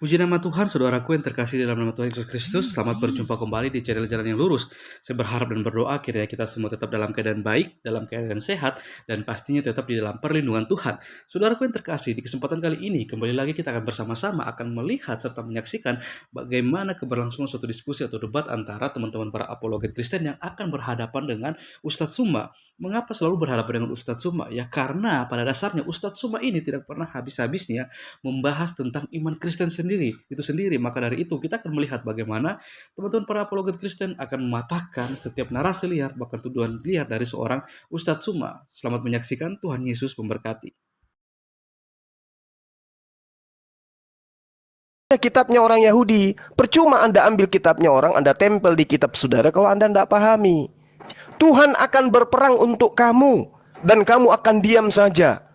Puji nama Tuhan, saudaraku yang terkasih dalam nama Tuhan Yesus Kristus. Selamat berjumpa kembali di channel Jalan yang Lurus. Saya berharap dan berdoa kiranya kita semua tetap dalam keadaan baik, dalam keadaan sehat, dan pastinya tetap di dalam perlindungan Tuhan. Saudaraku yang terkasih, di kesempatan kali ini kembali lagi kita akan bersama-sama akan melihat serta menyaksikan bagaimana keberlangsungan suatu diskusi atau debat antara teman-teman para apologet Kristen yang akan berhadapan dengan Ustadz Suma. Mengapa selalu berhadapan dengan Ustadz Suma? Ya karena pada dasarnya Ustadz Suma ini tidak pernah habis-habisnya membahas tentang iman Kristen sendiri. Maka dari itu kita akan melihat bagaimana teman-teman para apologet Kristen akan mematahkan setiap narasi liar bahkan tuduhan liar dari seorang Ustadz Suma. Selamat menyaksikan, Tuhan Yesus memberkati. Kitabnya orang Yahudi, percuma Anda ambil kitabnya orang, Anda tempel di kitab saudara kalau Anda tidak pahami. Tuhan akan berperang untuk kamu dan kamu akan diam saja.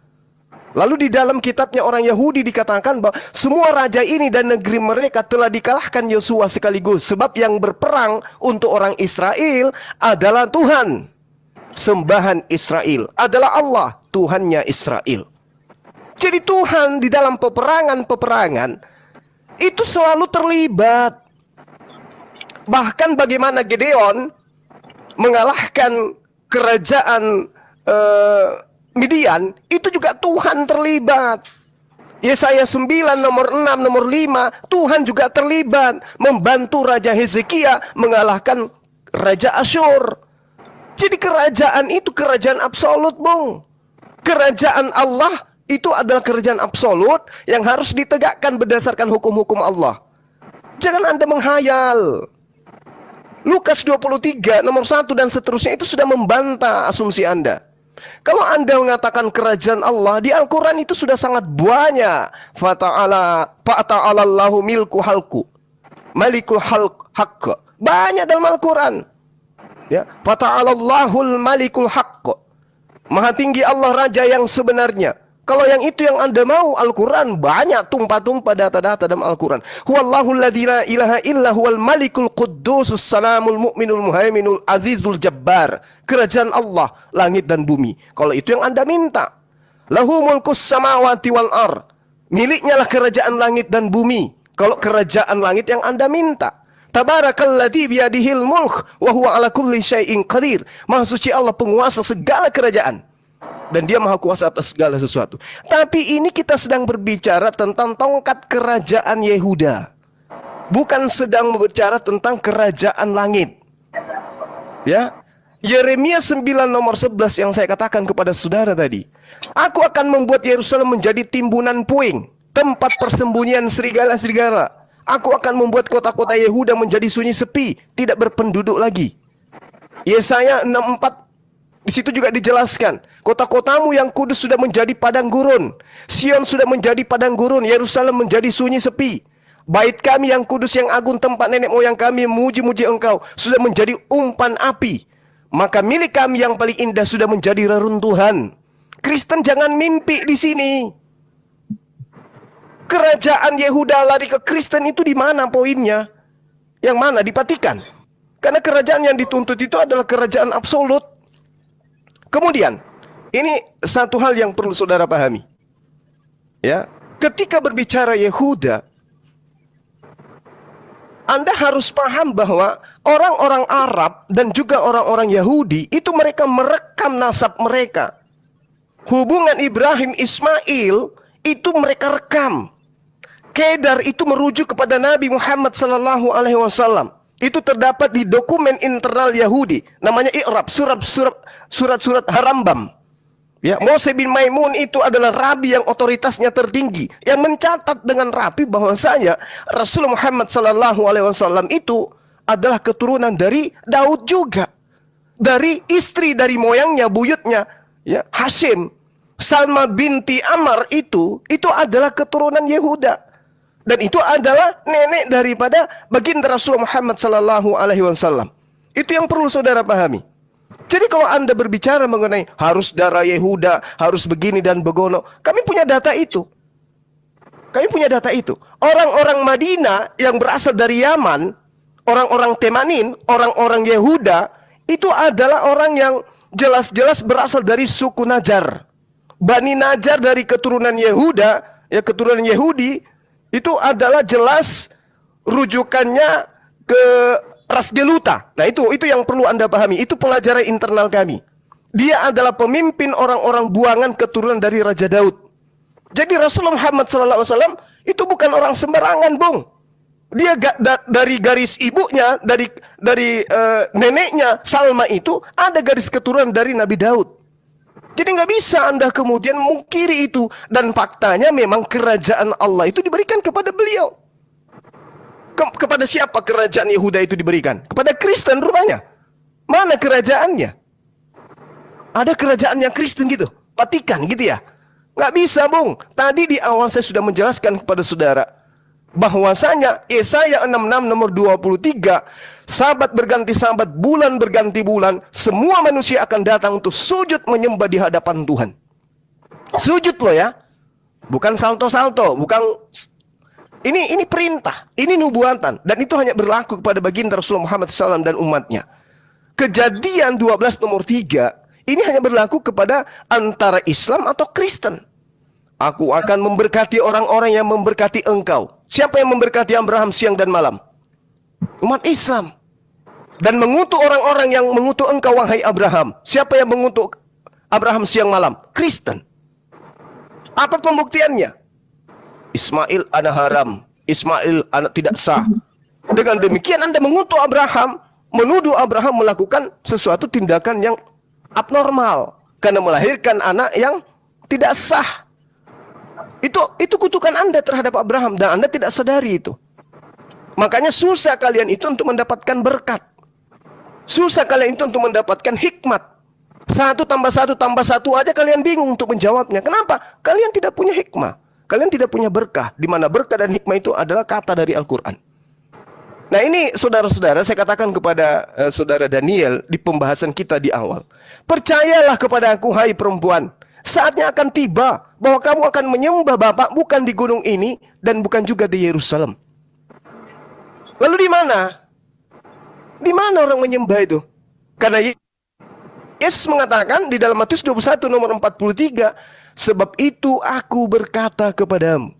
Lalu di dalam kitabnya orang Yahudi dikatakan bahwa semua raja ini dan negeri mereka telah dikalahkan Yosua sekaligus. Sebab yang berperang untuk orang Israel adalah Tuhan. Sembahan Israel adalah Allah, Tuhannya Israel. Jadi Tuhan di dalam peperangan-peperangan itu selalu terlibat. Bahkan bagaimana Gideon mengalahkan kerajaan Midian, itu juga Tuhan terlibat. Yesaya 9 nomor 6 nomor 5, Tuhan juga terlibat membantu Raja Hezekia mengalahkan Raja Asyur. Jadi kerajaan itu kerajaan absolut, Bung. Kerajaan Allah itu adalah kerajaan absolut yang harus ditegakkan berdasarkan hukum-hukum Allah. Jangan Anda menghayal. Lukas 23 nomor 1 dan seterusnya itu sudah membantah asumsi Anda. Kalau Anda mengatakan kerajaan Allah, di Al-Quran itu sudah sangat banyak. Fata'alallahu milku halku, malikul haqq. Banyak dalam Al-Quran. Ya, Fata'alallahul malikul haqq. Maha tinggi Allah Raja yang sebenarnya. Kalau yang itu yang Anda mau, Al-Quran banyak tumpah-tumpah data-data dalam Al-Quran. Huwallahu alladzi la ilaha illa huwal malikul quddusus salamul mu'minul muhaiminul azizul jabbar. Kerajaan Allah, langit dan bumi. Kalau itu yang Anda minta. Lahu mulkus samawati wal ar. Miliknya lah kerajaan langit dan bumi. Kalau kerajaan langit yang Anda minta. Tabarakalladzi biyadihil mulk wa huwa ala kulli syai'in qadir. Maha suci Allah, penguasa segala kerajaan. Dan dia maha kuasa atas segala sesuatu. Tapi ini kita sedang berbicara tentang tongkat kerajaan Yehuda. Bukan sedang berbicara tentang kerajaan langit. Ya, Yeremia 9 nomor 11 yang saya katakan kepada saudara tadi. Aku akan membuat Yerusalem menjadi timbunan puing, tempat persembunyian serigala-serigala. Aku akan membuat kota-kota Yehuda menjadi sunyi sepi, tidak berpenduduk lagi. Yesaya 64 di situ juga dijelaskan, kota-kotamu yang kudus sudah menjadi padang gurun. Sion sudah menjadi padang gurun, Yerusalem menjadi sunyi sepi. Bait kami yang kudus yang agung, tempat nenek moyang kami memuji-muji engkau, sudah menjadi umpan api. Maka milik kami yang paling indah sudah menjadi reruntuhan. Kristen jangan mimpi di sini. Kerajaan Yehuda lari ke Kristen itu di mana poinnya? Yang mana dipatikan? Karena kerajaan yang dituntut itu adalah kerajaan absolut. Kemudian, ini satu hal yang perlu saudara pahami. Ya, ketika berbicara Yehuda, Anda harus paham bahwa orang-orang Arab dan juga orang-orang Yahudi itu mereka merekam nasab mereka. Hubungan Ibrahim Ismail itu mereka rekam. Kedar itu merujuk kepada Nabi Muhammad SAW. Itu terdapat di dokumen internal Yahudi, namanya I'rab, surat-surat Harambam. Ya, Mose bin Maimun itu adalah rabi yang otoritasnya tertinggi, yang mencatat dengan rapi bahwasanya Rasulullah Muhammad SAW itu adalah keturunan dari Daud juga, dari istri dari moyangnya, buyutnya, ya, Hashim. Salma binti Amr itu adalah keturunan Yehuda. Dan itu adalah nenek daripada baginda Rasulullah Muhammad SAW. Itu yang perlu saudara pahami. Jadi kalau Anda berbicara mengenai harus darah Yehuda, harus begini dan begono, kami punya data itu. Orang-orang Madinah yang berasal dari Yaman, orang-orang Temanin, orang-orang Yehuda, itu adalah orang yang jelas-jelas berasal dari suku Najar. Bani Najar dari keturunan Yehuda, ya keturunan Yahudi, Itu adalah jelas rujukannya ke ras Geluta. Nah, itu yang perlu Anda pahami. Itu pelajaran internal kami. Dia adalah pemimpin orang-orang buangan keturunan dari Raja Daud. Jadi Rasulullah Muhammad SAW itu bukan orang sembarangan, Bung. Dia dari garis ibunya, dari neneknya Salma itu ada garis keturunan dari Nabi Daud. Jadi nggak bisa Anda kemudian mungkiri itu. Dan faktanya memang kerajaan Allah itu diberikan kepada beliau. Kepada siapa kerajaan Yehuda itu diberikan? Kepada Kristen rupanya. Mana kerajaannya? Ada kerajaan yang Kristen gitu? Vatikan gitu ya? Nggak bisa, Bung. Tadi di awal saya sudah menjelaskan kepada saudara bahwasanya Yesaya 66 nomor 23, sabat berganti sabat, bulan berganti bulan, semua manusia akan datang untuk sujud menyembah di hadapan Tuhan. Sujud loh ya. Bukan salto-salto, bukan ini perintah, ini nubuatan, dan itu hanya berlaku kepada baginda Rasulullah Muhammad SAW dan umatnya. Kejadian 12 nomor 3 ini hanya berlaku kepada antara Islam atau Kristen. Aku akan memberkati orang-orang yang memberkati engkau. Siapa yang memberkati Abraham siang dan malam? Umat Islam. Dan mengutuk orang-orang yang mengutuk engkau, wahai Abraham. Siapa yang mengutuk Abraham siang malam? Kristen. Apa pembuktiannya? Ismail anak haram. Ismail anak tidak sah. Dengan demikian Anda mengutuk Abraham, menuduh Abraham melakukan sesuatu tindakan yang abnormal karena melahirkan anak yang tidak sah. Itu kutukan Anda terhadap Abraham dan Anda tidak sadari itu. Makanya susah kalian itu untuk mendapatkan berkat. Susah kalian itu untuk mendapatkan hikmat. 1 tambah 1 tambah 1 aja kalian bingung untuk menjawabnya. Kenapa? Kalian tidak punya hikmah. Kalian tidak punya berkah. Di mana berkah dan hikmah itu adalah kata dari Al-Quran. Nah, ini saudara-saudara, saya katakan kepada saudara Daniel di pembahasan kita di awal. Percayalah kepada aku, hai perempuan. Saatnya akan tiba bahwa kamu akan menyembah Bapa bukan di gunung ini dan bukan juga di Yerusalem. Lalu di mana? Di mana orang menyembah itu? Karena Yesus mengatakan di dalam Matius 21 nomor 43, sebab itu aku berkata kepadamu,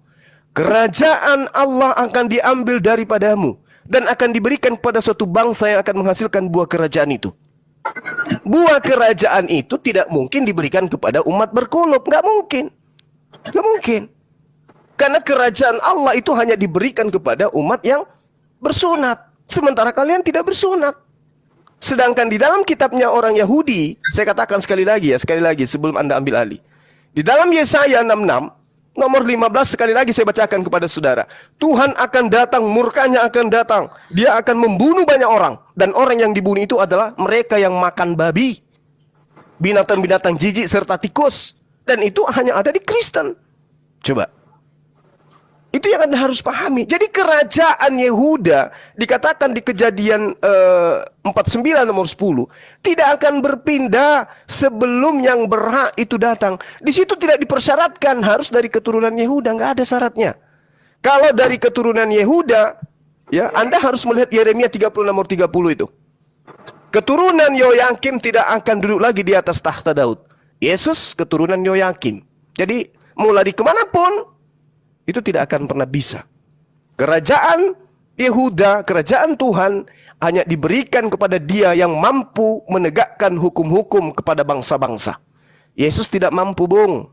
kerajaan Allah akan diambil daripadamu dan akan diberikan kepada suatu bangsa yang akan menghasilkan buah kerajaan itu. Buah kerajaan itu tidak mungkin diberikan kepada umat berkulub. Nggak mungkin. Nggak mungkin. Karena kerajaan Allah itu hanya diberikan kepada umat yang bersunat. Sementara kalian tidak bersunat. Sedangkan di dalam kitabnya orang Yahudi, saya katakan sekali lagi sebelum Anda ambil alih. Di dalam Yesaya 66, nomor 15 sekali lagi saya bacakan kepada saudara. Tuhan akan datang, murkanya akan datang. Dia akan membunuh banyak orang. Dan orang yang dibunuh itu adalah mereka yang makan babi, binatang-binatang jijik serta tikus. Dan itu hanya ada di Kristen. Coba. Itu yang Anda harus pahami. Jadi kerajaan Yehuda dikatakan di Kejadian 49 nomor 10 tidak akan berpindah sebelum yang berhak itu datang. Di situ tidak dipersyaratkan harus dari keturunan Yehuda, nggak ada syaratnya. Kalau dari keturunan Yehuda, ya Anda harus melihat Yeremia 30 nomor 30 itu. Keturunan Yoyakim tidak akan duduk lagi di atas tahta Daud. Yesus keturunan Yoyakim. Jadi mau lari kemanapun itu tidak akan pernah bisa. Kerajaan Yehuda, kerajaan Tuhan hanya diberikan kepada dia yang mampu menegakkan hukum-hukum kepada bangsa-bangsa. Yesus tidak mampu, Bung.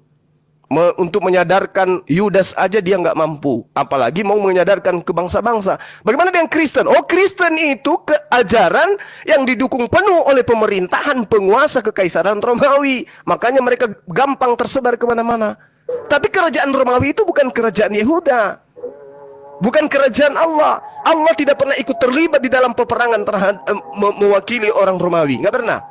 Untuk menyadarkan Yudas aja dia nggak mampu. Apalagi mau menyadarkan ke bangsa-bangsa. Bagaimana dengan Kristen? Oh, Kristen itu keajaran yang didukung penuh oleh pemerintahan penguasa kekaisaran Romawi. Makanya mereka gampang tersebar kemana-mana. Tapi kerajaan Romawi itu bukan kerajaan Yehuda. Bukan kerajaan Allah. Allah tidak pernah ikut terlibat di dalam peperangan mewakili orang Romawi. Nggak pernah.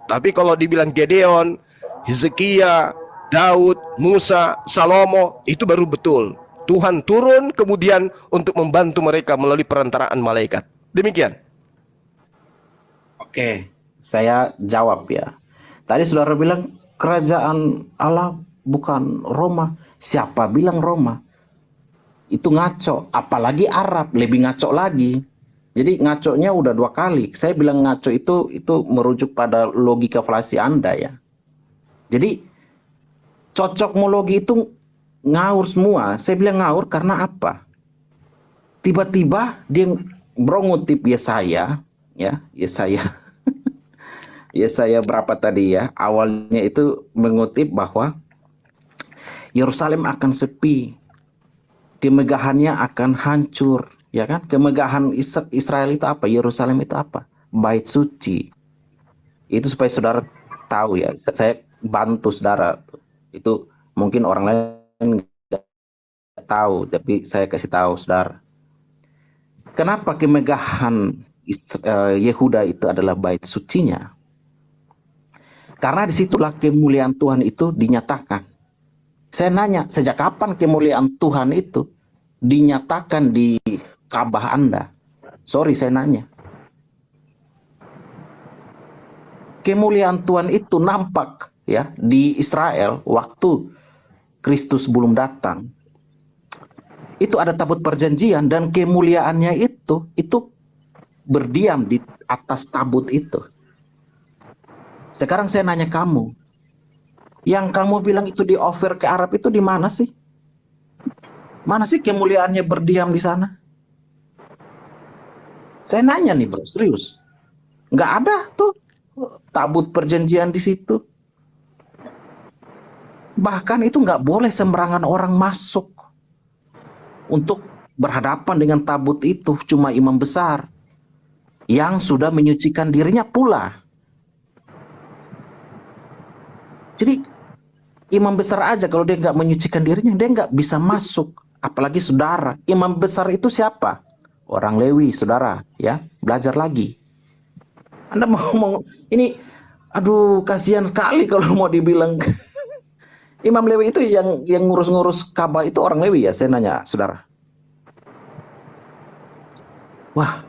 Tapi kalau dibilang Gedeon, Hizkia, Daud, Musa, Salomo, itu baru betul. Tuhan turun kemudian untuk membantu mereka melalui perantaraan malaikat. Demikian. Oke, saya jawab ya. Tadi saudara bilang kerajaan Allah bukan Roma. Siapa bilang Roma? Itu ngaco. Apalagi Arab, lebih ngaco lagi. Jadi ngaconya udah 2 kali. Saya bilang ngaco itu merujuk pada logika falasi Anda ya. Jadi cocokmologi itu ngawur semua. Saya bilang ngawur karena apa? tiba-tiba dia ngutip Yesaya, ya, Yesaya. Yesaya berapa tadi ya? Awalnya itu mengutip bahwa Yerusalem akan sepi, kemegahannya akan hancur, ya kan? Kemegahan Israel itu apa? Yerusalem itu apa? Bait suci. Itu supaya saudara tahu ya. Saya bantu saudara. Itu mungkin orang lain nggak tahu, tapi saya kasih tahu saudara. Kenapa kemegahan Yehuda itu adalah bait sucinya? Karena disitulah kemuliaan Tuhan itu dinyatakan. Saya nanya, sejak kapan kemuliaan Tuhan itu dinyatakan di Ka'bah Anda? Sorry, saya nanya. Kemuliaan Tuhan itu nampak ya di Israel waktu Kristus belum datang. Itu ada tabut perjanjian dan kemuliaannya itu berdiam di atas tabut itu. Sekarang saya nanya kamu, yang kamu bilang itu di offer ke Arab itu di mana sih? Mana sih kemuliaannya berdiam di sana? Saya nanya nih bro, serius. Nggak ada tuh tabut perjanjian di situ. Bahkan itu nggak boleh sembarangan orang masuk untuk berhadapan dengan tabut itu. Cuma imam besar yang sudah menyucikan dirinya pula. Jadi imam besar aja kalau dia nggak menyucikan dirinya, dia nggak bisa masuk. Apalagi saudara. Imam besar itu siapa? Orang Lewi, saudara. Ya, belajar lagi. Anda mau ini, aduh kasihan sekali kalau mau dibilang. Imam Lewi itu yang ngurus-ngurus Ka'bah itu orang Lewi ya? Saya nanya, saudara. Wah,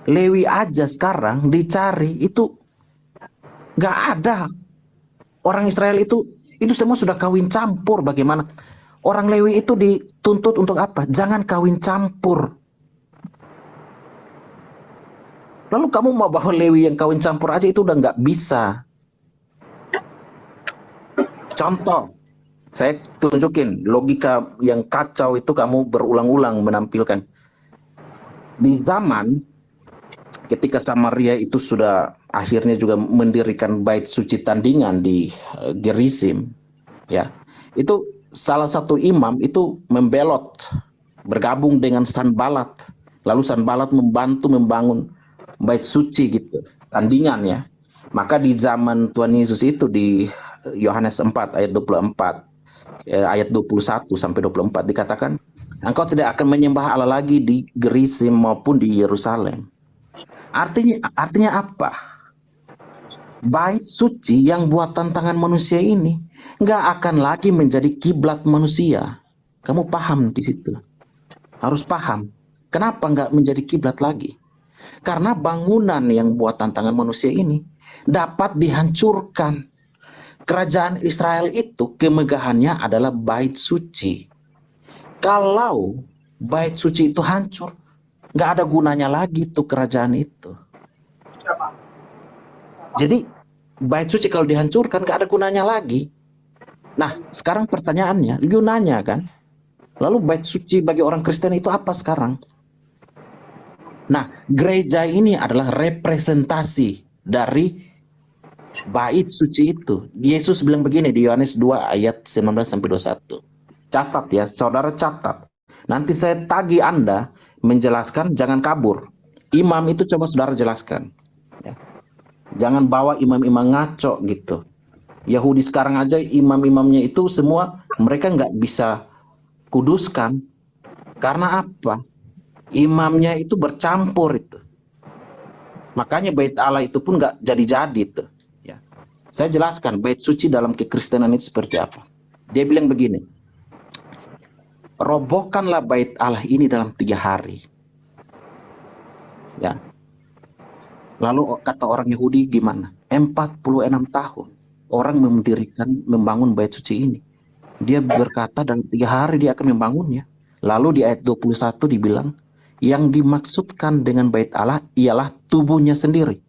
Lewi aja sekarang dicari itu nggak ada. Orang Israel itu semua sudah kawin campur. Bagaimana? Orang Lewi itu dituntut untuk apa? Jangan kawin campur. Lalu kamu mau bawa Lewi yang kawin campur aja itu udah nggak bisa. Contoh, saya tunjukin logika yang kacau itu kamu berulang-ulang menampilkan. Di zaman ketika Samaria itu sudah akhirnya juga mendirikan bait suci tandingan di Gerizim, ya, itu salah satu imam itu membelot bergabung dengan Sanbalat, lalu Sanbalat membantu membangun bait suci gitu, tandingan ya. Maka di zaman Tuhan Yesus itu di Yohanes 4 ayat 24 ayat 21 sampai 24 dikatakan, engkau tidak akan menyembah Allah lagi di Gerizim maupun di Yerusalem. Artinya apa? Bait suci yang buatan tangan manusia ini nggak akan lagi menjadi kiblat manusia. Kamu paham di situ? Harus paham. Kenapa nggak menjadi kiblat lagi? Karena bangunan yang buatan tangan manusia ini dapat dihancurkan. Kerajaan Israel itu kemegahannya adalah bait suci. Kalau bait suci itu hancur, nggak ada gunanya lagi tuh kerajaan itu. Jadi bait suci kalau dihancurkan nggak ada gunanya lagi. Nah sekarang pertanyaannya, gunanya kan? Lalu bait suci bagi orang Kristen itu apa sekarang? Nah gereja ini adalah representasi dari bait suci itu. Yesus bilang begini di Yohanes 2 ayat 19-21. Catat ya, saudara catat. Nanti saya tagih Anda menjelaskan, jangan kabur. Imam itu coba saudara jelaskan. Ya. Jangan bawa imam-imam ngaco gitu. Yahudi sekarang aja imam-imamnya itu semua mereka nggak bisa kuduskan. Karena apa? Imamnya itu bercampur itu. Makanya bait Allah itu pun nggak jadi-jadi itu. Ya. Saya jelaskan bait suci dalam kekristenan itu seperti apa. Dia bilang begini. Robohkanlah bait Allah ini dalam 3 hari. Ya. Lalu kata orang Yahudi gimana? 46 tahun orang membangun bait suci ini. Dia berkata dalam 3 hari dia akan membangunnya. Lalu di ayat 21 dibilang, yang dimaksudkan dengan bait Allah ialah tubuhnya sendiri.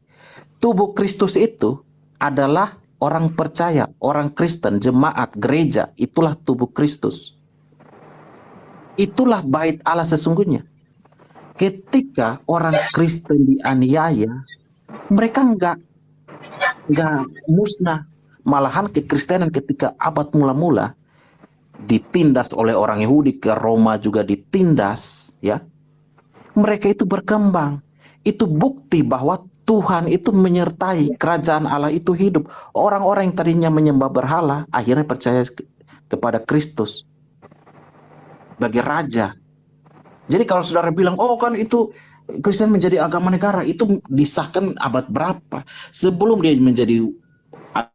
Tubuh Kristus itu adalah orang percaya, orang Kristen, jemaat, gereja. Itulah tubuh Kristus. Itulah bait Allah sesungguhnya. Ketika orang Kristen dianiaya, mereka nggak musnah. Malahan kekristenan ketika abad mula-mula ditindas oleh orang Yahudi, ke Roma juga ditindas, ya. Mereka itu berkembang. Itu bukti bahwa Tuhan itu menyertai, kerajaan Allah itu hidup. Orang-orang yang tadinya menyembah berhala akhirnya percaya kepada Kristus sebagai raja. Jadi kalau saudara bilang, oh kan itu Kristen menjadi agama negara, itu disahkan abad berapa? Sebelum dia menjadi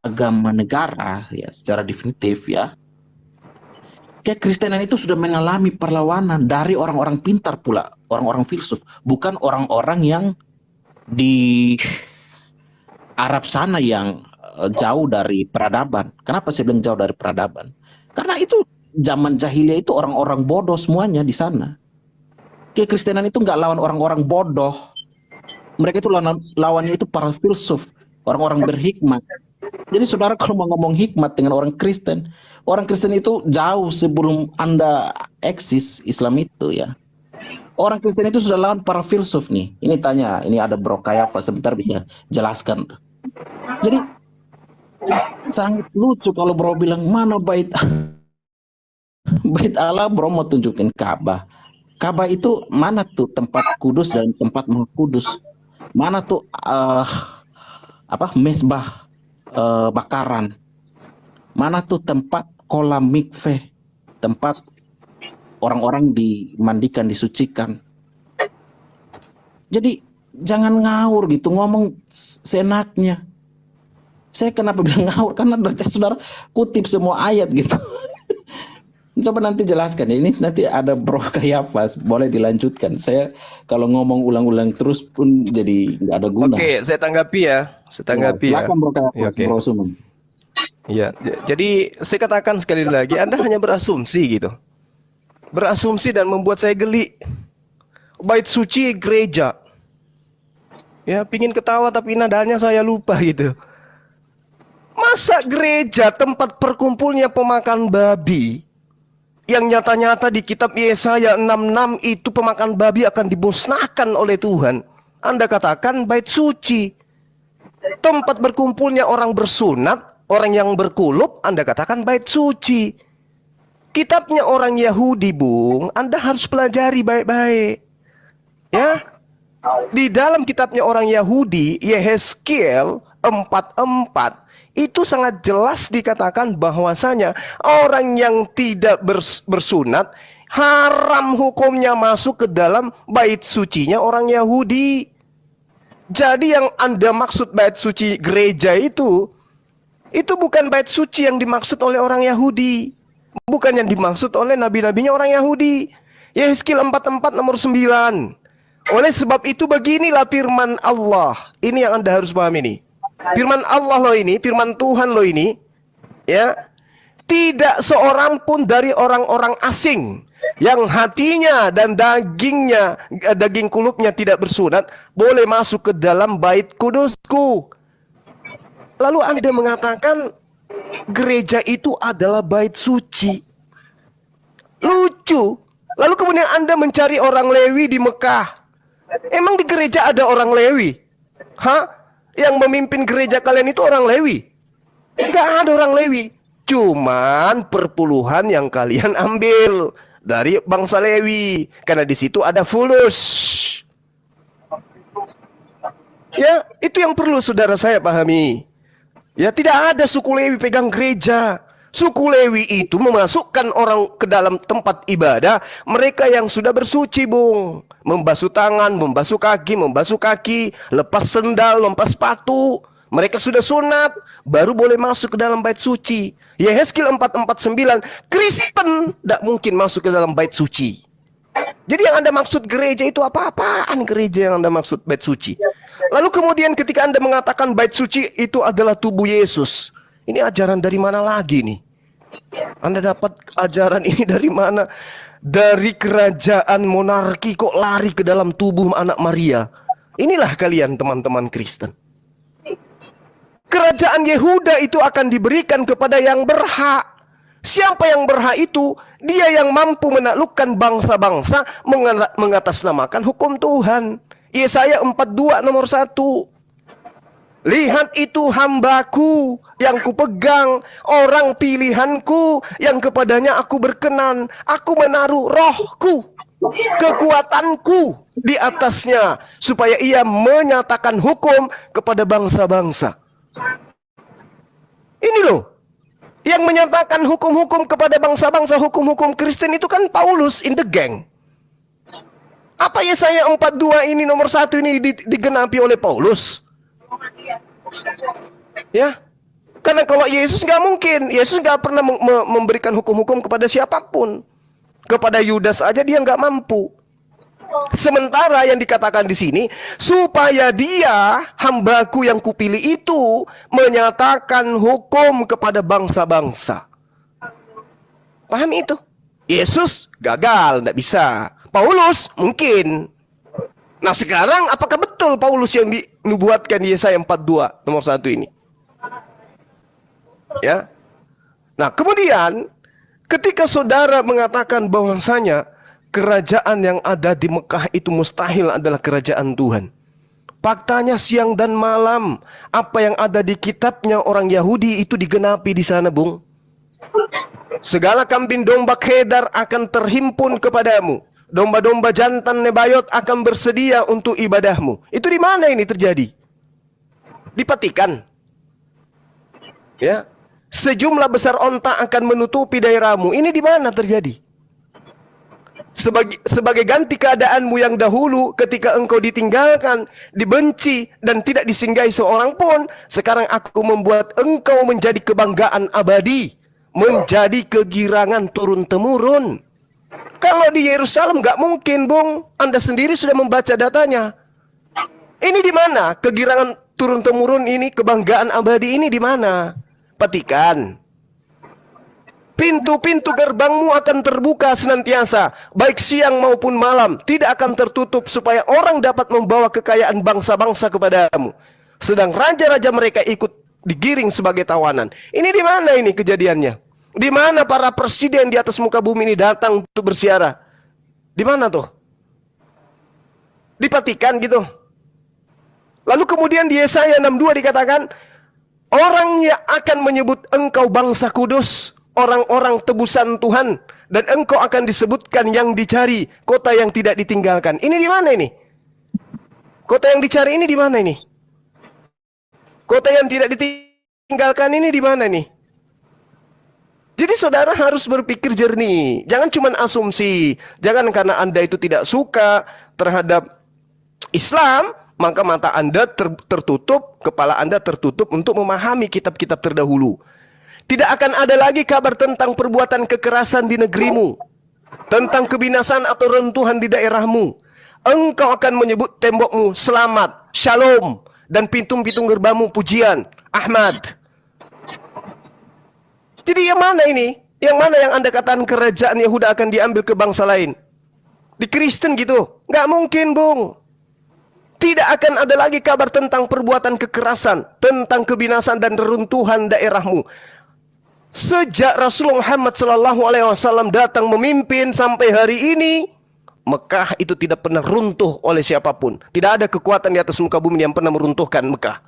agama negara ya secara definitif ya, kekristenan itu sudah mengalami perlawanan dari orang-orang pintar pula, orang-orang filsuf, bukan orang-orang yang di Arab sana yang jauh dari peradaban. Kenapa saya bilang jauh dari peradaban? Karena itu zaman jahiliyah itu orang-orang bodoh semuanya di sana. Kekristenan itu nggak lawan orang-orang bodoh. Mereka itu lawannya itu para filsuf, orang-orang berhikmat. Jadi saudara kalau mau ngomong hikmat dengan orang Kristen itu jauh sebelum Anda eksis Islam itu ya. Orang Kristen itu sudah lawan para filsuf nih. Ini tanya, ini ada Bro Kayafa sebentar bisa jelaskan. Jadi sangat lucu kalau Bro bilang mana bait Allah, Bro mau tunjukin Ka'bah. Ka'bah itu mana tuh tempat kudus dan tempat maha kudus? Mana tuh mesbah bakaran? Mana tuh tempat kolam mikveh, tempat orang-orang dimandikan, disucikan? Jadi jangan ngawur gitu, ngomong seenaknya. Saya kenapa bilang ngawur? Karena dari saudara kutip semua ayat gitu. Coba nanti jelaskan ya. Ini nanti ada Bro Kayafas, boleh dilanjutkan. Saya kalau ngomong ulang-ulang terus pun jadi nggak ada guna. Oke, saya tanggapi ya. Silakan Bro Kayafas, Oke. Bro Sumeng. Ya, jadi saya katakan sekali lagi, Anda hanya berasumsi gitu. Berasumsi dan membuat saya geli. Bait suci gereja. Ya, pingin ketawa tapi nadanya saya lupa gitu. Masa gereja tempat perkumpulnya pemakan babi? Yang nyata-nyata di kitab Yesaya 66 itu pemakan babi akan dimusnahkan oleh Tuhan. Anda katakan bait suci. Tempat berkumpulnya orang bersunat, orang yang berkulup, Anda katakan bait suci. Kitabnya orang Yahudi, Bung, Anda harus pelajari baik-baik. Ya. Di dalam kitabnya orang Yahudi, Yehezkiel 44, itu sangat jelas dikatakan bahwasanya orang yang tidak bersunat haram hukumnya masuk ke dalam bait sucinya orang Yahudi. Jadi yang Anda maksud bait suci gereja itu bukan bait suci yang dimaksud oleh orang Yahudi. Bukan yang dimaksud oleh nabi-nabinya orang Yahudi. Yehezkiel 44 nomor 9. Oleh sebab itu beginilah firman Allah. Ini yang Anda harus paham ini. Firman Allah loh ini, firman Tuhan loh ini. Ya. Tidak seorang pun dari orang-orang asing yang hatinya dan daging kulupnya tidak bersunat boleh masuk ke dalam bait kudusku. Lalu Anda mengatakan gereja itu adalah bait suci. Lucu. Lalu kemudian Anda mencari orang Lewi di Mekah. Emang di gereja ada orang Lewi? Hah? Yang memimpin gereja kalian itu orang Lewi? Enggak ada orang Lewi. Cuman perpuluhan yang kalian ambil dari bangsa Lewi. Karena di situ ada fulus. Ya, itu yang perlu saudara saya pahami. Ya, tidak ada suku Lewi pegang gereja. Suku Lewi itu memasukkan orang ke dalam tempat ibadah mereka yang sudah bersuci, Bung. Membasuh tangan, membasuh kaki, lepas sendal, lepas sepatu. Mereka sudah sunat, baru boleh masuk ke dalam bait suci. Yehezkiel 4:49, Kristen tidak mungkin masuk ke dalam bait suci. Jadi yang Anda maksud gereja itu apa-apaan gereja yang Anda maksud bait suci? Lalu kemudian ketika Anda mengatakan bait suci itu adalah tubuh Yesus. Ini ajaran dari mana lagi nih? Anda dapat ajaran ini dari mana? Dari kerajaan monarki kok lari ke dalam tubuh anak Maria? Inilah kalian teman-teman Kristen. Kerajaan Yehuda itu akan diberikan kepada yang berhak. Siapa yang berhak itu? Dia yang mampu menaklukkan bangsa-bangsa, mengatasnamakan hukum Tuhan. Yesaya 42 nomor 1. Lihat itu hambaku yang kupegang, orang pilihanku yang kepadanya aku berkenan. Aku menaruh rohku, kekuatanku di atasnya, supaya ia menyatakan hukum kepada bangsa-bangsa. Ini loh, yang menyatakan hukum-hukum kepada bangsa-bangsa, hukum-hukum Kristen itu kan Paulus in the gang. Apa Yesaya 42 ini nomor 1 ini digenapi oleh Paulus? Ya, karena kalau Yesus nggak mungkin, Yesus nggak pernah memberikan hukum-hukum kepada siapapun. Kepada Yudas aja dia nggak mampu. Sementara yang dikatakan di sini, supaya dia, hambaku yang kupilih itu, menyatakan hukum kepada bangsa-bangsa. Paham itu? Yesus gagal, tidak bisa. Paulus mungkin. Nah sekarang apakah betul Paulus yang dinubuatkan di Yesaya 42 nomor 1 ini? Ya. Nah kemudian ketika saudara mengatakan bahwasanya kerajaan yang ada di Mekah itu mustahil adalah kerajaan Tuhan. Faktanya siang dan malam apa yang ada di kitabnya orang Yahudi itu digenapi di sana, Bung. Segala kambing domba Kedar akan terhimpun kepadamu. Domba-domba jantan Nebayot akan bersedia untuk ibadahmu. Itu di mana ini terjadi? Dipatikan. Ya. Sejumlah besar onta akan menutupi daerahmu. Ini di mana terjadi? Sebagai ganti keadaanmu yang dahulu ketika engkau ditinggalkan, dibenci, dan tidak disinggahi seorang pun, sekarang aku membuat engkau menjadi kebanggaan abadi, menjadi kegirangan turun-temurun. Kalau di Yerusalem nggak mungkin, Bung. Anda sendiri sudah membaca datanya. Ini di mana? Kegirangan turun-temurun ini, kebanggaan abadi ini di mana? Petikan. Pintu-pintu gerbangmu akan terbuka senantiasa, baik siang maupun malam, tidak akan tertutup supaya orang dapat membawa kekayaan bangsa-bangsa kepadamu. Sedang raja-raja mereka ikut digiring sebagai tawanan. Ini di mana ini kejadiannya? Di mana para presiden di atas muka bumi ini datang untuk bersiara? Di mana tuh? Dipatikan gitu. Lalu kemudian di Yesaya 62 dikatakan, orang yang akan menyebut engkau bangsa kudus, orang-orang tebusan Tuhan, dan engkau akan disebutkan yang dicari, kota yang tidak ditinggalkan. Ini di mana ini? Kota yang dicari ini di mana ini? Kota yang tidak ditinggalkan ini di mana ini? Jadi saudara harus berpikir jernih. Jangan cuma asumsi. Jangan karena Anda itu tidak suka terhadap Islam, maka mata Anda tertutup, kepala Anda tertutup untuk memahami kitab-kitab terdahulu. Tidak akan ada lagi kabar tentang perbuatan kekerasan di negerimu, tentang kebinasan atau runtuhan di daerahmu. Engkau akan menyebut tembokmu selamat, shalom, dan pintu-pintu gerbangmu pujian, Ahmad. Jadi yang mana ini? Yang mana yang Anda katakan kerajaan Yehuda akan diambil ke bangsa lain? Di Kristen gitu? Nggak mungkin, Bung. Tidak akan ada lagi kabar tentang perbuatan kekerasan, tentang kebinasan dan reruntuhan daerahmu. Sejak Rasulullah Muhammad SAW datang memimpin sampai hari ini, Mekah itu tidak pernah runtuh oleh siapapun. Tidak ada kekuatan di atas muka bumi yang pernah meruntuhkan Mekah.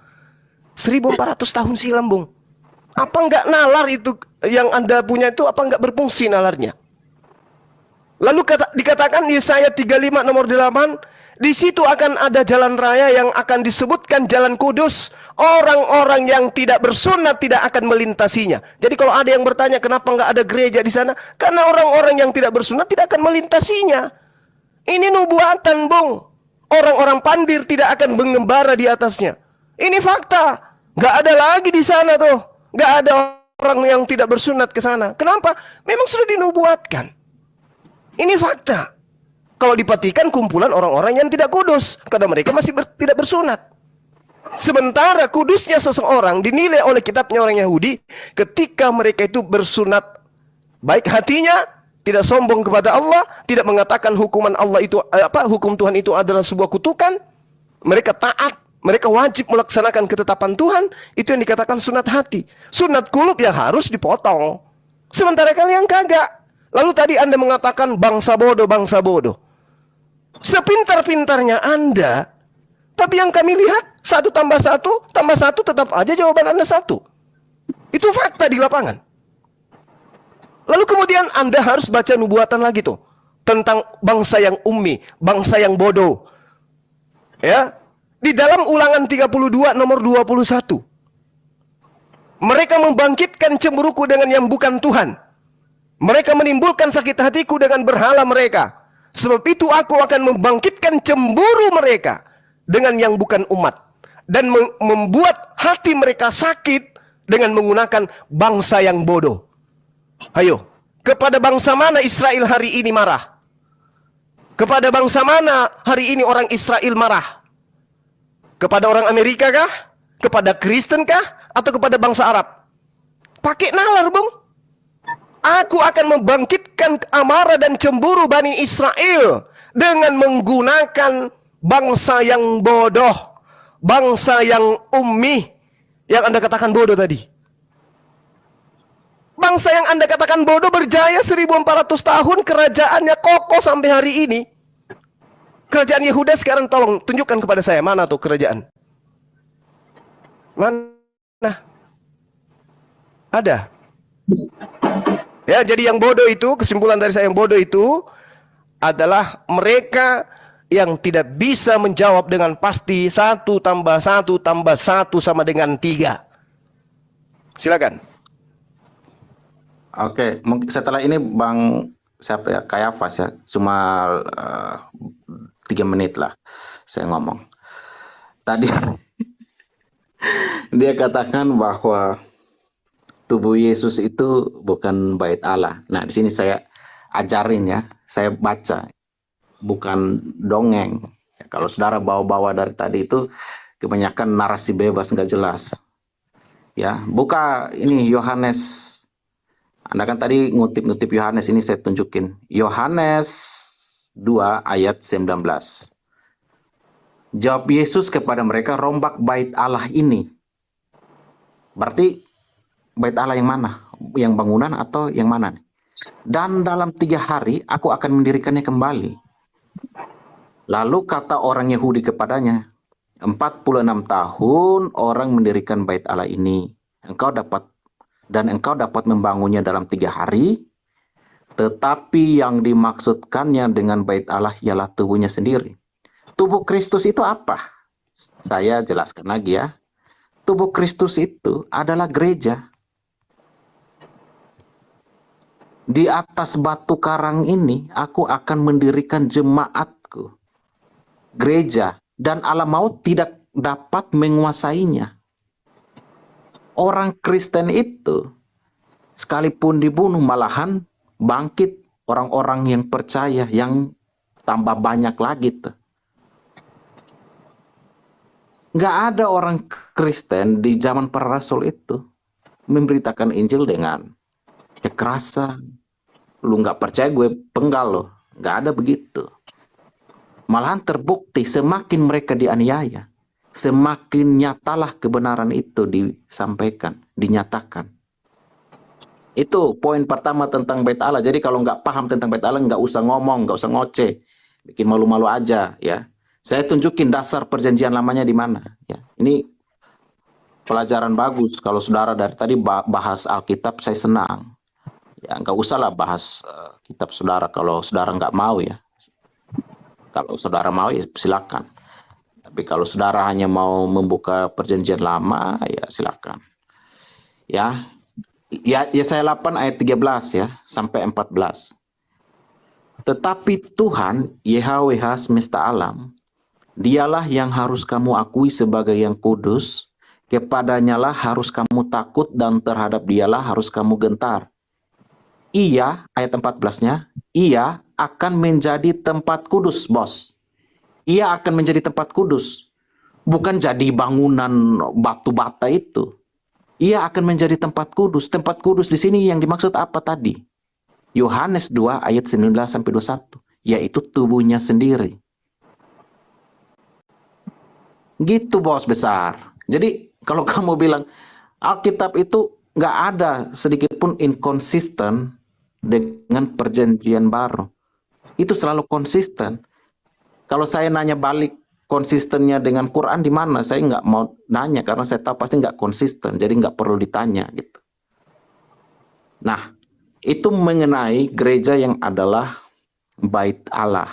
1400 tahun silam, Bung. Apa enggak nalar itu yang Anda punya itu, apa enggak berfungsi nalarnya? Lalu dikatakan Yesaya 35 nomor 8, di situ akan ada jalan raya yang akan disebutkan jalan kudus. Orang-orang yang tidak bersunat tidak akan melintasinya. Jadi kalau ada yang bertanya kenapa enggak ada gereja di sana, karena orang-orang yang tidak bersunat tidak akan melintasinya. Ini nubuatan, Bung. Orang-orang pandir tidak akan mengembara di atasnya. Ini fakta. Enggak ada lagi di sana tuh. Nggak ada orang yang tidak bersunat ke sana. Kenapa? Memang sudah dinubuatkan. Ini fakta. Kalau dipatikan kumpulan orang-orang yang tidak kudus, karena mereka masih tidak bersunat. Sementara kudusnya seseorang dinilai oleh kitabnya orang Yahudi ketika mereka itu bersunat baik hatinya, tidak sombong kepada Allah, tidak mengatakan hukuman Allah itu hukum Tuhan itu adalah sebuah kutukan, mereka taat. Mereka wajib melaksanakan ketetapan Tuhan. Itu yang dikatakan sunat hati. Sunat kulub yang harus dipotong. Sementara kalian kagak. Lalu tadi Anda mengatakan bangsa bodoh, bangsa bodoh. Sepintar-pintarnya Anda, tapi yang kami lihat 1+1 tetap aja jawaban Anda 1. Itu fakta di lapangan. Lalu kemudian Anda harus baca nubuatan lagi tuh tentang bangsa yang ummi, bangsa yang bodoh. Ya. Di dalam Ulangan 32 nomor 21. Mereka membangkitkan cemburuku dengan yang bukan Tuhan. Mereka menimbulkan sakit hatiku dengan berhala mereka. Sebab itu aku akan membangkitkan cemburu mereka dengan yang bukan umat. Dan membuat hati mereka sakit dengan menggunakan bangsa yang bodoh. Ayo, kepada bangsa mana Israel hari ini marah? Kepada bangsa mana hari ini orang Israel marah? Kepada orang Amerika kah? Kepada Kristen kah? Atau kepada bangsa Arab? Pakai nalar, Bung. Aku akan membangkitkan amarah dan cemburu Bani Israel dengan menggunakan bangsa yang bodoh, bangsa yang ummi, yang Anda katakan bodoh tadi. Bangsa yang Anda katakan bodoh berjaya 1400 tahun, kerajaannya kokoh sampai hari ini. Kerajaan Yehuda sekarang tolong tunjukkan kepada saya, mana tuh kerajaan? Mana? Ada. Ya, jadi yang bodoh itu, kesimpulan dari saya yang bodoh itu adalah mereka yang tidak bisa menjawab dengan pasti 1+1+1 sama dengan 3. Silakan. Oke, mungkin setelah ini Bang siapa ya, Kayafas ya, cuma 3 menit lah saya ngomong. Tadi dia katakan bahwa tubuh Yesus itu bukan bait Allah. Nah, di sini saya ajarin ya, saya baca, bukan dongeng. Ya, kalau saudara bawa-bawa dari tadi itu kebanyakan narasi bebas nggak jelas. Ya, buka ini Yohanes. Anda kan tadi ngutip-ngutip Yohanes, ini saya tunjukin. Yohanes 2 ayat 19. Jawab Yesus kepada mereka, rombak bait Allah ini. Berarti bait Allah yang mana? Yang bangunan atau yang mana? Dan dalam 3 hari aku akan mendirikannya kembali. Lalu kata orang Yahudi kepadanya, 46 tahun orang mendirikan bait Allah ini. Engkau dapat membangunnya dalam 3 hari. Tetapi yang dimaksudkannya dengan bait Allah ialah tubuhnya sendiri. Tubuh Kristus itu apa? Saya jelaskan lagi ya. Tubuh Kristus itu adalah gereja. Di atas batu karang ini aku akan mendirikan jemaatku. Gereja. Dan alam maut tidak dapat menguasainya. Orang Kristen itu sekalipun dibunuh malahan bangkit orang-orang yang percaya yang tambah banyak lagi tuh. Nggak ada orang Kristen di zaman para rasul itu memberitakan Injil dengan kekerasan. Lu nggak percaya gue penggal lo. Nggak ada begitu. Malahan terbukti semakin mereka dianiaya, semakin nyatalah kebenaran itu disampaikan, dinyatakan. Itu poin pertama tentang bait Allah. Jadi kalau nggak paham tentang bait Allah, nggak usah ngomong, nggak usah ngoceh. Bikin malu-malu aja ya. Saya tunjukin dasar perjanjian lamanya di mana. Ya, ini pelajaran bagus. Kalau saudara dari tadi bahas Alkitab, saya senang. Ya, nggak usah lah bahas kitab saudara kalau saudara nggak mau ya. Kalau saudara mau ya silakan. Tapi kalau saudara hanya mau membuka perjanjian lama, ya silakan. Ya, Yesaya 8 ayat 13 ya sampai 14. Tetapi Tuhan YHWH semesta alam, Dialah yang harus kamu akui sebagai yang kudus, kepadanya lah harus kamu takut dan terhadap Dialah harus kamu gentar. Ia, ayat 14-nya, ia akan menjadi tempat kudus, bos. Ia akan menjadi tempat kudus. Bukan jadi bangunan batu bata itu. Ia akan menjadi tempat kudus. Tempat kudus di sini yang dimaksud apa tadi? Yohanes 2 ayat 19-21. Yaitu tubuhnya sendiri. Gitu bos besar. Jadi kalau kamu bilang Alkitab itu nggak ada sedikit pun inkonsisten dengan perjanjian baru. Itu selalu konsisten. Kalau saya nanya balik konsistennya dengan Quran di mana, saya nggak mau nanya karena saya tahu pasti nggak konsisten, jadi nggak perlu ditanya gitu. Nah, itu mengenai gereja yang adalah bait Allah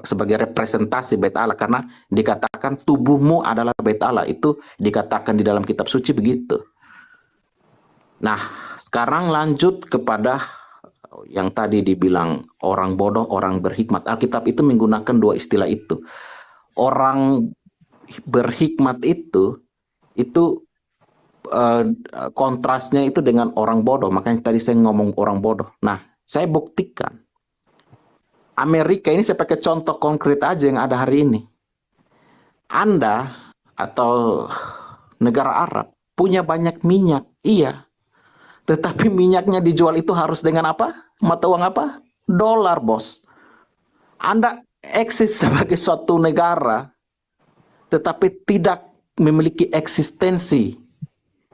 sebagai representasi bait Allah, karena dikatakan tubuhmu adalah bait Allah, itu dikatakan di dalam kitab suci begitu. Nah, sekarang lanjut kepada yang tadi dibilang orang bodoh, orang berhikmat. Alkitab itu menggunakan dua istilah itu. Orang berhikmat itu kontrasnya itu dengan orang bodoh. Makanya tadi saya ngomong orang bodoh. Nah, saya buktikan. Amerika ini saya pakai contoh konkret aja yang ada hari ini. Anda atau negara Arab punya banyak minyak, iya. Tetapi minyaknya dijual itu harus dengan apa? Mata uang apa? Dolar, bos. Anda eksis sebagai suatu negara, tetapi tidak memiliki eksistensi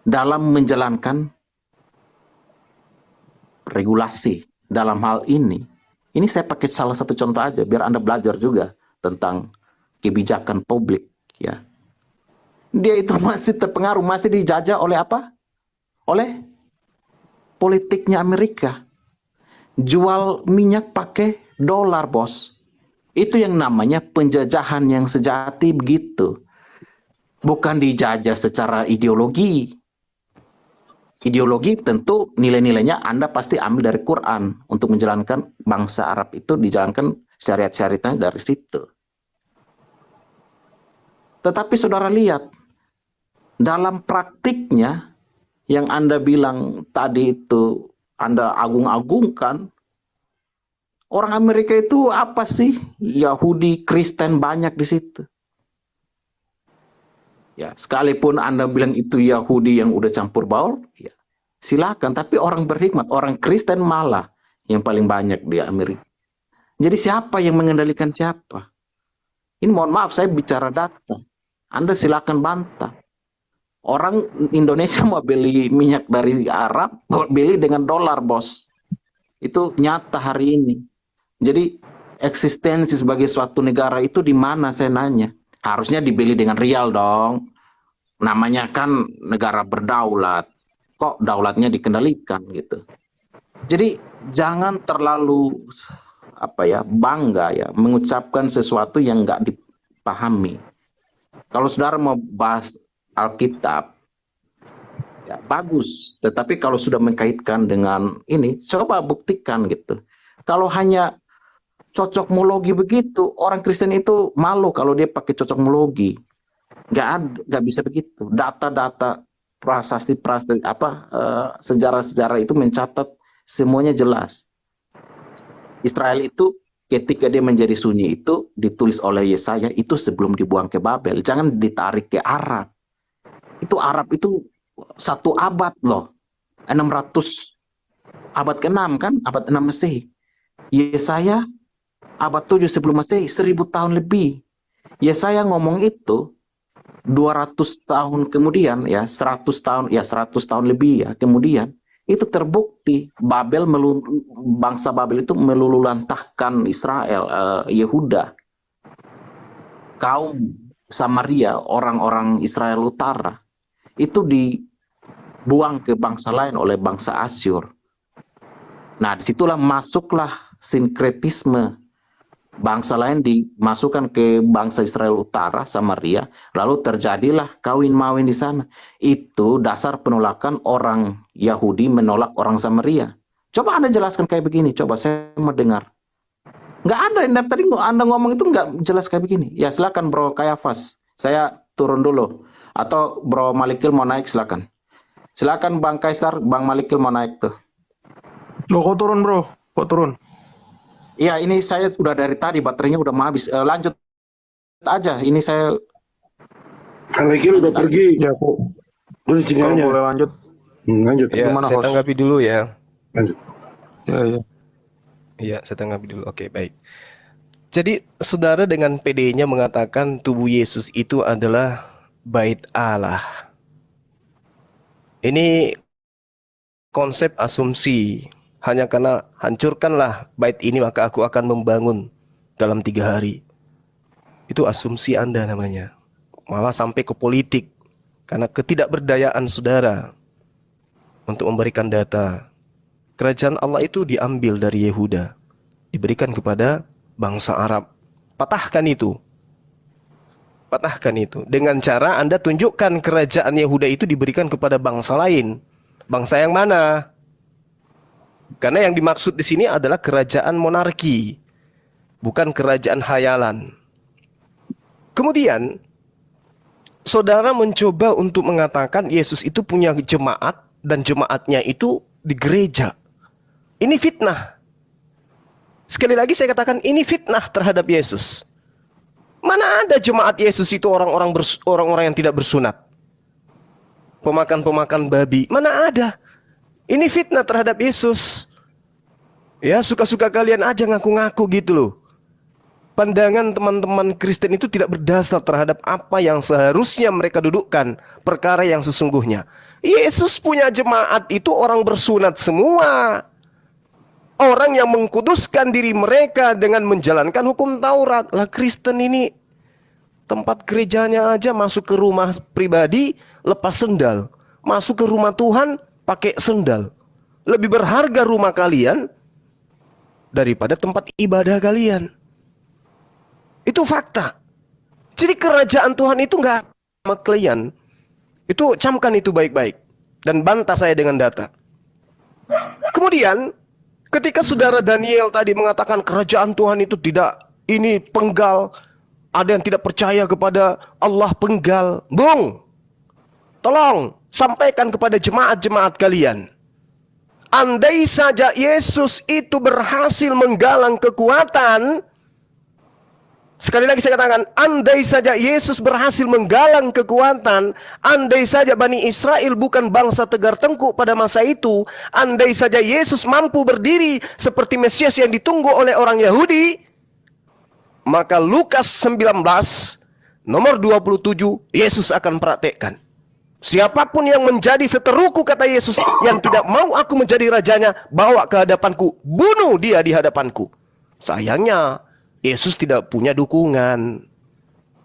dalam menjalankan regulasi dalam hal ini. Ini saya pakai salah satu contoh aja, biar Anda belajar juga tentang kebijakan publik. Ya, dia itu masih terpengaruh, masih dijajah oleh apa? Oleh politiknya Amerika. Jual minyak pakai dolar, bos. Itu yang namanya penjajahan yang sejati begitu. Bukan dijajah secara ideologi. Ideologi tentu nilai-nilainya Anda pasti ambil dari Quran. Untuk menjalankan bangsa Arab itu dijalankan syariat-syariatnya dari situ. Tetapi saudara lihat, dalam praktiknya yang Anda bilang tadi itu Anda agung-agungkan, orang Amerika itu apa sih? Yahudi, Kristen banyak di situ. Ya, sekalipun Anda bilang itu Yahudi yang udah campur baur, ya silakan. Tapi orang berhikmat, orang Kristen malah yang paling banyak di Amerika. Jadi siapa yang mengendalikan siapa? Ini mohon maaf, saya bicara data. Anda silakan bantah. Orang Indonesia mau beli minyak dari Arab, beli dengan dolar, bos. Itu nyata hari ini. Jadi eksistensi sebagai suatu negara itu di mana saya nanya? Harusnya dibeli dengan rial dong. Namanya kan negara berdaulat. Kok daulatnya dikendalikan gitu. Jadi jangan terlalu bangga ya mengucapkan sesuatu yang nggak dipahami. Kalau saudara mau bahas Alkitab, ya bagus. Tetapi kalau sudah mengkaitkan dengan ini, coba buktikan gitu. Kalau hanya cocokmologi begitu, orang Kristen itu malu kalau dia pakai cocokmologi. Nggak bisa begitu. Data-data sejarah-sejarah itu mencatat semuanya jelas. Israel itu ketika dia menjadi sunyi itu ditulis oleh Yesaya itu sebelum dibuang ke Babel. Jangan ditarik ke Arab. Itu Arab itu 1 abad loh. 600 abad ke-6 kan, abad 6 Masehi. Yesaya abad 7 sebelum Masehi, 1000 tahun lebih. Yesaya ngomong itu 200 tahun kemudian, ya 100 tahun lebih ya kemudian, itu terbukti bangsa Babel itu melululantahkan Israel, Yehuda, kaum Samaria, orang-orang Israel Utara, itu dibuang ke bangsa lain oleh bangsa Asyur. Nah, disitulah masuklah sinkretisme. Bangsa lain dimasukkan ke bangsa Israel Utara, Samaria, lalu terjadilah kawin-mawin di sana. Itu dasar penolakan orang Yahudi menolak orang Samaria. Coba Anda jelaskan kayak begini, coba saya mau dengar. Nggak ada, tadi Anda ngomong itu nggak jelas kayak begini. Ya silakan Bro Kayafas, saya turun dulu. Atau Bro Malikil mau naik, silakan. Silakan Bang Kaisar, Bang Malikil mau naik tuh. Loh, kok turun bro? Kok turun? Iya, ini saya udah dari tadi baterainya udah mau habis. Lanjut aja. Ini saya. Malikil udah pergi. Ya, kok. Udah Kalau sinyalnya. boleh lanjut. Lanjut. Ya, Gimana, saya host? tanggapi dulu ya. Lanjut. Ya, ya. Iya, saya tanggapi dulu. Oke, baik. Jadi, saudara dengan PD-nya mengatakan tubuh Yesus itu adalah bait Allah. Ini konsep asumsi. Hanya karena hancurkanlah bait ini maka aku akan membangun dalam 3 hari. Itu asumsi Anda namanya. Malah sampai ke politik. Karena ketidakberdayaan saudara untuk memberikan data. Kerajaan Allah itu diambil dari Yehuda, diberikan kepada bangsa Arab. Patahkan itu. Patahkan itu. Dengan cara Anda tunjukkan kerajaan Yehuda itu diberikan kepada bangsa lain. Bangsa yang mana? Karena yang dimaksud di sini adalah kerajaan monarki, bukan kerajaan hayalan. Kemudian, saudara mencoba untuk mengatakan Yesus itu punya jemaat dan jemaatnya itu di gereja. Ini fitnah. Sekali lagi saya katakan ini fitnah terhadap Yesus. Mana ada jemaat Yesus itu orang-orang yang tidak bersunat? Pemakan-pemakan babi. Mana ada? Ini fitnah terhadap Yesus. Ya, suka-suka kalian aja ngaku-ngaku gitu loh. Pandangan teman-teman Kristen itu tidak berdasar terhadap apa yang seharusnya mereka dudukkan, perkara yang sesungguhnya. Yesus punya jemaat itu orang bersunat semua. Orang yang mengkuduskan diri mereka dengan menjalankan hukum Taurat. Lah Kristen ini tempat gerejanya aja masuk ke rumah pribadi lepas sendal. Masuk ke rumah Tuhan pakai sendal. Lebih berharga rumah kalian daripada tempat ibadah kalian. Itu fakta. Jadi kerajaan Tuhan itu nggak sama kalian. Itu camkan itu baik-baik. Dan bantah saya dengan data. Kemudian ketika saudara Daniel tadi mengatakan kerajaan Tuhan itu tidak, ini penggal, ada yang tidak percaya kepada Allah penggal. Bung, tolong sampaikan kepada jemaat-jemaat kalian. Andai saja Yesus itu berhasil menggalang kekuatan, sekali lagi saya katakan, andai saja Yesus berhasil menggalang kekuatan, andai saja Bani Israel bukan bangsa tegar tengkuk pada masa itu, andai saja Yesus mampu berdiri seperti Mesias yang ditunggu oleh orang Yahudi, maka Lukas 19 nomor 27 Yesus akan praktekkan. Siapapun yang menjadi seteruku, kata Yesus, yang tidak mau aku menjadi rajanya, bawa ke hadapanku, bunuh dia di hadapanku. Sayangnya Yesus tidak punya dukungan.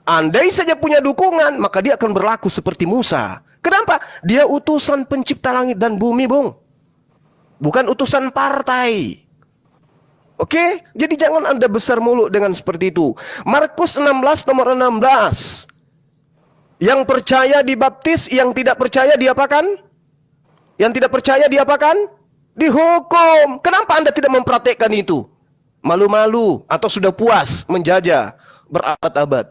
Andai saja punya dukungan, maka dia akan berlaku seperti Musa. Kenapa? Dia utusan pencipta langit dan bumi, Bung. Bukan utusan partai. Oke? Jadi jangan Anda besar mulut dengan seperti itu. Markus 16 nomor 16. Yang percaya dibaptis, yang tidak percaya diapakan? Yang tidak percaya diapakan? Dihukum. Kenapa Anda tidak mempraktekkan itu? Malu-malu atau sudah puas menjajah berabad-abad.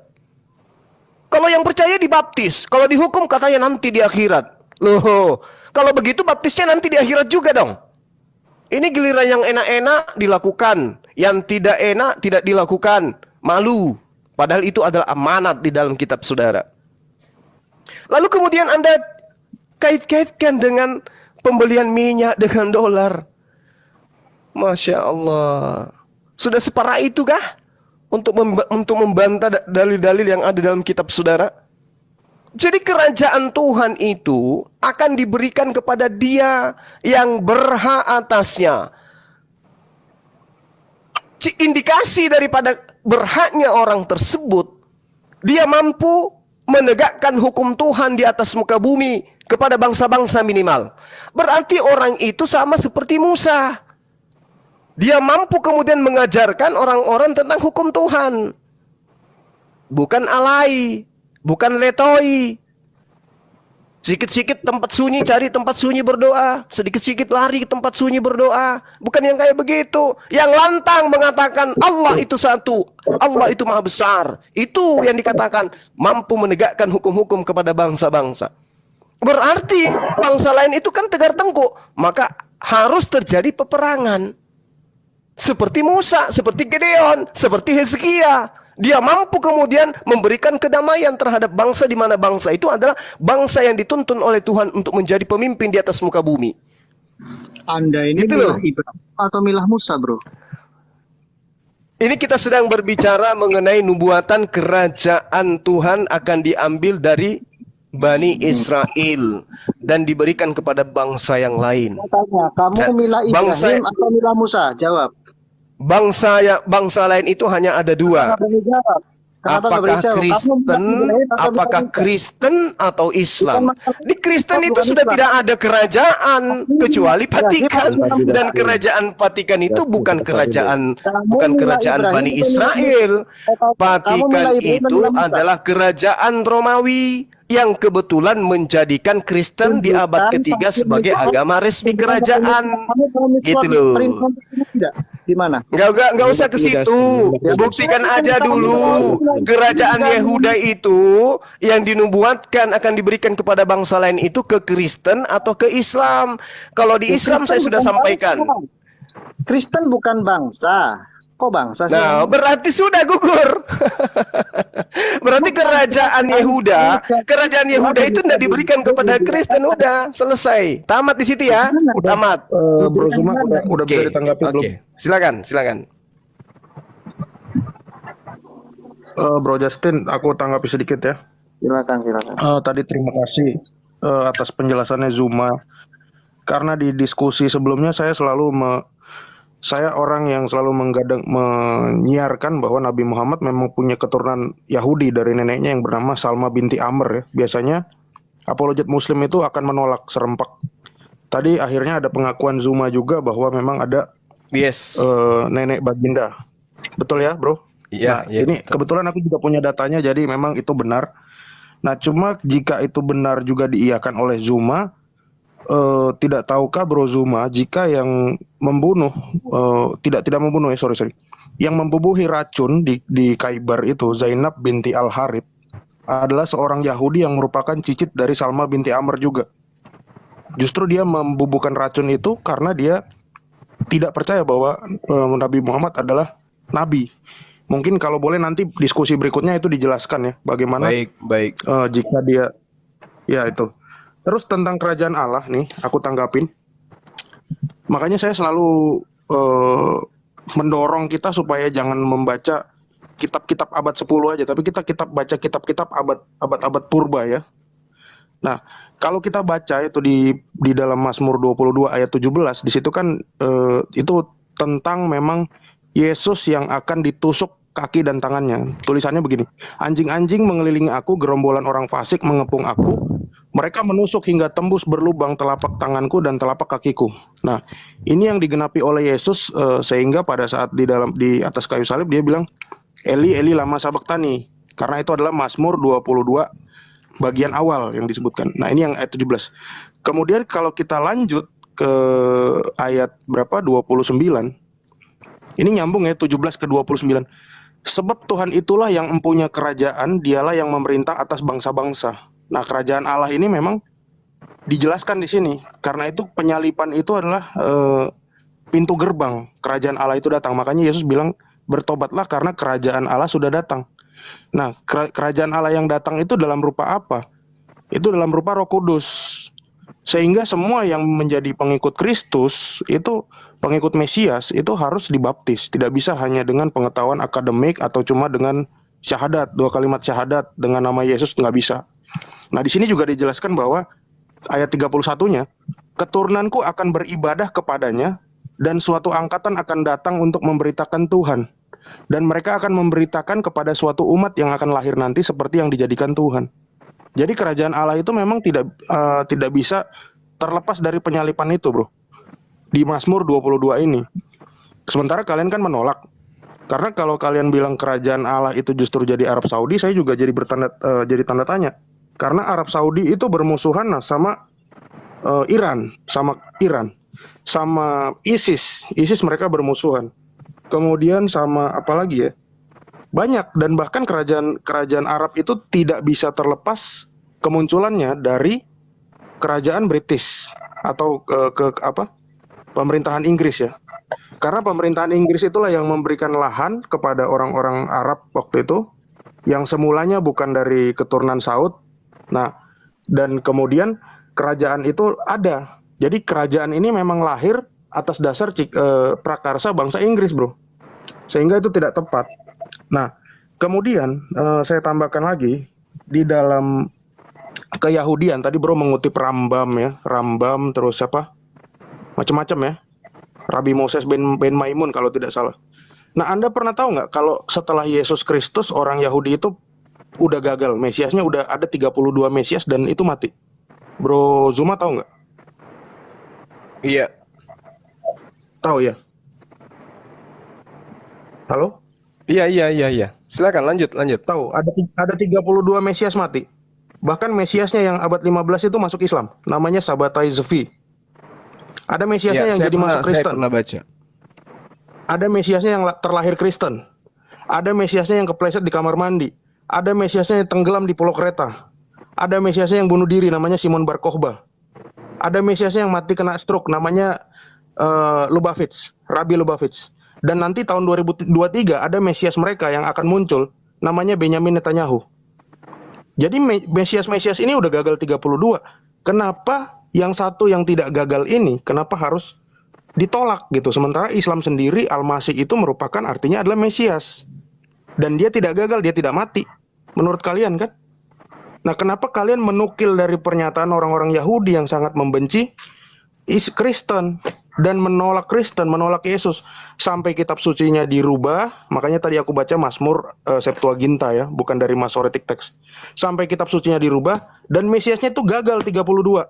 Kalau yang percaya dibaptis, kalau dihukum katanya nanti di akhirat. Loh, kalau begitu baptisnya nanti di akhirat juga dong. Ini giliran yang enak-enak dilakukan, yang tidak enak tidak dilakukan. Malu. Padahal itu adalah amanat di dalam kitab saudara. Lalu kemudian Anda kait-kaitkan dengan pembelian minyak dengan dolar. Masya Allah. Sudah separah itu kah untuk membantah dalil-dalil yang ada dalam kitab saudara? Jadi kerajaan Tuhan itu akan diberikan kepada dia yang berhak atasnya. Indikasi daripada berhaknya orang tersebut, dia mampu menegakkan hukum Tuhan di atas muka bumi kepada bangsa-bangsa minimal. Berarti orang itu sama seperti Musa. Dia mampu kemudian mengajarkan orang-orang tentang hukum Tuhan. Bukan alay, bukan letoi. Sedikit-sedikit tempat sunyi, cari tempat sunyi berdoa. Sedikit-sedikit lari ke tempat sunyi berdoa. Bukan yang kayak begitu. Yang lantang mengatakan Allah itu satu, Allah itu maha besar. Itu yang dikatakan mampu menegakkan hukum-hukum kepada bangsa-bangsa. Berarti bangsa lain itu kan tegar tengkuk. Maka harus terjadi peperangan. Seperti Musa, seperti Gideon, seperti Hezkia. Dia mampu kemudian memberikan kedamaian terhadap bangsa di mana bangsa itu adalah bangsa yang dituntun oleh Tuhan untuk menjadi pemimpin di atas muka bumi. Anda ini Gitu milah loh. Ibrahim atau milah Musa, bro? Ini kita sedang berbicara mengenai nubuatan kerajaan Tuhan akan diambil dari Bani Israel dan diberikan kepada bangsa yang lain. Tanya, kamu Dan milah bangsa Ibrahim atau milah Musa? Jawab. bangsa lain itu hanya ada dua. Kenapa nggak jawab? Kenapa nggak Apakah berani jawab? Kamu Kristen, milah Ibrahim atau milah apakah Musa? Kristen atau Bukan Islam? masalah Di Kristen Islam, itu bukan sudah Islam. tidak ada kerajaan kecuali Ya, Vatikan, gimana? dan kerajaan Vatikan itu bukan kerajaan Kamu milah Ibrahim Bani atau milah Israel. Musa? Kamu Vatikan milah Ibrahim atau itu milah Musa? adalah kerajaan Romawi yang kebetulan menjadikan Kristen di abad Tunjukkan ketiga saksi sebagai Islam. agama resmi Tunjukkan kerajaan. kamu tahu Gitu loh. perintah ini tidak? Di mana? Nggak usah ke situ. Buktikan aja dulu. Kerajaan Yehuda itu yang dinubuatkan akan diberikan kepada bangsa lain itu ke Kristen atau ke Islam. Kalau di Islam saya sudah sampaikan. Kristen bukan bangsa. Kok bangsa sih? Nah, berarti sudah gugur. Berarti kerajaan Yehuda itu tidak diberikan kepada Kristen. Udah selesai. Tamat di situ ya. Tamat. Bro Zuma udah bisa ditanggapi belum? Silakan. Bro Justin, aku tanggapi sedikit ya. Silakan. Tadi terima kasih atas penjelasannya Zuma. Karena di diskusi sebelumnya saya orang yang selalu menyiarkan bahwa Nabi Muhammad memang punya keturunan Yahudi dari neneknya yang bernama Salma binti Amr ya. Biasanya apologet Muslim itu akan menolak serempak. Tadi akhirnya ada pengakuan Zuma juga bahwa memang ada nenek baginda. Betul ya, Bro? Iya. Nah, ini kebetulan aku juga punya datanya, jadi memang itu benar. Nah, cuma jika itu benar juga diiyakan oleh Zuma, tidak tahukah Bro Zuma jika yang membunuh tidak membunuh sorry yang membubuhi racun di Khaybar itu Zainab binti Al Harith adalah seorang Yahudi yang merupakan cicit dari Salma binti Amr juga. Justru dia membubuhkan racun itu karena dia tidak percaya bahwa Nabi Muhammad adalah nabi. Mungkin kalau boleh nanti diskusi berikutnya itu dijelaskan ya bagaimana Baik. jika dia ya itu. Terus tentang kerajaan Allah nih, aku tanggapin. Makanya saya selalu mendorong kita supaya jangan membaca kitab-kitab abad 10 aja, tapi kita baca kitab-kitab abad purba ya. Nah, kalau kita baca itu di dalam Mazmur 22 ayat 17, di situ kan itu tentang memang Yesus yang akan ditusuk kaki dan tangannya. Tulisannya begini, anjing-anjing mengelilingi aku, gerombolan orang fasik mengepung aku. Mereka menusuk hingga tembus berlubang telapak tanganku dan telapak kakiku. Nah, ini yang digenapi oleh Yesus sehingga pada saat di atas kayu salib dia bilang, Eli Eli lama sabachthani. Karena itu adalah Mazmur 22 bagian awal yang disebutkan. Nah, ini yang ayat 17. Kemudian kalau kita lanjut ke ayat berapa? 29. Ini nyambung ya 17 ke 29. Sebab Tuhan itulah yang mempunyai kerajaan, dialah yang memerintah atas bangsa-bangsa. Nah, kerajaan Allah ini memang dijelaskan di sini. Karena itu penyalipan itu adalah pintu gerbang kerajaan Allah itu datang. Makanya Yesus bilang, bertobatlah karena kerajaan Allah sudah datang. Nah, kerajaan Allah yang datang itu dalam rupa apa? Itu dalam rupa Roh Kudus. Sehingga semua yang menjadi pengikut Kristus, itu pengikut Mesias, itu harus dibaptis. Tidak bisa hanya dengan pengetahuan akademik atau cuma dengan syahadat, 2 kalimat syahadat dengan nama Yesus, nggak bisa. Nah, di sini juga dijelaskan bahwa ayat 31-nya, keturunanku akan beribadah kepadanya dan suatu angkatan akan datang untuk memberitakan Tuhan. Dan mereka akan memberitakan kepada suatu umat yang akan lahir nanti seperti yang dijadikan Tuhan. Jadi kerajaan Allah itu memang tidak bisa terlepas dari penyalipan itu, Bro. Di Mazmur 22 ini. Sementara kalian kan menolak. Karena kalau kalian bilang kerajaan Allah itu justru jadi Arab Saudi, saya juga jadi jadi tanda tanya. Karena Arab Saudi itu bermusuhan sama Iran, sama ISIS. ISIS mereka bermusuhan. Kemudian sama apa lagi ya? Banyak, dan bahkan kerajaan Arab itu tidak bisa terlepas kemunculannya dari kerajaan British atau pemerintahan Inggris ya. Karena pemerintahan Inggris itulah yang memberikan lahan kepada orang-orang Arab waktu itu yang semulanya bukan dari keturunan Saud. Nah, dan kemudian kerajaan itu ada. Jadi kerajaan ini memang lahir atas dasar prakarsa bangsa Inggris, Bro. Sehingga itu tidak tepat. Nah, kemudian saya tambahkan lagi di dalam keyahudian. Tadi bro mengutip Rambam ya, Rambam terus apa? Macam-macam ya. Rabi Moses ben Maimun kalau tidak salah. Nah, Anda pernah tahu nggak kalau setelah Yesus Kristus orang Yahudi itu udah gagal, Mesiasnya udah ada 32 Mesias dan itu mati. Bro Zuma tahu nggak? Iya. Tahu ya? Halo? Iya. Silakan lanjut. Tahu, ada 32 Mesias mati. Bahkan Mesiasnya yang abad 15 itu masuk Islam, namanya Sabbatai Zevi. Ada Mesiasnya yang jadi masuk Kristen. Saya pernah baca. Ada Mesiasnya yang terlahir Kristen. Ada Mesiasnya yang kepleset di kamar mandi. Ada Mesiasnya yang tenggelam di Pulau Kreta. Ada Mesiasnya yang bunuh diri, namanya Simon Bar Kokhba. Ada Mesiasnya yang mati kena stroke, namanya Lubavitch, Rabi Lubavitch. Dan nanti tahun 2023 ada Mesias mereka yang akan muncul, namanya Benyamin Netanyahu. Jadi Mesias-Mesias ini udah gagal 32. Kenapa yang satu yang tidak gagal ini, kenapa harus ditolak gitu? Sementara Islam sendiri, Al-Masih itu merupakan artinya adalah Mesias. Dan dia tidak gagal, dia tidak mati. Menurut kalian kan? Nah, kenapa kalian menukil dari pernyataan orang-orang Yahudi yang sangat membenci Kristen dan menolak Kristen, menolak Yesus, sampai kitab sucinya dirubah? Makanya tadi aku baca Mazmur Septuaginta ya, bukan dari Masoretic Text. Sampai kitab sucinya dirubah dan Mesiasnya itu gagal 32.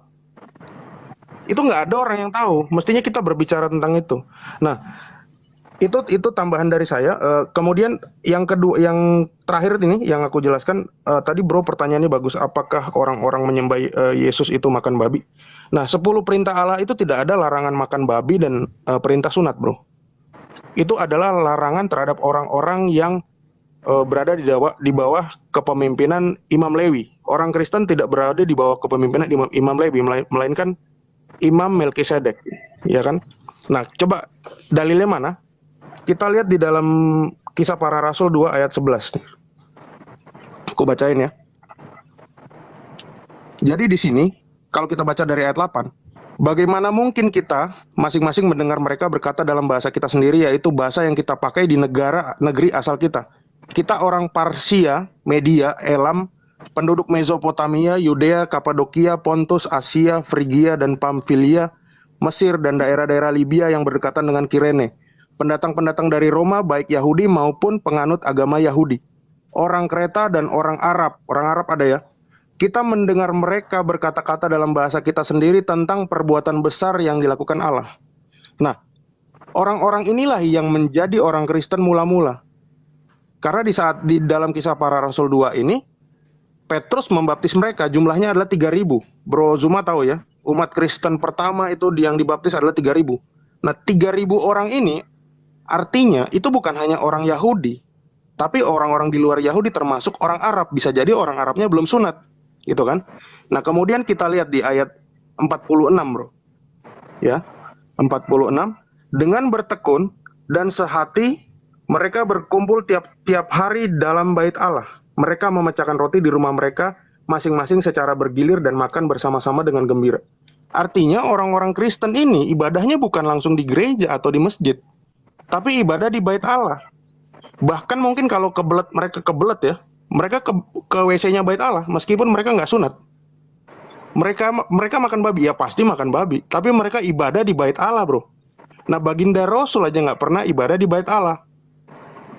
Itu nggak ada orang yang tahu. Mestinya kita berbicara tentang itu. Nah, itu tambahan dari saya. Kemudian yang kedua, yang terakhir ini yang aku jelaskan tadi bro, pertanyaannya bagus. Apakah orang-orang menyembah Yesus itu makan babi? Nah, 10 perintah Allah itu tidak ada larangan makan babi dan perintah sunat bro. Itu adalah larangan terhadap orang-orang yang berada di bawah kepemimpinan Imam Lewi. Orang Kristen tidak berada di bawah kepemimpinan Imam Lewi, melainkan Imam Melkisedek, ya kan? Nah, coba dalilnya mana? Kita lihat di dalam Kisah Para Rasul 2 ayat 11. Aku bacain ya. Jadi di sini, kalau kita baca dari ayat 8, bagaimana mungkin kita masing-masing mendengar mereka berkata dalam bahasa kita sendiri, yaitu bahasa yang kita pakai di negeri asal kita. Kita orang Parsia, Media, Elam, penduduk Mesopotamia, Yudea, Kapadokia, Pontus, Asia, Frigia, dan Pamfilia, Mesir, dan daerah-daerah Libya yang berdekatan dengan Kirene. Pendatang-pendatang dari Roma, baik Yahudi maupun penganut agama Yahudi. Orang Kreta dan orang Arab ada ya. Kita mendengar mereka berkata-kata dalam bahasa kita sendiri tentang perbuatan besar yang dilakukan Allah. Nah, orang-orang inilah yang menjadi orang Kristen mula-mula. Karena di dalam Kisah Para Rasul 2 ini, Petrus membaptis mereka, jumlahnya adalah 3.000. Bro Zuma tahu ya, umat Kristen pertama itu yang dibaptis adalah 3.000. Nah, 3.000 orang ini artinya itu bukan hanya orang Yahudi, tapi orang-orang di luar Yahudi termasuk orang Arab. Bisa jadi orang Arabnya belum sunat, gitu kan? Nah, kemudian kita lihat di ayat 46, bro. Ya, 46. Dengan bertekun dan sehati mereka berkumpul tiap hari dalam bait Allah. Mereka memecahkan roti di rumah mereka masing-masing secara bergilir dan makan bersama-sama dengan gembira. Artinya orang-orang Kristen ini ibadahnya bukan langsung di gereja atau di masjid, tapi ibadah di bait Allah. Bahkan mungkin kalau mereka kebelet ya, mereka ke WC-nya bait Allah meskipun mereka nggak sunat. Mereka makan babi, ya pasti makan babi, tapi mereka ibadah di bait Allah, bro. Nah, baginda Rasul aja nggak pernah ibadah di bait Allah.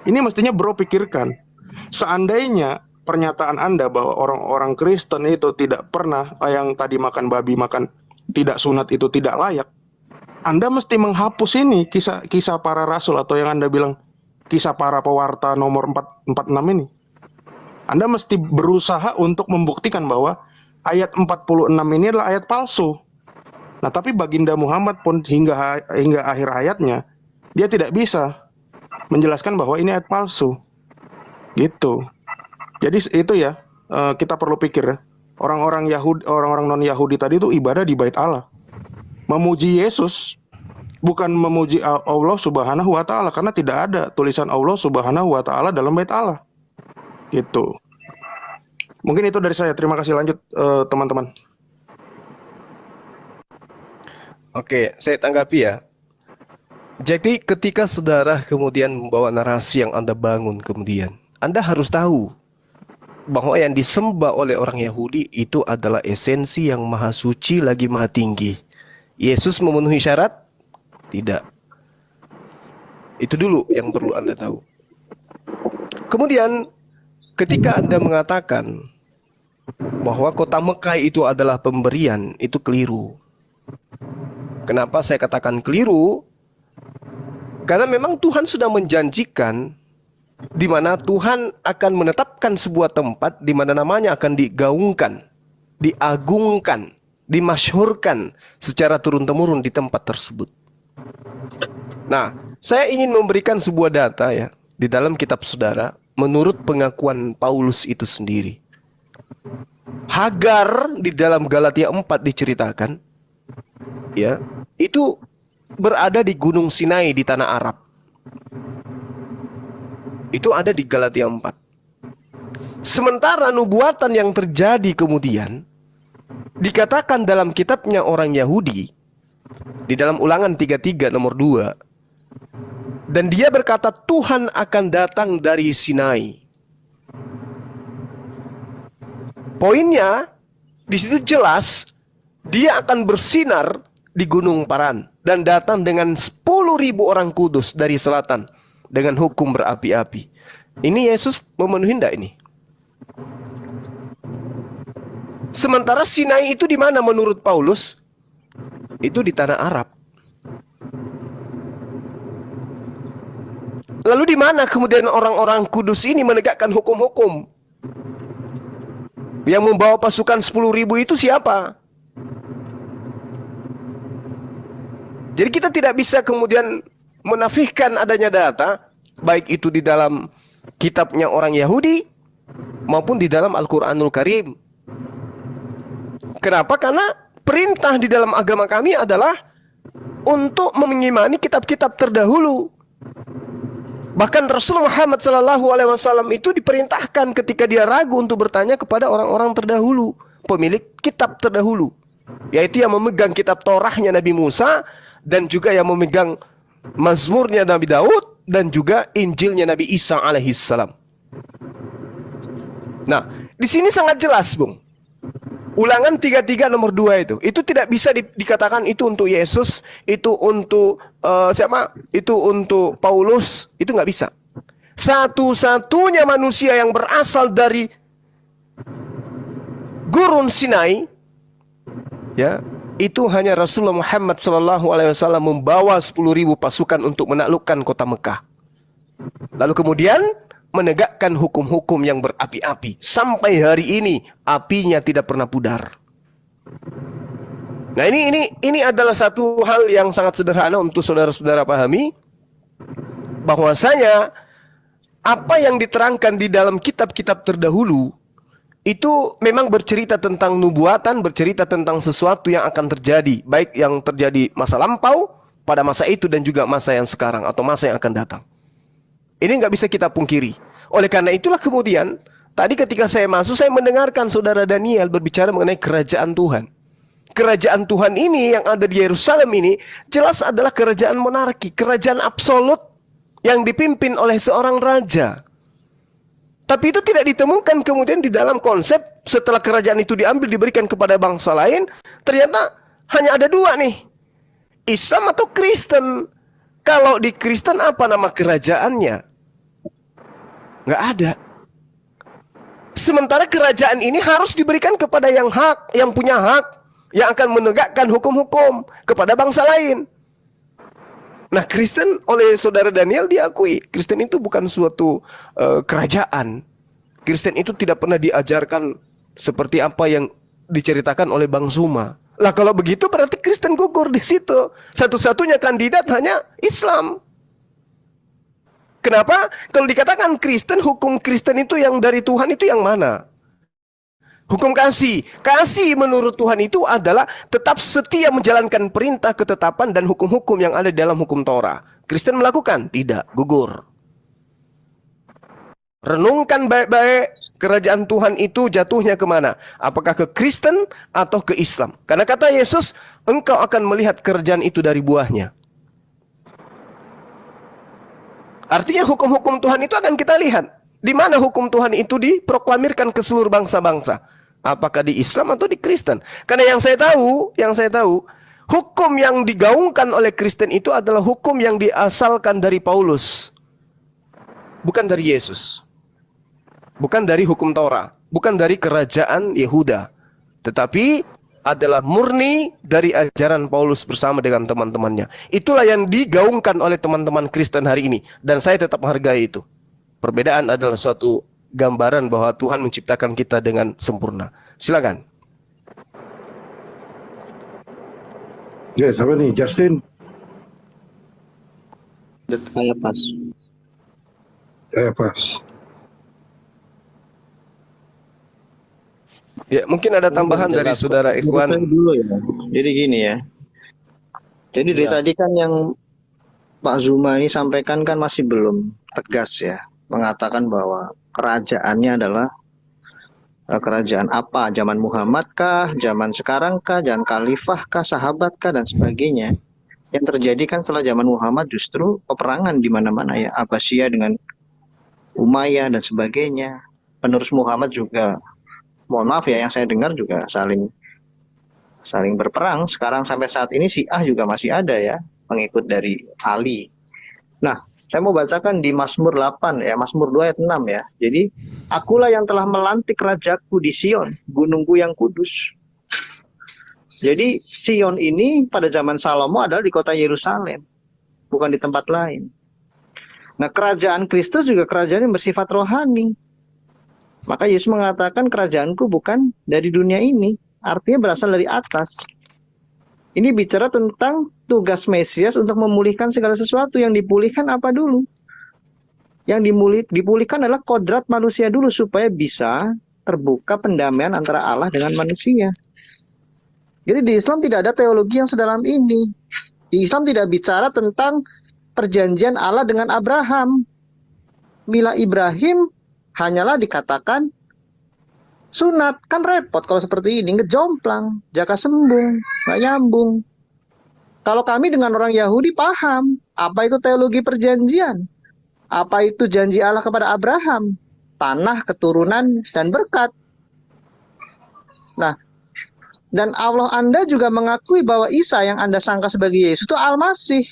Ini mestinya bro pikirkan. Seandainya pernyataan Anda bahwa orang-orang Kristen itu tidak pernah, yang tadi makan babi, makan tidak sunat itu tidak layak, Anda mesti menghapus ini kisah para rasul, atau yang Anda bilang Kisah Para Pewarta nomor 46 ini. Anda mesti berusaha untuk membuktikan bahwa ayat 46 ini adalah ayat palsu. Nah, tapi baginda Muhammad pun hingga akhir hayatnya dia tidak bisa menjelaskan bahwa ini ayat palsu. Gitu. Jadi itu ya, kita perlu pikir ya. Orang-orang Yahudi, orang-orang non-Yahudi tadi itu ibadah di bait Allah. Memuji Yesus bukan memuji Allah Subhanahu wa taala, karena tidak ada tulisan Allah Subhanahu wa taala dalam bait Allah. Gitu. Mungkin itu dari saya. Terima kasih. Lanjut teman-teman. Oke, saya tanggapi ya. Jadi ketika saudara kemudian membawa narasi yang Anda bangun kemudian, Anda harus tahu bahwa yang disembah oleh orang Yahudi itu adalah esensi yang maha suci lagi maha tinggi. Yesus memenuhi syarat? Tidak. Itu dulu yang perlu Anda tahu. Kemudian ketika Anda mengatakan bahwa kota Mekah itu adalah pemberian, itu keliru. Kenapa saya katakan keliru? Karena memang Tuhan sudah menjanjikan di mana Tuhan akan menetapkan sebuah tempat di mana namanya akan digaungkan, diagungkan, dimasyhurkan secara turun-temurun di tempat tersebut. Nah, saya ingin memberikan sebuah data ya di dalam kitab saudara menurut pengakuan Paulus itu sendiri. Hagar di dalam Galatia 4 diceritakan ya, itu berada di Gunung Sinai di tanah Arab. Itu ada di Galatia 4. Sementara nubuatan yang terjadi kemudian dikatakan dalam kitabnya orang Yahudi di dalam Ulangan 33 nomor 2. Dan dia berkata Tuhan akan datang dari Sinai. Poinnya di situ jelas dia akan bersinar di Gunung Paran dan datang dengan 10.000 orang kudus dari selatan dengan hukum berapi-api. Ini Yesus memenuhi enggak ini? Sementara Sinai itu di mana menurut Paulus? Itu di tanah Arab. Lalu di mana kemudian orang-orang kudus ini menegakkan hukum-hukum? Yang membawa pasukan 10.000 itu siapa? Jadi kita tidak bisa kemudian menafikan adanya data, baik itu di dalam kitabnya orang Yahudi maupun di dalam Al-Quranul Karim. Kenapa? Karena perintah di dalam agama kami adalah untuk mengimani kitab-kitab terdahulu. Bahkan Rasulullah Muhammad SAW itu diperintahkan ketika dia ragu untuk bertanya kepada orang-orang terdahulu, pemilik kitab terdahulu, yaitu yang memegang kitab Torahnya Nabi Musa dan juga yang memegang Mazmurnya Nabi Daud dan juga Injilnya Nabi Isa alaihissalam. Nah, di sini sangat jelas, Bung. Ulangan 33 nomor 2 itu tidak bisa dikatakan itu untuk Yesus, itu untuk siapa? Itu untuk Paulus, itu nggak bisa. Satu-satunya manusia yang berasal dari Gurun Sinai, ya, itu hanya Rasulullah Muhammad SAW membawa 10.000 pasukan untuk menaklukkan kota Mekah. Lalu kemudian menegakkan hukum-hukum yang berapi-api. Sampai hari ini apinya tidak pernah pudar. Nah, ini adalah satu hal yang sangat sederhana untuk saudara-saudara pahami, bahwasanya apa yang diterangkan di dalam kitab-kitab terdahulu itu memang bercerita tentang nubuatan, bercerita tentang sesuatu yang akan terjadi, baik yang terjadi masa lampau, pada masa itu, dan juga masa yang sekarang atau masa yang akan datang. Ini nggak bisa kita pungkiri. Oleh karena itulah kemudian, tadi ketika saya masuk, saya mendengarkan saudara Daniel berbicara mengenai kerajaan Tuhan. Kerajaan Tuhan ini yang ada di Yerusalem ini, jelas adalah kerajaan monarki, kerajaan absolut yang dipimpin oleh seorang raja. Tapi itu tidak ditemukan kemudian di dalam konsep setelah kerajaan itu diambil diberikan kepada bangsa lain. Ternyata hanya ada dua nih, Islam atau Kristen. Kalau di Kristen apa nama kerajaannya? Nggak ada. Sementara kerajaan ini harus diberikan kepada yang hak, yang punya hak, yang akan menegakkan hukum-hukum kepada bangsa lain. Nah, Kristen oleh saudara Daniel diakui, Kristen itu bukan suatu kerajaan. Kristen itu tidak pernah diajarkan seperti apa yang diceritakan oleh Bang Zuma. Lah kalau begitu berarti Kristen gugur di situ. Satu-satunya kandidat hanya Islam. Kenapa? Kalau dikatakan Kristen, hukum Kristen itu yang dari Tuhan itu yang mana? Hukum kasih. Kasih menurut Tuhan itu adalah tetap setia menjalankan perintah, ketetapan, dan hukum-hukum yang ada di dalam hukum Torah. Kristen melakukan? Tidak, gugur. Renungkan baik-baik, kerajaan Tuhan itu jatuhnya kemana? Apakah ke Kristen atau ke Islam? Karena kata Yesus, engkau akan melihat kerajaan itu dari buahnya. Artinya hukum-hukum Tuhan itu akan kita lihat Di mana hukum Tuhan itu diproklamirkan ke seluruh bangsa-bangsa? Apakah di Islam atau di Kristen? Karena yang saya tahu, hukum yang digaungkan oleh Kristen itu adalah hukum yang diasalkan dari Paulus, bukan dari Yesus, bukan dari hukum Taurat, bukan dari kerajaan Yehuda, tetapi adalah murni dari ajaran Paulus bersama dengan teman-temannya. Itulah yang digaungkan oleh teman-teman Kristen hari ini, dan saya tetap menghargai itu. Perbedaan adalah suatu gambaran bahwa Tuhan menciptakan kita dengan sempurna. Silakan. Ya, siapa nih? Justin. Saya pas. Saya pas. Ya, mungkin ada tambahan dari saudara Ikhwan. Dulu ya. Jadi gini ya. Jadi dari tadi kan yang Pak Zuma ini sampaikan kan masih belum tegas ya, mengatakan bahwa kerajaannya adalah kerajaan apa? Zaman Muhammad kah? Zaman sekarang kah? Zaman khalifah kah? Sahabat kah? Dan sebagainya. Yang terjadi kan setelah zaman Muhammad justru peperangan di mana-mana ya. Abbasiyah dengan Umayyah dan sebagainya. Penerus Muhammad juga, mohon maaf ya, yang saya dengar juga saling berperang. Sekarang sampai saat ini Syiah juga masih ada ya, pengikut dari Ali. Nah, saya mau bacakan di Mazmur 8 ya, Mazmur 2 ayat 6 ya. Jadi, akulah yang telah melantik rajaku di Sion, gunungku yang kudus. Jadi, Sion ini pada zaman Salomo adalah di kota Yerusalem, bukan di tempat lain. Nah, kerajaan Kristus juga kerajaan yang bersifat rohani. Maka Yesus mengatakan kerajaanku bukan dari dunia ini. Artinya berasal dari atas. Ini bicara tentang tugas Mesias untuk memulihkan segala sesuatu. Yang dipulihkan apa dulu? Yang dipulihkan adalah kodrat manusia dulu, supaya bisa terbuka pendamaian antara Allah dengan manusia. Jadi di Islam tidak ada teologi yang sedalam ini. Di Islam tidak bicara tentang perjanjian Allah dengan Abraham. Mila Ibrahim hanyalah dikatakan sunat. Kan repot kalau seperti ini, ngejomplang, jaka sembung, nggak nyambung. Kalau kami dengan orang Yahudi paham apa itu teologi perjanjian, apa itu janji Allah kepada Abraham, tanah, keturunan, dan berkat. Nah, dan Allah Anda juga mengakui bahwa Isa yang Anda sangka sebagai Yesus itu Al-Masih.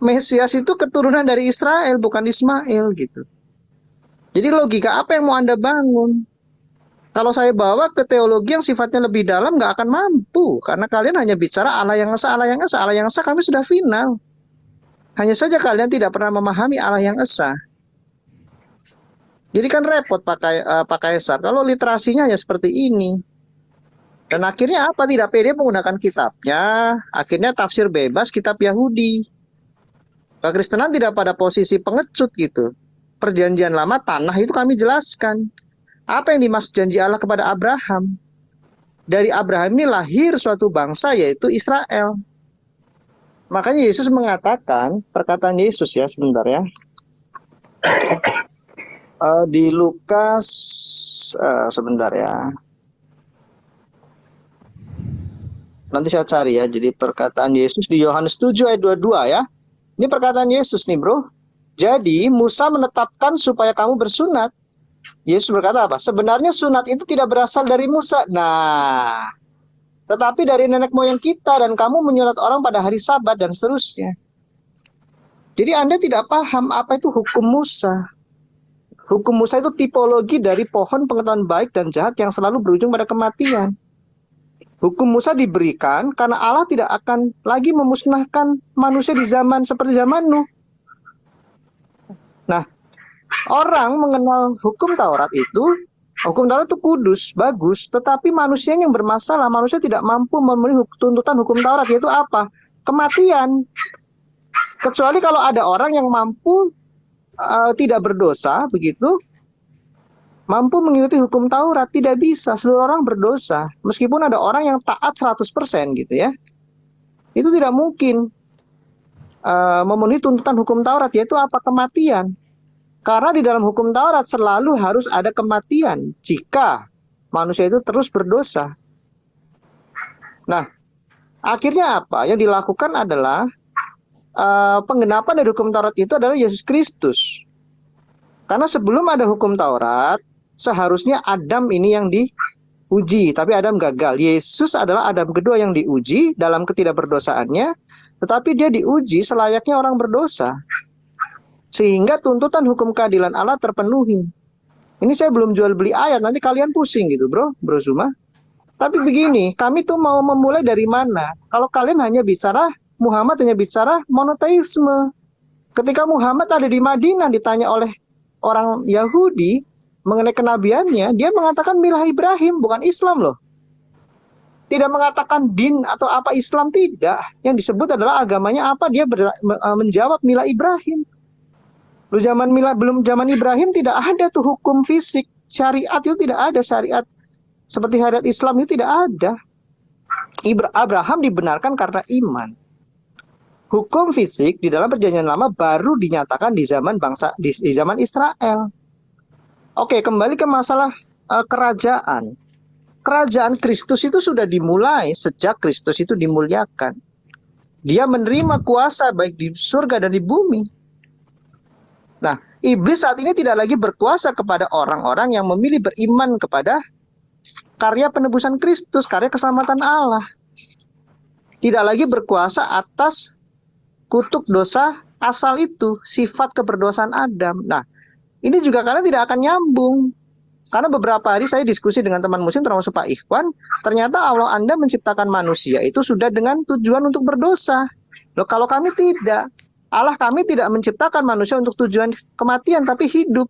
Mesias itu keturunan dari Israel, bukan Ismail gitu. Jadi logika apa yang mau Anda bangun? Kalau saya bawa ke teologi yang sifatnya lebih dalam, nggak akan mampu. Karena kalian hanya bicara Allah yang esa, Allah yang esa. Allah yang esa kami sudah final. Hanya saja kalian tidak pernah memahami Allah yang esa. Jadi kan repot Pak Kaisar. Kalau literasinya hanya seperti ini. Dan akhirnya apa? Tidak pede menggunakan kitabnya. Akhirnya tafsir bebas kitab Yahudi. Kekristenan tidak pada posisi pengecut gitu. Perjanjian lama tanah itu kami jelaskan. Apa yang dimaksud janji Allah kepada Abraham? Dari Abraham ini lahir suatu bangsa, yaitu Israel. Makanya Yesus mengatakan, perkataan Yesus ya, sebentar ya. Di Lukas, sebentar ya. Nanti saya cari ya, jadi perkataan Yesus di Yohanes 7 ayat 22 ya. Ini perkataan Yesus nih bro. Jadi Musa menetapkan supaya kamu bersunat. Yesus berkata apa? Sebenarnya sunat itu tidak berasal dari Musa. Nah, tetapi dari nenek moyang kita, dan kamu menyunat orang pada hari Sabat dan seterusnya. Jadi Anda tidak paham apa itu hukum Musa. Hukum Musa itu tipologi dari pohon pengetahuan baik dan jahat yang selalu berujung pada kematian. Hukum Musa diberikan karena Allah tidak akan lagi memusnahkan manusia di zaman seperti zaman Nuh. Nah, orang mengenal hukum Taurat itu kudus, bagus, tetapi manusia yang bermasalah, manusia tidak mampu memenuhi tuntutan hukum Taurat, yaitu apa? Kematian. Kecuali kalau ada orang yang mampu tidak berdosa, begitu, mampu mengikuti hukum Taurat. Tidak bisa, seluruh orang berdosa. Meskipun ada orang yang taat 100% gitu ya. Itu tidak mungkin memenuhi tuntutan hukum Taurat, yaitu apa? Kematian. Karena di dalam hukum Taurat selalu harus ada kematian jika manusia itu terus berdosa. Nah, akhirnya apa? Yang dilakukan adalah penggenapan dari hukum Taurat itu adalah Yesus Kristus. Karena sebelum ada hukum Taurat, seharusnya Adam ini yang diuji, tapi Adam gagal. Yesus adalah Adam kedua yang diuji dalam ketidakberdosaannya, tetapi dia diuji selayaknya orang berdosa. Sehingga tuntutan hukum keadilan Allah terpenuhi. Ini saya belum jual beli ayat, nanti kalian pusing gitu, Bro Zuma. Tapi begini, kami tuh mau memulai dari mana? Kalau kalian hanya bicara, Muhammad hanya bicara monoteisme. Ketika Muhammad ada di Madinah ditanya oleh orang Yahudi mengenai kenabiannya, dia mengatakan milah Ibrahim, bukan Islam loh. Tidak mengatakan din atau apa Islam, tidak. Yang disebut adalah agamanya apa, dia menjawab milah Ibrahim. Lu belum zaman Ibrahim tidak ada tuh hukum fisik, syariat itu tidak ada, syariat seperti syariat Islam itu tidak ada. Abraham dibenarkan karena iman. Hukum fisik di dalam perjanjian lama baru dinyatakan di zaman di zaman Israel. Oke, kembali ke masalah kerajaan. Kerajaan Kristus itu sudah dimulai sejak Kristus itu dimuliakan. Dia menerima kuasa baik di surga dan di bumi. Nah, iblis saat ini tidak lagi berkuasa kepada orang-orang yang memilih beriman kepada karya penebusan Kristus, karya keselamatan Allah. Tidak lagi berkuasa atas kutuk dosa asal itu, sifat keberdosaan Adam. Nah, ini juga karena tidak akan nyambung. Karena beberapa hari saya diskusi dengan teman muslim termasuk Pak Ikhwan, ternyata Allah Anda menciptakan manusia itu sudah dengan tujuan untuk berdosa. Loh, kalau kami tidak. Allah kami tidak menciptakan manusia untuk tujuan kematian, tapi hidup.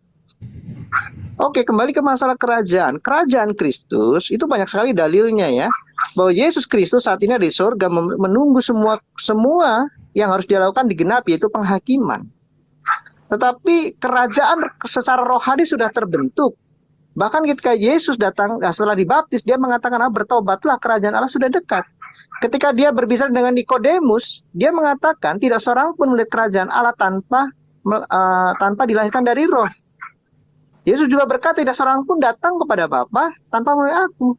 Oke, kembali ke masalah kerajaan. Kerajaan Kristus itu banyak sekali dalilnya ya, bahwa Yesus Kristus saat ini ada di surga menunggu semua yang harus dilakukan digenapi, yaitu penghakiman. Tetapi kerajaan secara rohani sudah terbentuk. Bahkan ketika Yesus datang setelah dibaptis, dia mengatakan, bertobatlah, kerajaan Allah sudah dekat. Ketika dia berbicara dengan Nikodemus, dia mengatakan tidak seorang pun melihat kerajaan Allah tanpa dilahirkan dari roh. Yesus juga berkata tidak seorang pun datang kepada Bapa tanpa melalui aku.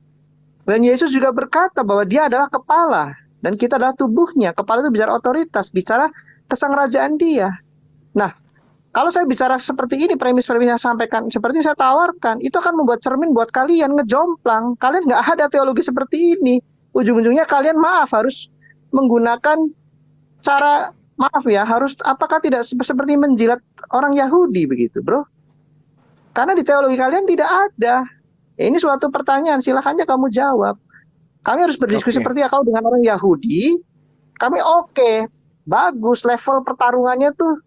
Dan Yesus juga berkata bahwa dia adalah kepala dan kita adalah tubuhnya. Kepala itu bicara otoritas, bicara kesangrajaan dia. Nah, kalau saya bicara seperti ini, premis-premis yang sampaikan, seperti saya tawarkan, itu akan membuat cermin buat kalian ngejomplang. Kalian nggak ada teologi seperti ini. Ujung-ujungnya kalian harus menggunakan cara, harus apakah tidak seperti menjilat orang Yahudi begitu, bro? Karena di teologi kalian tidak ada. Ini suatu pertanyaan, silahkan aja kamu jawab. Kami harus berdiskusi seperti kalau dengan orang Yahudi, kami bagus, level pertarungannya tuh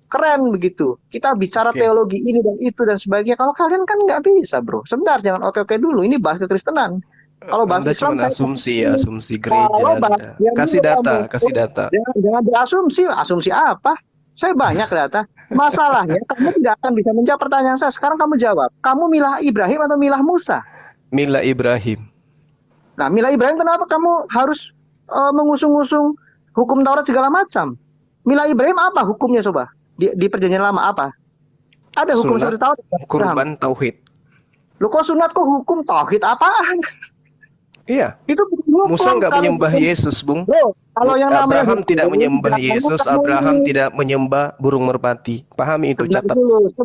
keren begitu. Kita bicara teologi ini dan itu dan sebagainya. Kalau kalian kan nggak bisa, bro. Sebentar, jangan oke dulu. Ini bahas kekristenan. Kalau bahas Islam, asumsi gereja. Kasih data. Jangan berasumsi. Asumsi apa? Saya banyak data. Masalahnya kamu tidak akan bisa menjawab pertanyaan saya. Sekarang kamu jawab. Kamu milah Ibrahim atau milah Musa? Milah Ibrahim. Nah, milah Ibrahim kenapa kamu harus mengusung-usung hukum Taurat segala macam? Milah Ibrahim apa hukumnya coba? Di perjanjian lama apa? Ada hukum seperti Taurat. Kurban tauhid. Lu kok sunat kok hukum tauhid apaan? Iya. Itu Musa nggak menyembah Yesus, Bung. Bro, kalau yang namanya Abraham tidak menyembah Yesus, Abraham tidak menyembah burung merpati. Pahami itu, catat.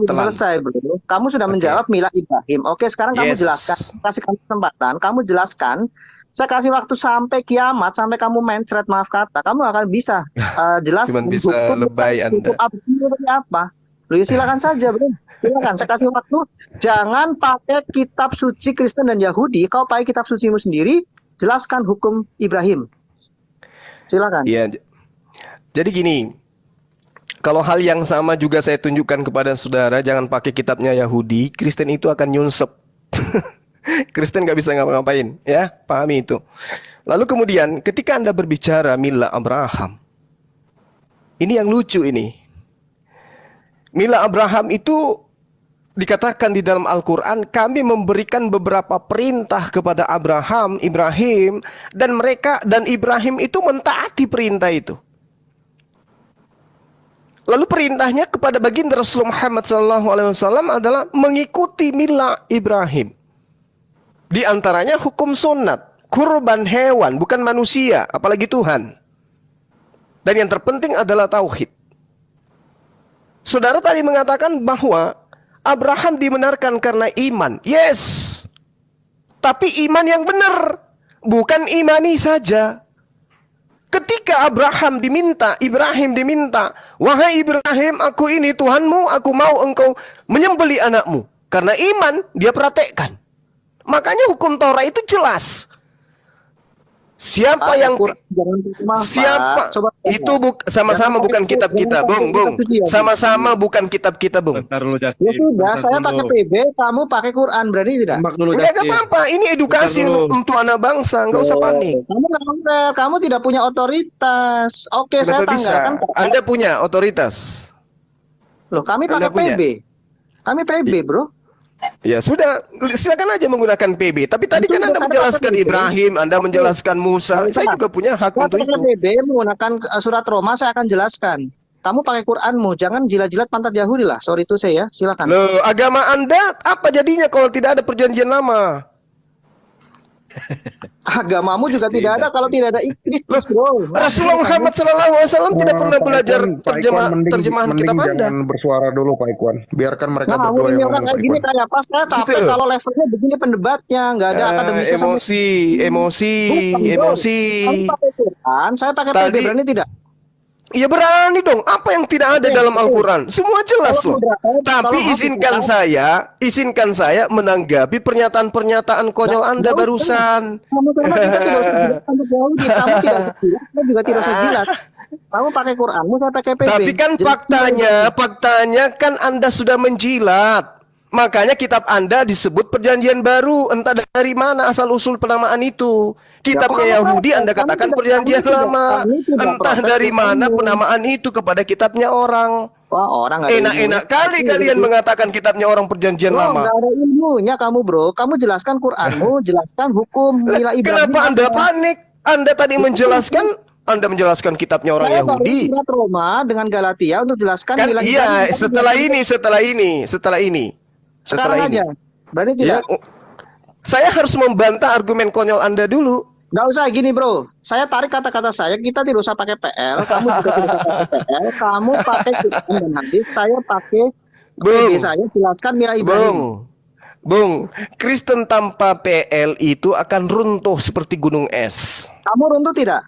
Selesai, bro. Kamu sudah menjawab milah Ibrahim. Oke, sekarang kamu jelaskan. Kasih kamu kesempatan, kamu jelaskan. Saya kasih waktu sampai kiamat, sampai kamu mencret maaf kata, kamu akan bisa jelaskan. Cuman bisa lebay Anda. Apa? Lu silakan saja, bro. Silakan, saya kasih waktu. Jangan pakai kitab suci Kristen dan Yahudi. Kau pakai kitab sucimu sendiri. Jelaskan hukum Ibrahim. Silakan. Iya. Jadi gini, kalau hal yang sama juga saya tunjukkan kepada saudara, jangan pakai kitabnya Yahudi. Kristen itu akan nyunsep. Kristen nggak bisa ngapa-ngapain, ya, pahami itu. Lalu kemudian, ketika Anda berbicara milah Abraham, ini yang lucu ini. Milah Abraham itu dikatakan di dalam Al-Quran, kami memberikan beberapa perintah kepada Ibrahim, dan Ibrahim itu mentaati perintah itu. Lalu perintahnya kepada baginda Rasulullah Muhammad SAW adalah mengikuti milah Ibrahim. Di antaranya hukum sunat, kurban hewan, bukan manusia, apalagi Tuhan. Dan yang terpenting adalah tauhid. Saudara tadi mengatakan bahwa Abraham dibenarkan karena iman. Yes. Tapi iman yang benar, bukan imani saja. Ketika Ibrahim diminta, wahai Ibrahim, aku ini Tuhanmu, aku mau engkau menyembelih anakmu. Karena iman, dia praktekkan. Makanya hukum Taurat itu jelas. Siapa yang siapa Coba itu sama-sama bukan kitab kita, Bung. Sama-sama bukan kitab kita, Bung. Bentar dulu, Ya Justin. sudah, Bentar saya dulu. pakai PB, kamu pakai Quran, berarti tidak? Simak dulu, Enggak Justin. apa-apa, ini edukasi Bentar dulu. untuk anak bangsa, enggak usah panik. Kamu nggak fair, kamu tidak punya otoritas. Oke, saya Kenapa bisa? tanggalkan. Anda punya otoritas. Loh, kami Anda pakai punya? PB. Kami PB, bro. Ya sudah, silakan aja menggunakan PB. Tapi tadi Itu kan Anda bukan menjelaskan PB. Anda menjelaskan Musa. Saya juga punya hak Saya untuk pakai itu. PB menggunakan surat Roma, saya akan jelaskan. Kamu pakai Quranmu, jangan jilat-jilat pantat Yahudi lah. Sorry itu saya, silakan. Loh, agama Anda apa jadinya kalau tidak ada perjanjian lama? Agamamu juga tidak ada kalau tidak ada Kristus, bro. Rasulullah Muhammad SAW tidak pernah belajar terjemahan kitab Anda. Jangan bersuara dulu, Pak Ikhwan. Biarkan mereka Nah, berdua ini yang orang ngomong, kayak Pak gini Ikhwan. kayak apa? Saya capek Gitu. kalau levelnya begini pendebatnya, nggak ada akademisnya sama Emosi. Kamu pakai Quran, saya pakai PB, Tadi- berani tidak? Ya berani dong. Apa yang tidak ada dalam Al-Quran? Semua jelas loh. Tapi izinkan saya menanggapi pernyataan-pernyataan konyol Anda barusan. Sama-sama kita tidak usah jilat pantat Yahudi. Kamu tidak sejilat, saya juga tidak sejilat. Kamu pakai Quranmu, saya pakai PB. Tapi kan Jadi- faktanya kan Anda sudah menjilat. Makanya kitab Anda disebut perjanjian baru. Entah dari mana asal-usul penamaan itu. Kitabnya Ya, Yahudi Anda kami katakan tidak- perjanjian kami tidak- lama. kami tidak Entah protes dari itu. mana penamaan itu kepada kitabnya orang. Wah, orang nggak ada Enak-enak ilmunya. kali kalian mengatakan kitabnya orang perjanjian Bro, lama. nggak ada ilmunya kamu, bro. Kamu jelaskan Quranmu, jelaskan hukum Lah, nilai Ibrahim. kenapa Anda panik? Anda tadi menjelaskan kitabnya orang Saya baru Yahudi. surat Roma dengan Galatia untuk jelaskan Kan nilai iya, Ibrahim. setelah ini. Sekarang aja. Berarti Ya, tidak. saya harus membantah argumen konyol Anda dulu. Nggak usah gini, bro. Saya tarik kata-kata saya. Kita tidak usah pakai PL. Kamu juga tidak usah pakai PL. Kamu pakai Quran dan hadis. Saya pakai Bung. PB saya. Jelaskan nilai Ibrahim. Bung, Kristen tanpa PL itu akan runtuh seperti gunung es. Kamu runtuh tidak?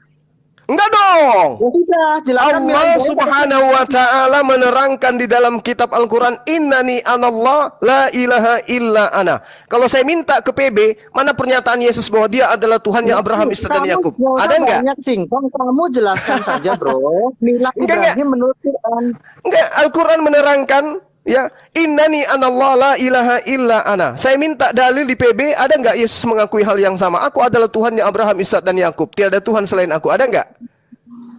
Enggak dong. Ya sudah. Jelaskan nilai Allah Ibrahim. Subhanahu wa taala menerangkan di dalam kitab Al-Qur'an, innani anallah la ilaha illa ana. Kalau saya minta ke PB, mana pernyataan Yesus bahwa dia adalah Tuhan yang Abraham, Ishak dan Yakub? Kamu Ada enggak? banyak singkong. Kamu jelaskan saja, bro. Nilai Enggak. Ibrahim menurut Quran. Enggak, Al-Qur'an menerangkan ya, innani anallah la ilaha illa ana. Saya minta dalil di PB, ada enggak Yesus mengakui hal yang sama? Aku adalah Tuhan yang Abraham, Ishak dan Yakub. Tiada Tuhan selain aku. Ada enggak?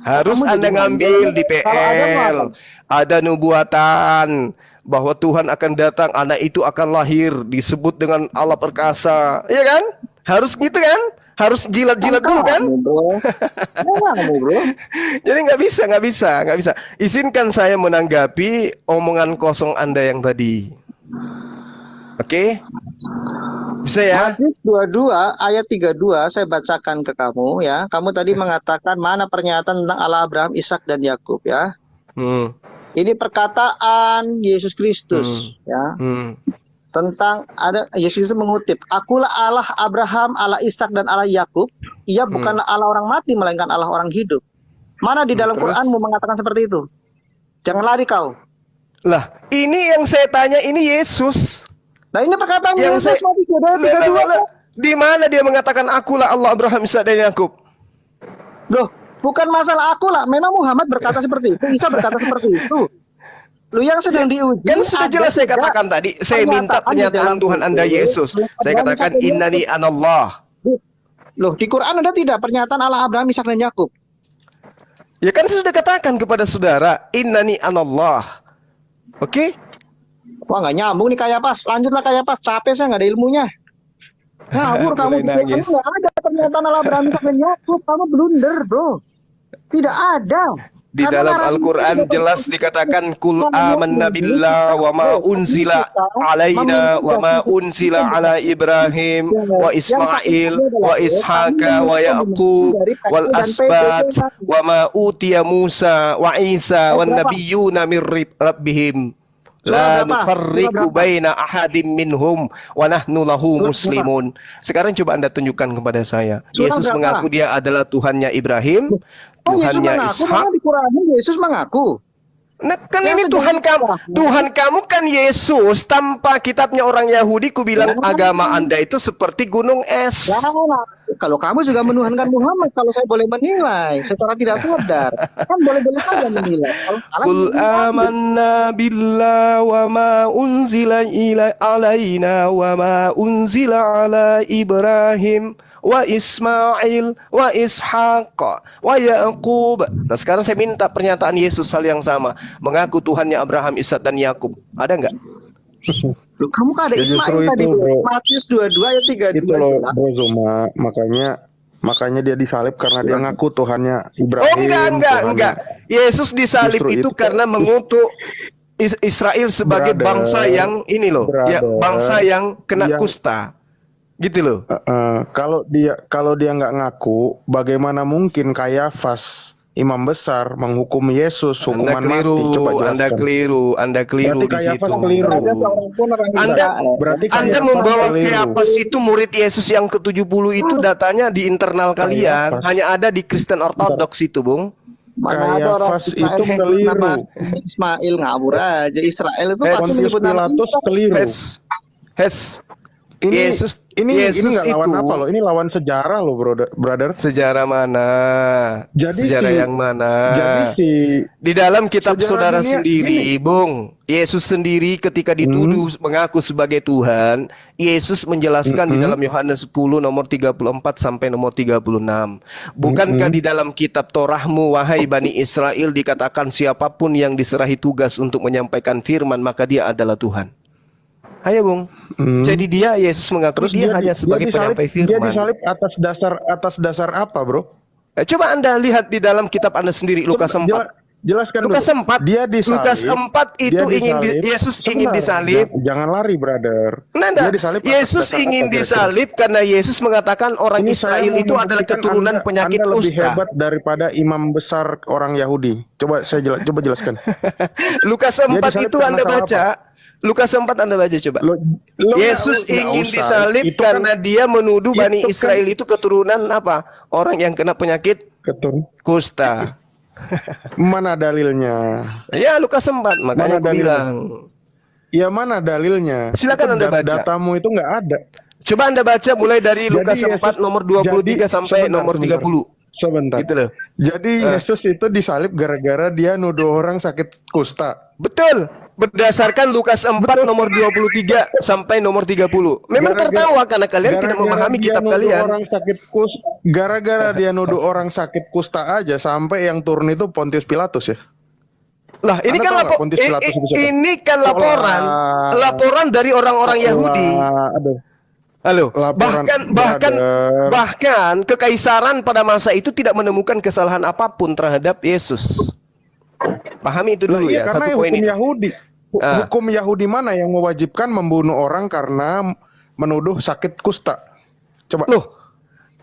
Harus Kamu Anda jadi ngambil di Kalau ada PL. apa? Ada nubuatan bahwa Tuhan akan datang, anak itu akan lahir, disebut dengan Allah perkasa. Iya kan? Harus gitu kan? Harus jilat-jilat dulu kan? Kamu, bro. Kamu, bro. Jadi nggak bisa. Izinkan saya menanggapi omongan kosong Anda yang tadi. Oke? Bisa ya? Hadis 22 ayat 32 saya bacakan ke kamu ya. Kamu tadi mengatakan mana pernyataan tentang Allah Abraham, Ishak dan Yakub ya. Hmm. Ini perkataan Yesus Kristus ya. Tentang ada Yesus Kristus mengutip, "Akulah Allah Abraham, Allah Ishak dan Allah Yakub." Ia bukanlah Allah orang mati melainkan Allah orang hidup. Mana di dalam Terus? Quranmu mengatakan seperti itu? Jangan lari kau. Lah, ini yang saya tanya, ini Yesus. Nah, ini perkataan Yang Yesus saya- mati sudah 32. Di mana dia mengatakan akulah Allah Abraham, Ishak dan Yakub? Loh, bukan masalah aku lah. Memang Muhammad berkata seperti itu, Isa berkata seperti itu. Lu yang sedang diuji. Kan sudah ada jelas saya tidak katakan tadi, saya minta pernyataan di dalam pernyataan Tuhan Anda Quran. Yesus. Saya katakan innani anallah. Loh, di Quran ada tidak pernyataan Allah Abraham, Ishak dan Yakub? Ya kan saya sudah katakan kepada saudara, innani anallah. Oke? Wah, nggak nyambung nih kayak pas. Lanjutlah kayak pas. Capek saya nggak ada ilmunya. Ngawur kamu. Mulai Di Quran nangis. nggak ada pernyataan Allah Abraham, Ishak dan Yakub. Kamu blunder, bro. Tidak ada. Di Karena dalam narasi Al-Quran itu jelas dikatakan kul amanna billah wa ma unzila alaina wa ma unzila ala Ibrahim wa Ismail wa Ishaqa wa Yaqub wal asbat wa ma utiya Musa wa Isa wan nabiyyuna min rabbihim. Surah La berapa? Surah nufarriqu berapa? baina ahadim minhum wa nahnu lahu Surah berapa? muslimun. Sekarang coba Anda tunjukkan kepada saya. Surah Yesus berapa? mengaku dia adalah Tuhannya Ibrahim, Oh, Yesus Tuhannya mengaku, Ishak. mana di Quran Yesus mengaku. Nah, kan Yang ini Tuhan kamu. terjadi- Tuhan kamu kan Yesus. Tanpa kitabnya orang Yahudi, ku bilang agama Anda itu seperti gunung es. Nah, kalau kamu juga menuhankan Muhammad, kalau saya boleh menilai secara tidak sadar, kan boleh-boleh saja menilai. Kalau salah, Qul menilai. amanna billah wa ma unzila alaina wa ma unzila ala Ibrahim wa Ismail wa Ishaq wa Yaqub. Nah, sekarang saya minta pernyataan Yesus hal yang sama, mengaku Tuhannya Abraham, Ishak dan Yakub. Ada nggak? Loh, kamu kan ada Ya, justru Ismail tadi, itu, bro. Matius 22 ayat 32. Itu loh Bro Zuma, makanya dia disalib karena dia ngaku Tuhannya Ibrahim. Oh enggak. Tuhannya- Yesus disalib Justru itu itu. karena mengutuk Israel sebagai Brother. bangsa yang ini loh, ya, Brother. bangsa yang kena Yang- kusta. Gitu loh. Kalau dia nggak ngaku, bagaimana mungkin Kayafas imam besar menghukum Yesus hukuman mati? Coba jelaskan. Anda keliru Berarti di Kayafas situ. keliru. Ada seorang pun orang Anda Israel. Berarti Anda Kayafas membawa keliru. Kayafas itu murid Yesus yang ke-70 itu datanya di internal kalian, Kayafas. hanya ada di Kristen Ortodoks itu, Bung. Mana ada orang Kayafas Israel itu yang keliru. nama Ismail, ngawur aja. Israel itu pasti Pontius menyebut nama Pilatus Isa. keliru. Hes. Yesus Ini nggak lawan itu- apa loh? Ini lawan sejarah loh, brother. Sejarah mana? Jadi Sejarah si- yang mana? Jadi si Di dalam kitab Sejarah saudara dunia sendiri, Bung, Yesus sendiri ketika dituduh mengaku sebagai Tuhan, Yesus menjelaskan di dalam Yohanes 10 nomor 34 sampai nomor 36. Bukankah di dalam kitab Torahmu, wahai Bani Israel, dikatakan siapapun yang diserahi tugas untuk menyampaikan firman, maka dia adalah Tuhan. Ayo, Bung. Jadi Yesus mengaku dia hanya sebagai penyampai Dia firman. disalib atas dasar apa, bro? Coba Anda lihat di dalam kitab Anda sendiri, Lukas 4. Jelaskan Lukas dulu. 4. Dia disalib. Lukas 4 itu dia ingin disalib. Yesus Sebentar, ingin disalib. Jangan lari, brother. Nanda, Dia disalib atas Yesus dasar ingin apa, kira-kira? disalib karena Yesus mengatakan orang Ini saya Israel mau itu adalah membuktikan keturunan penyakit Anda lebih kusta. hebat daripada imam besar orang Yahudi. Coba coba jelaskan. Lukas 4 disalib itu karena Anda salah baca. Lukas 4 Anda baca coba. Lo Yesus nggak ingin usah. disalib Itu kan karena dia menuduh Bani itu kan- Israel itu keturunan apa? Orang yang kena penyakit kusta. Mana dalilnya? Ya Lukas 4, makanya Mana aku dalilnya? bilang. Ya mana dalilnya? Silakan Itu Anda baca. Datamu itu nggak ada. Coba Anda baca mulai dari Jadi Lukas Yesus- 4 nomor 23 sampai sebentar, nomor 30. Sebentar. Gitu loh. Jadi Yesus itu disalib gara-gara dia nuduh orang sakit kusta. Betul. Berdasarkan Lukas 4 nomor 23 sampai nomor 30. Memang Gara-gara- tertawa karena kalian tidak Gara-gara memahami dia kitab nuduh kalian. Orang sakit gara-gara dia nuduh orang sakit kusta aja sampai yang turun itu Pontius Pilatus ya. Lah, ini Anda kan tahu nggak Pontius Pilatus itu siapa? ini kan laporan dari orang-orang Yahudi. Aduh. Halo. Laporan, brother. Bahkan kekaisaran pada masa itu tidak menemukan kesalahan apapun terhadap Yesus. Pahami itu Lah, dulu iya, ya, karena satu poin hukum itu. Yahudi. Hukum Yahudi mana yang mewajibkan membunuh orang karena menuduh sakit kusta? Coba. Loh,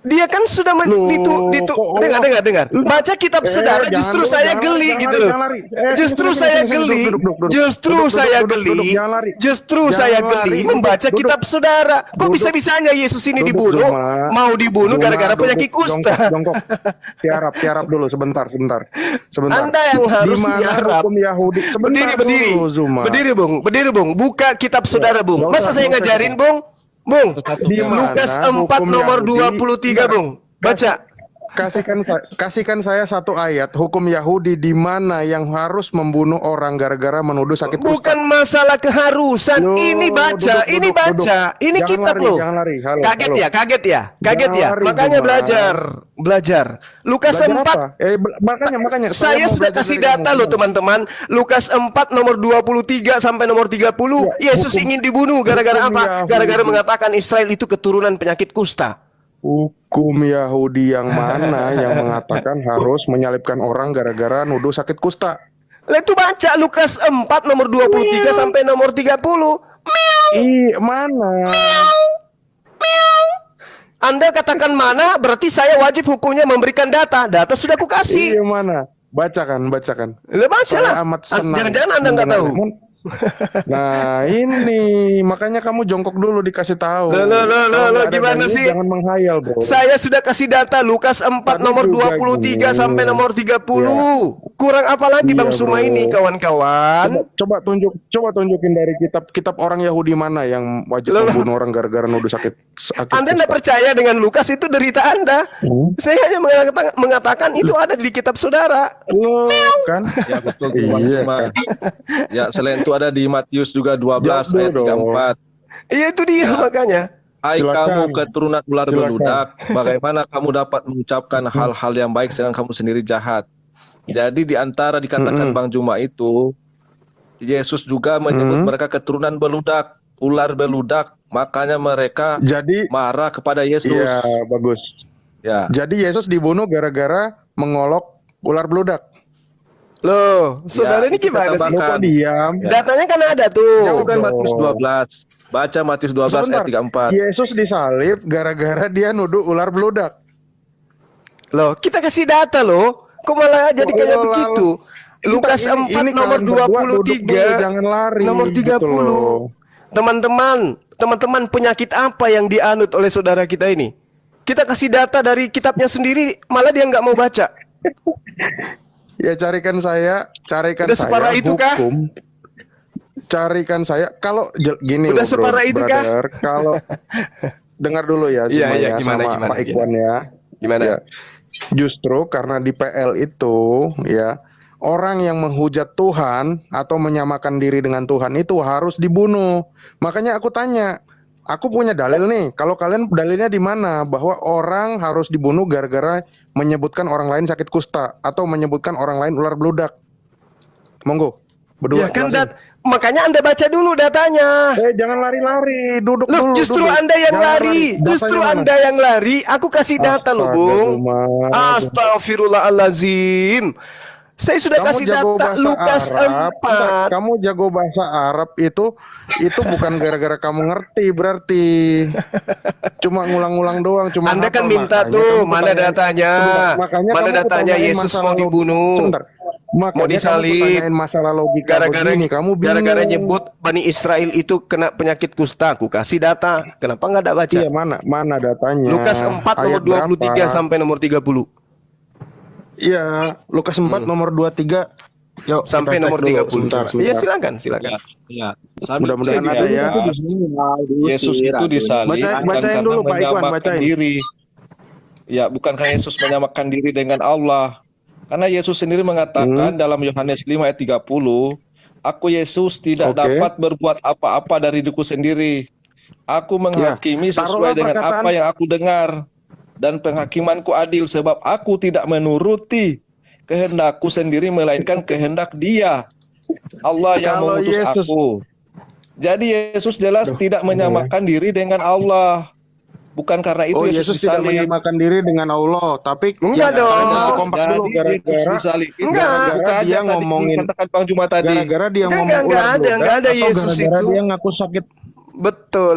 dia kan sudah kok- dengar. Baca kitab saudara, jangan justru dulu, saya jangan geli lari, gitu jangan loh. lari. Justru Sini, saya sini, geli, duduk, justru duduk, saya duduk, geli, jangan lari. justru Jangan saya lari, geli duduk, membaca duduk. kitab saudara. Kok Duduk. bisa-bisanya Yesus ini Duduk, dibunuh, Zuma. mau dibunuh Zuma, gara-gara duduk, penyakit kusta. Jongkok. Tiarap dulu sebentar. Anda yang harus Di mana tiarap. hukum Yahudi? Sebentar dulu, Zuma. Berdiri, Bung. Buka kitab saudara, Bung. nggak Masa usah, saya nggak usah. ngajarin, Bung? Bung, Di mana Lukas 4 hukum nomor Yahudi? 23, Bung. Baca. Kasihkan saya satu ayat hukum Yahudi di mana yang harus membunuh orang gara-gara menuduh sakit kusta. Bukan masalah keharusan. Loh, Ini baca, duduk, ini duduk, baca. duduk. Ini Jangan kitab lari, loh. jangan lari. Halo, Kaget halo. ya. Jangan lari, Makanya Zuma. belajar. Lukas Belajar 4. apa? Makanya Saya mau sudah belajar kasih dari data kamu. loh teman-teman. Lukas 4 nomor 23 sampai nomor 30. Ya, Yesus ingin dibunuh gara-gara hukum apa? Yahudi. Gara-gara mengatakan Israel itu keturunan penyakit kusta. Hukum Yahudi yang mana yang mengatakan harus menyalibkan orang gara-gara nuduh sakit kusta? Lah itu baca Lukas 4 nomor 23 sampai nomor 30. Mana? Anda katakan mana, berarti saya wajib hukumnya memberikan data. Data sudah aku kasih. Mana? Bacakan. Lah baca Saya lah. amat senang. Jangan-jangan Anda nggak tahu. Nah, ini makanya kamu jongkok dulu dikasih tahu. Loh, Kalau nggak ada gimana dalil, sih? jangan menghayal, bro. Saya sudah kasih data Lukas 4 Tadi nomor juga 23 gini. sampai nomor 30. Ya. Kurang apa lagi Iya, Bang Suma bro. ini kawan-kawan? Coba tunjukin dari kitab orang Yahudi mana yang wajib Loh. membunuh orang gara-gara nuduh sakit Anda tidak kusta. percaya dengan Lukas, itu derita Anda. Saya hanya mengatakan itu ada di kitab saudara. Loh, kan? Ya betul tuh Bang Iya, Suma. kan? Ya selain itu ada di Matius juga 12 ayat Jawab dulu 34. Iya itu dia Ya. makanya. Hai Silakan. kamu keturunan ular Silakan. beludak, bagaimana kamu dapat mengucapkan hal-hal yang baik sedangkan kamu sendiri jahat? Jadi di antara dikatakan Bang Juma itu, Yesus juga menyebut mereka keturunan beludak, ular beludak, makanya mereka Jadi, marah kepada Yesus. iya bagus. Ya. Jadi Yesus dibunuh gara-gara mengolok ular beludak. Loh, saudara ini itu gimana kata sih? Bang Kok diam? Ya. Datanya kan ada tuh. Jauh. Bukan Matius 12. Baca Matius 12 Sebentar. ayat 34. Yesus disalib gara-gara dia nuduh ular beludak. Loh, kita kasih data loh. Kok malah jadi kayak Oh, begitu? Lukas 4 nomor kalian berdua duduk 23 dulu, jangan lari. nomor 30. gitu loh. Teman-teman penyakit apa yang dianut oleh saudara kita ini? Kita kasih data dari kitabnya sendiri, malah dia nggak mau baca. Ya carikan saya Udah separah itu kah? hukum. Carikan saya kalau gini Udah loh, separah itu kah? brother. Kalau dengar dulu ya Iya, Zuma iya, ya, gimana, sama gimana, Pak Ikhwan ya. Gimana? Ya. Justru karena di PL itu ya orang yang menghujat Tuhan atau menyamakan diri dengan Tuhan itu harus dibunuh. Makanya aku tanya, aku punya dalil nih. Kalau kalian dalilnya di mana bahwa orang harus dibunuh gara-gara menyebutkan orang lain sakit kusta atau menyebutkan orang lain ular beludak? Monggo, berdua. Ya kan jelasin. makanya Anda baca dulu datanya. Jangan lari-lari, duduk Loh, dulu. justru duduk. Anda yang Jangan lari. Datanya Justru mana? Anda yang lari. Aku kasih data loh, Bung. Astagfirullah. Astagfirullahalazim. Saya sudah Kamu kasih jago data bahasa Lukas Arab. 4. Kamu jago bahasa Arab itu bukan gara-gara kamu ngerti berarti. Cuma ngulang-ngulang doang, cuma Anda kan hafal. minta Makanya tuh, kamu mana pertanyain- datanya? Sebentar, makanya Mana kamu datanya pertanyain Yesus masalah mau logika. dibunuh? Sebentar. Makanya Mau disalib. kamu pertanyain masalah logika Gara-gara begini, kamu bingung. gara-gara nyebut Bani Israel itu kena penyakit kusta. Aku kasih data. Kenapa nggak ada baca? Iya, mana datanya? Lukas 4 nomor Ayat 23 berapa? sampai nomor 30. Iya, Lukas 4 nomor 23. Yuk, Sampai kita cek nomor dulu. 30. Sebentar, Iya, sebentar. silakan. Ya. Mudah-mudahan ada ya. Yesus itu disalib bukan Bacain karena dulu, Pak Ikhwan, menyamakan bacain. diri. Ya, bukan karena Yesus menyamakan diri dengan Allah. Karena Yesus sendiri mengatakan dalam Yohanes 5 ayat 30, aku Yesus tidak Oke. dapat berbuat apa-apa dari diriku sendiri. Aku menghakimi taruhlah sesuai dengan perkataan. apa yang aku dengar. Dan penghakimanku adil sebab aku tidak menuruti kehendakku sendiri melainkan kehendak Dia, Allah yang Kalau mengutus Yesus- aku. Jadi Yesus jelas tidak menyamakan diri dengan Allah. Bukan karena itu Oh, Yesus Yesus tidak disalib. menyamakan diri dengan Allah, tapi Enggak dong. kalian kompak dulu Jadi gara-gara Yesus disalib itu Enggak. buka aja dia tadi ngomongin katakan Bang Juma tadi. gara-gara dia Enggak, ngomong enggak ular ada, beludak enggak ada atau Yesus gara-gara itu. dia ngaku sakit. Betul.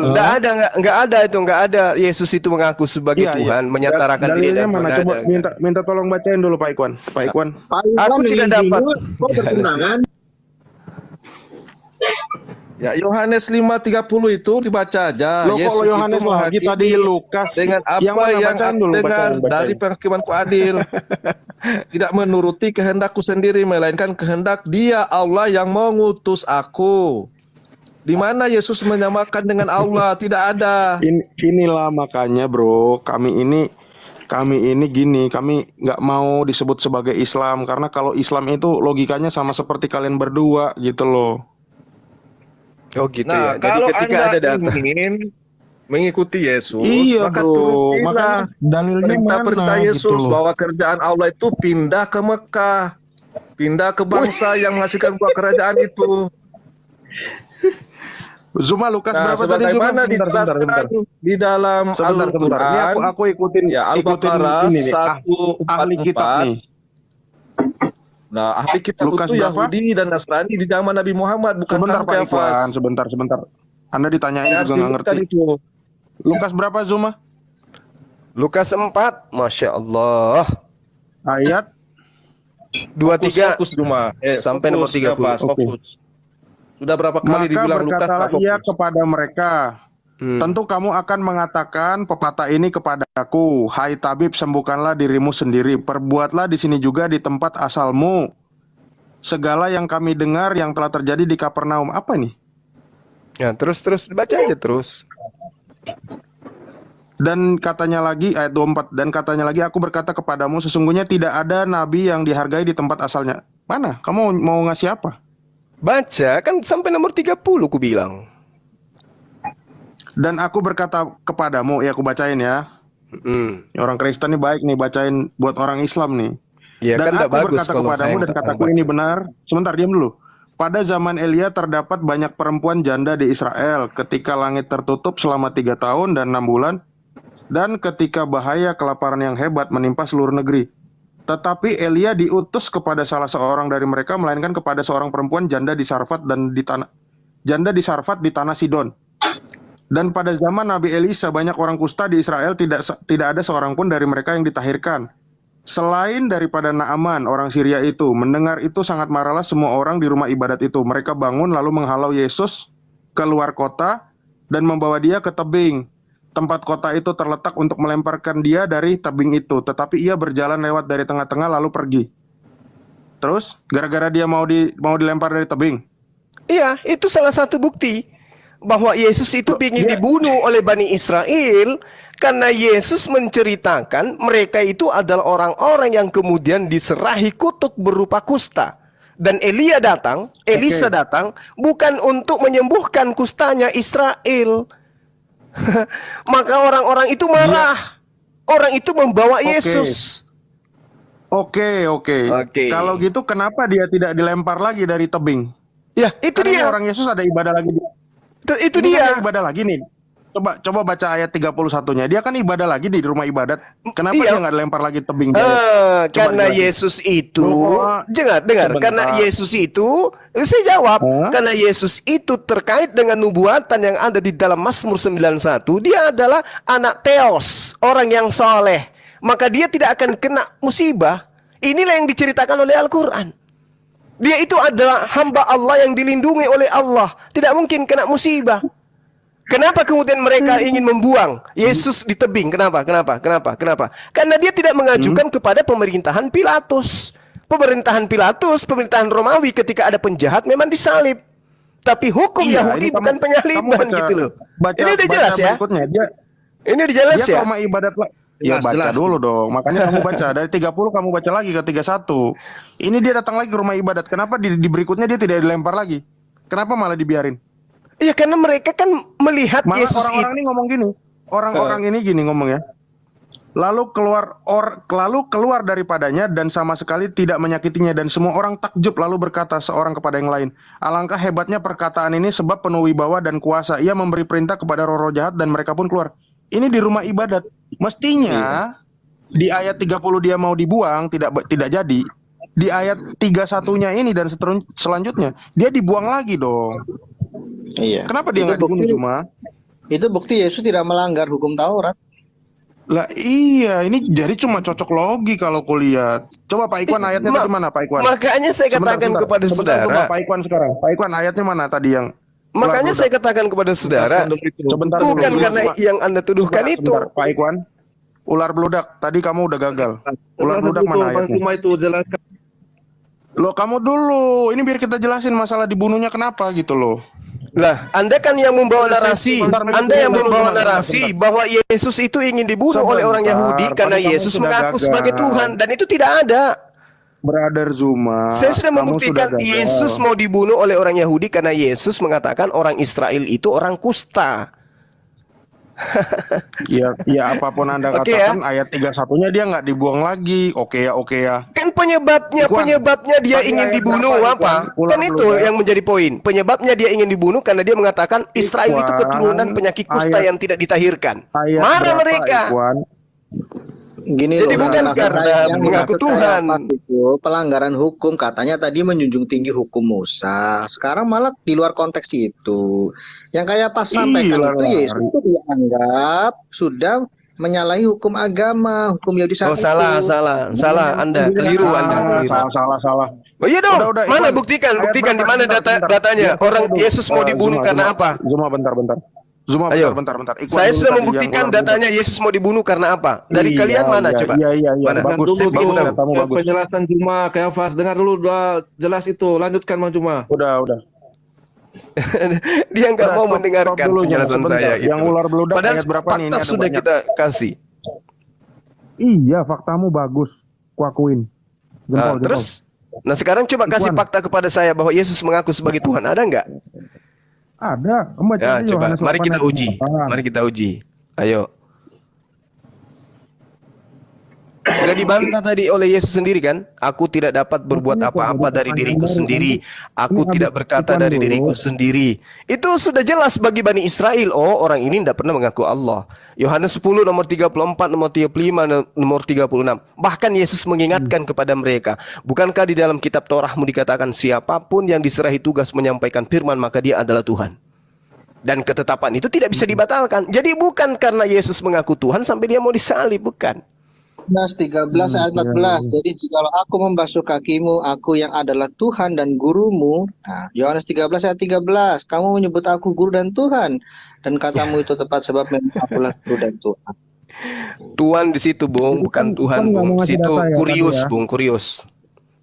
Enggak ada Yesus itu mengaku sebagai Iya, iya. Tuhan, menyatakan diri Dalilnya dan mana? Tuhan. Coba Ada. minta tolong bacain dulu Pak Ikhwan. Pak Ikhwan. Aku tidak dapat. Ya, Yohanes 5:30 itu dibaca aja. Loh, kalau Yohanes itu lagi menghakimi tadi Lukas dengan apa yang mana? yang Bacain aku dulu, dengar bacain. dari penghakimanku adil. Tidak menuruti kehendakku sendiri melainkan kehendak Dia, Allah yang mengutus aku. Di mana Yesus menyamakan dengan Allah? Tidak ada. Inilah makanya bro, kami ini gini, kami nggak mau disebut sebagai Islam karena kalau Islam itu logikanya sama seperti kalian berdua gitu loh. Oh gitu Nah, ya. Jadi kalau ketika Anda ada data. ingin mengikuti Yesus, Iya maka bro, turutilah makanya dalilnya perintah-perintah mana Yesus gitu loh. bahwa kerjaan Allah itu pindah ke Mekah, pindah ke bangsa yang menghasilkan buah kerajaan itu. Zuma Lukas Nah, berapa tadi Zuma? sebagaimana Sebentar. dijelaskan di dalam Sebentar. Ini Al-Quran, aku ikutin ya Al-Baqarah ini nih. 144. Ahli kitab nih. Nah, ahli kitab Lukas itu berapa? Yahudi dan Nasrani di zaman Nabi Muhammad, bukan Sebentar kamu Pak Kephas. Ikhwan, sebentar. Anda ditanyain Ya, juga nggak disebutkan ngerti. itu. Lukas berapa Zuma? Lukas 4, Masya Allah. Ayat 23 Fokus cuma. Sampai nomor 30. Kephas, Oke. fokus. Sudah berapa kali Maka dibilang Lukas berkatalah tak ia fokus. kepada mereka, tentu kamu akan mengatakan pepatah ini kepadaku, hai tabib, sembuhkanlah dirimu sendiri, perbuatlah di sini juga di tempat asalmu segala yang kami dengar yang telah terjadi di Kapernaum. Apa nih? Ya, terus baca aja terus. Dan katanya lagi, ayat 24, dan katanya lagi, aku berkata kepadamu, sesungguhnya tidak ada nabi yang dihargai di tempat asalnya. Mana? Kamu mau ngasih apa? Baca, kan sampai nomor 30 ku bilang. Dan aku berkata kepadamu, ya aku bacain ya. Orang Kristen nih baik nih, bacain buat orang Islam nih. Ya, Dan kan tak aku bagus berkata kalau kepadamu saya dan nggak kataku baca. ini benar. Sebentar, diam dulu. Pada zaman Elia terdapat banyak perempuan janda di Israel ketika langit tertutup selama 3 tahun dan 6 bulan. Dan ketika bahaya kelaparan yang hebat menimpa seluruh negeri. Tetapi Elia diutus kepada salah seorang dari mereka, melainkan kepada seorang perempuan janda di Sarfat di tanah Sidon. Dan pada zaman Nabi Elisa banyak orang kusta di Israel, tidak ada seorang pun dari mereka yang ditahirkan. Selain daripada Naaman orang Syria itu. Mendengar itu sangat marahlah semua orang di rumah ibadat itu. Mereka bangun lalu menghalau Yesus keluar kota dan membawa dia ke tebing. Tempat kota itu terletak untuk melemparkan dia dari tebing itu. Tetapi ia berjalan lewat dari tengah-tengah lalu pergi. Terus gara-gara dia mau dilempar dari tebing. Iya, itu salah satu bukti bahwa Yesus itu ingin dibunuh oleh Bani Israel karena Yesus menceritakan mereka itu adalah orang-orang yang kemudian diserahi kutuk berupa kusta. Dan Elisa datang bukan untuk menyembuhkan kustanya Israel. Maka orang-orang itu marah. Orang itu membawa Yesus. Oke. Kalau gitu kenapa dia tidak dilempar lagi dari tebing? Ya, itu Karena dia. orang Yesus ada ibadah lagi. Itu Ini dia. kan ibadah lagi nih. Coba baca ayat 31-nya. Dia kan ibadah lagi di rumah ibadat. Kenapa Iya. dia nggak dilempar lagi tebing? Karena Yesus itu, dengar. Karena Yesus itu, saya jawab, karena Yesus itu terkait dengan nubuatan yang ada di dalam Mazmur 91, dia adalah anak Theos, orang yang soleh. Maka dia tidak akan kena musibah. Inilah yang diceritakan oleh Al-Quran. Dia itu adalah hamba Allah yang dilindungi oleh Allah. Tidak mungkin kena musibah. Kenapa kemudian mereka ingin membuang Yesus di tebing? Kenapa? Karena dia tidak mengajukan kepada pemerintahan Pilatus. Pemerintahan Romawi ketika ada penjahat memang disalib. Tapi hukum Yahudi bukan penyaliban gitu loh. Ini udah jelas ya? Ini udah jelas ya? Dia ke rumah ibadat lah. Ya baca dulu dong. Makanya kamu baca dari 30 kamu baca lagi ke 31. Ini dia datang lagi ke rumah ibadat. Kenapa di berikutnya dia tidak dilempar lagi? Kenapa malah dibiarin? Iya, karena mereka kan melihat Malah Yesus orang-orang ini ngomong gini. Orang-orang ini gini ngomong ya. Lalu keluar daripadanya dan sama sekali tidak menyakitinya, dan semua orang takjub lalu berkata seorang kepada yang lain, alangkah hebatnya perkataan ini sebab penuh wibawa dan kuasa. Ia memberi perintah kepada roh-roh jahat dan mereka pun keluar. Ini di rumah ibadat. Mestinya di ayat 30 dia mau dibuang, tidak jadi. Di ayat 31-nya ini dan selanjutnya dia dibuang lagi dong. Iya. Kenapa dia nggak dibunuh cuma? Itu bukti Yesus tidak melanggar hukum Taurat. Lah iya, ini jadi cuma cocok logi kalau kulihat. Coba Pak Ikwan ayatnya di mana Pak Ikwan? Makanya saya katakan kepada saudara. Pak Ikwan sekarang. Pak Ikwan ayatnya mana tadi yang? Makanya saya katakan kepada saudara. Sebentar dulu. Bukan karena yang Anda tuduhkan itu. Sebentar, Pak Ikwan. Ular beludak. Tadi kamu udah gagal. Ular beludak mana ayatnya? Itu jelaskan. Loh kamu dulu. Ini biar kita jelasin masalah dibunuhnya kenapa gitu loh. Lah, Anda kan yang membawa narasi. Anda yang membawa narasi bahwa Yesus itu ingin dibunuh oleh orang Yahudi karena Yesus mengaku sebagai Tuhan, dan itu tidak ada. Brother Zuma. Saya sudah membuktikan gagal. Yesus mau dibunuh oleh orang Yahudi karena Yesus mengatakan orang Israel itu orang kusta. Ya apapun Anda katakan, ayat 31-nya dia nggak dibuang lagi. Oke ya. Kan penyebabnya dia ingin dibunuh apa? Kan itu yang menjadi poin. Penyebabnya dia ingin dibunuh karena dia mengatakan Israel itu keturunan penyakit kusta yang tidak ditahirkan. Marah mereka. Gini Jadi loh, bukan karena yang mengaku dimaksud Tuhan. itu pelanggaran hukum, katanya tadi menjunjung tinggi hukum Musa. Sekarang malah di luar konteks itu. Yang kayak pas sampaikan itu Yesus itu dianggap sudah menyalahi hukum agama, hukum Yahudi Oh, saat salah, itu. salah Anda, keliru Anda, keliru. Salah. Oh iya dong, Udah, mana Ikhwan. buktikan Ayat di berapa? mana Bentar. datanya? Biar Orang dulu. Yesus mau dibunuh karena apa? Zuma bentar. Zuma Ayo. bentar. Ikhwan Saya dulu sudah tadi membuktikan yang ular datanya Yesus mau dibunuh karena apa? Dari kalian mana coba? Iya. Mana? Bagus. Saya Dulu bikin tahu. Datamu bagus. penjelasan Juma, Keafas, dengar dulu udah jelas itu. Lanjutkan Bang Juma. Udah. Dia nggak mau Stop mendengarkan dulu, penjelasan sebentar. saya itu. Yang ular beludak Padahal ayat berapa nih? Ini fakta ada sudah banyak. kita kasih. Iya, faktamu bagus. Kuakuin. Nah, terus, nah sekarang coba kasih Ikhwan. fakta kepada saya bahwa Yesus mengaku sebagai Tuhan. Ada nggak? Ada. Baca Ya, aja coba. Yohanes Mari 8 kita ayat uji. 8. Mari kita uji. Ayo. Sudah dibantah tadi oleh Yesus sendiri kan? Aku tidak dapat berbuat apa-apa dari diriku sendiri. Aku tidak berkata dari diriku sendiri. Itu sudah jelas bagi Bani Israel. Oh, orang ini tidak pernah mengaku Allah. Yohanes 10 nomor 34, nomor 35, nomor 36. Bahkan Yesus mengingatkan kepada mereka, bukankah di dalam kitab Torahmu dikatakan siapapun yang diserahi tugas menyampaikan firman maka dia adalah Tuhan. Dan ketetapan itu tidak bisa dibatalkan. Jadi bukan karena Yesus mengaku Tuhan sampai dia mau disalib, bukan. Yohanes 13 ayat 14. Jadi jikalau aku membasuh kakimu, aku yang adalah Tuhan dan gurumu. Nah, Yohanes 13 ayat 13. Kamu menyebut aku guru dan Tuhan. Dan katamu itu tepat sebab memang akulah guru dan Tuhan. Tuhan di situ, Bung, bukan Tuhan, nggak Bung. mau ngasih Situ data ya, kurios, tadi ya? Bung, kurios.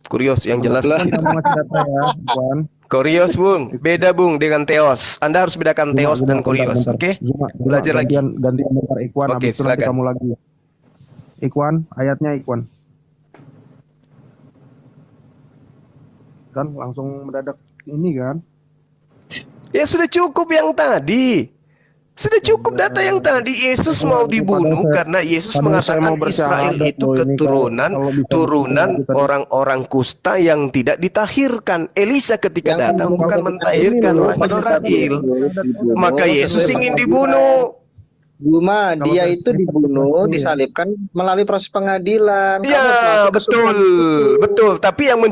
Kurios yang jelas. Kan kamu ngasih data ya, Ikhwan. Kurios, Bung. Beda, Bung, dengan teos. Anda harus bedakan teos dan kurios, Bentar. oke? Zuma, Belajar lagi. Gantian bentar Ikhwan, Oke, habis itu nanti silakan. kamu lagi. Ikhwan, ayatnya Ikhwan. Kan langsung mendadak ini kan. Ya sudah cukup yang tadi. Sudah cukup data yang tadi. Yesus mau dibunuh karena Yesus Padahal saya mengatakan mau Israel bersyahadat itu loh ini, keturunan kalau bisa turunan kita- orang-orang kusta yang tidak ditahirkan. Elisa ketika Yang datang bukan membunuh mentahirkan ini loh, orang padahal Israel. dibunuh Maka Yesus sesuai ingin pasal dibunuh. Juma, Kalau dia versi itu dibunuh, disalibkan melalui proses pengadilan. Kamu Ya, melakukan betul, betul. Tapi yang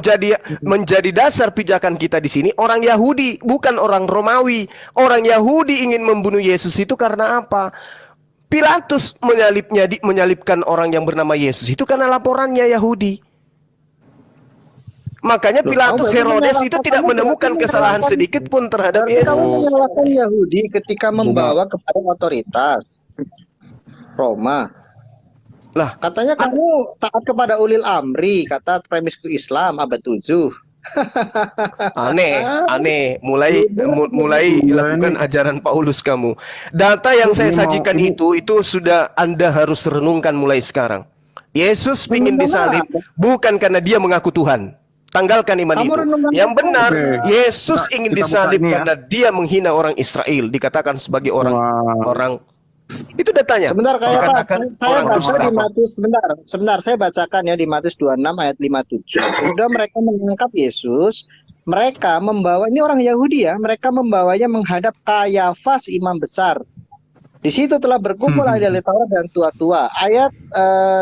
menjadi dasar pijakan kita di sini orang Yahudi, bukan orang Romawi. Orang Yahudi ingin membunuh Yesus itu karena apa? Pilatus menyalibkan orang yang bernama Yesus itu karena laporannya Yahudi. Makanya Pilatus Herodes itu tidak menemukan kesalahan sedikit pun terhadap Berarti kamu Yesus. menyalahkan Yahudi ketika membawa kepada otoritas Roma. Lah, Katanya kamu taat kepada ulil amri, kata premisku Islam abad 7. aneh. Mulai lakukan ajaran Paulus kamu. Data yang saya sajikan itu sudah Anda harus renungkan mulai sekarang. Yesus ingin disalib bukan karena dia mengaku Tuhan. Tanggalkan iman Kamu itu. renungkan Yang benar, Oke. Yesus ingin kita buka disalib ini ya. karena dia menghina orang Israel, dikatakan sebagai orang itu datanya. Sebentar kayak Dikatakan saya orang baca dusta. di Matius sebentar saya bacakan ya di Matius 26 ayat 57. Sudah mereka menangkap Yesus, mereka membawa, ini orang Yahudi ya, mereka membawanya menghadap Kayafas imam besar. Di situ telah berkumpul ahli Taurat dan tua-tua. Ayat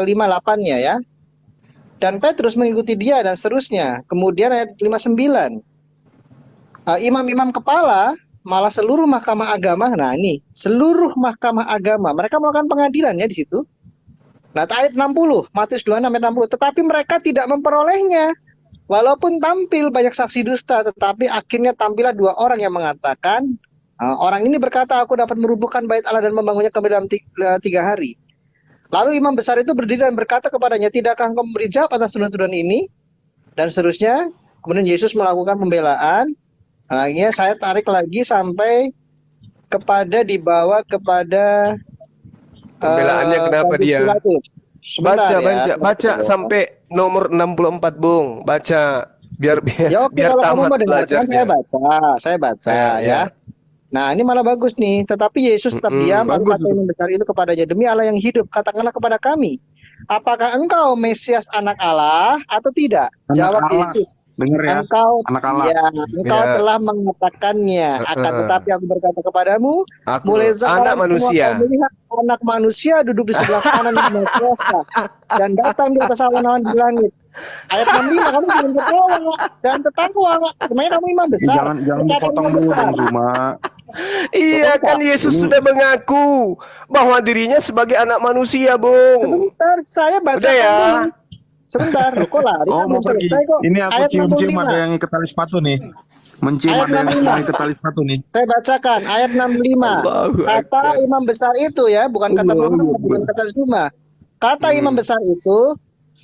58-nya ya. Dan Petrus mengikuti dia dan seterusnya. Kemudian ayat 59. Imam-imam kepala malah seluruh mahkamah agama. Nah ini seluruh mahkamah agama mereka melakukan pengadilan ya di situ. Nah ayat 60 Matius 26 ayat 60. Tetapi mereka tidak memperolehnya. Walaupun tampil banyak saksi dusta, tetapi akhirnya tampillah dua orang yang mengatakan, orang ini berkata, aku dapat merubuhkan bait Allah dan membangunnya kembali dalam 3 hari. Lalu imam besar itu berdiri dan berkata kepadanya, tidakkah engkau memberi jawab atas tuduhan-tuduhan ini? Dan seterusnya. Kemudian Yesus melakukan pembelaan. Akhirnya saya tarik lagi sampai dibawa kepada Pembelaannya kenapa dia? Sebentar Baca sampai nomor 64, Bung. Baca biar Ya oke, biar kalau kamu tamat mau dengarkan, belajarnya. saya baca Ya. ya. Nah ini malah bagus nih. Tetapi Yesus tetap diam. Lalu kata imam besar itu kepadanya, demi Allah yang hidup, katakanlah kepada kami, apakah engkau Mesias anak Allah atau tidak? Anak Jawab Allah. Yesus, Dengar ya. engkau Anak Allah. engkau Ya. telah mengatakannya. Akan tetapi aku berkata kepadamu, Aku mulai sekarang anak manusia. kamu melihat anak manusia duduk di sebelah kanan yang Maha Kuasa dan datang di atas awan-awan di langit. Ayat 65, kamu jangan ketawa, Kemana kamu imam besar? Jangan Berkata dipotong imam dulu besar. Bang Zuma. Iya kan Yesus sudah mengaku bahwa dirinya sebagai anak manusia, Bung. Sebentar, saya baca Udah ya. dulu. Sebentar, lu kok lari? Oh, Kan mau belum pergi. selesai kok. Ini aku Ayat cium-cium 65. ada yang ikat tali sepatu nih. Mencium Ayat ada yang 65. ikat tali sepatu nih. Saya bacakan ayat 65. Allahu Kata Akbar. imam besar itu ya, bukan kata Muhammad, bukan kata Zuma. Kata imam besar itu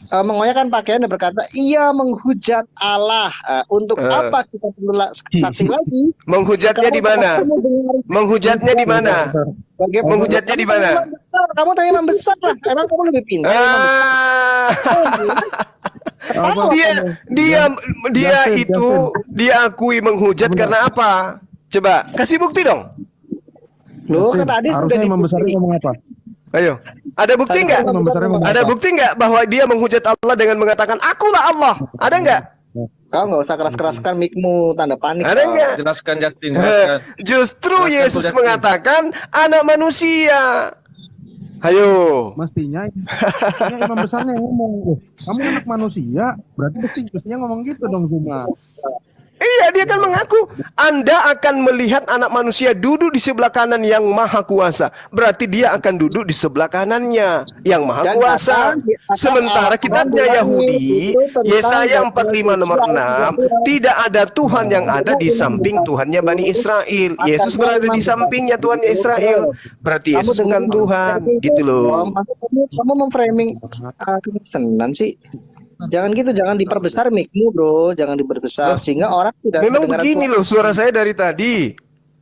mengoyakkan pakaian dan berkata, ia menghujat Allah. Untuk apa kita perlu saksi lagi? Menghujatnya di mana? Kamu dengar Menghujatnya di mana? bagaimana? Menghujatnya di mana? Imam besar. Kamu tanya imam besar lah. Emang kamu lebih pintar. Ah, dia itu diakui menghujat karena apa? Coba kasih bukti dong. Loh, kan tadi sudah Harusnya imam besarnya dibukti. ngomong apa? Ayo, ada bukti nggak? Imam besarnya ngomong Ada apa? bukti nggak bahwa dia menghujat Allah dengan mengatakan akulah Allah? Ada nggak? Kau nggak usah keras-keraskan mikmu, tanda panik. Ada nggak? Jelaskan Justin, jelaskan. Justru Jelaskan, Yesus Justin. mengatakan anak manusia. Ayo. Mestinya imam besarnya yang ngomong. "Oh, kamu anak manusia, berarti mestinya ngomong gitu dong, Zuma." Iya, dia kan mengaku Anda akan melihat anak manusia duduk di sebelah kanan yang maha kuasa. Berarti dia akan duduk di sebelah kanannya yang maha Dan kuasa. kata Sementara kitabnya Yahudi, Yesaya 45 nomor 6, tidak ada Tuhan yang ada di samping Tuhannya Bani Israel. Yesus berada di sampingnya Tuhannya Israel. Berarti Yesus bukan Tuhan, gitu loh. Kamu memframing Kristenan sih. Jangan gitu, jangan diperbesar mikmu, bro. Jangan diperbesar sehingga orang tidak Memang mendengar begini loh suara saya dari tadi.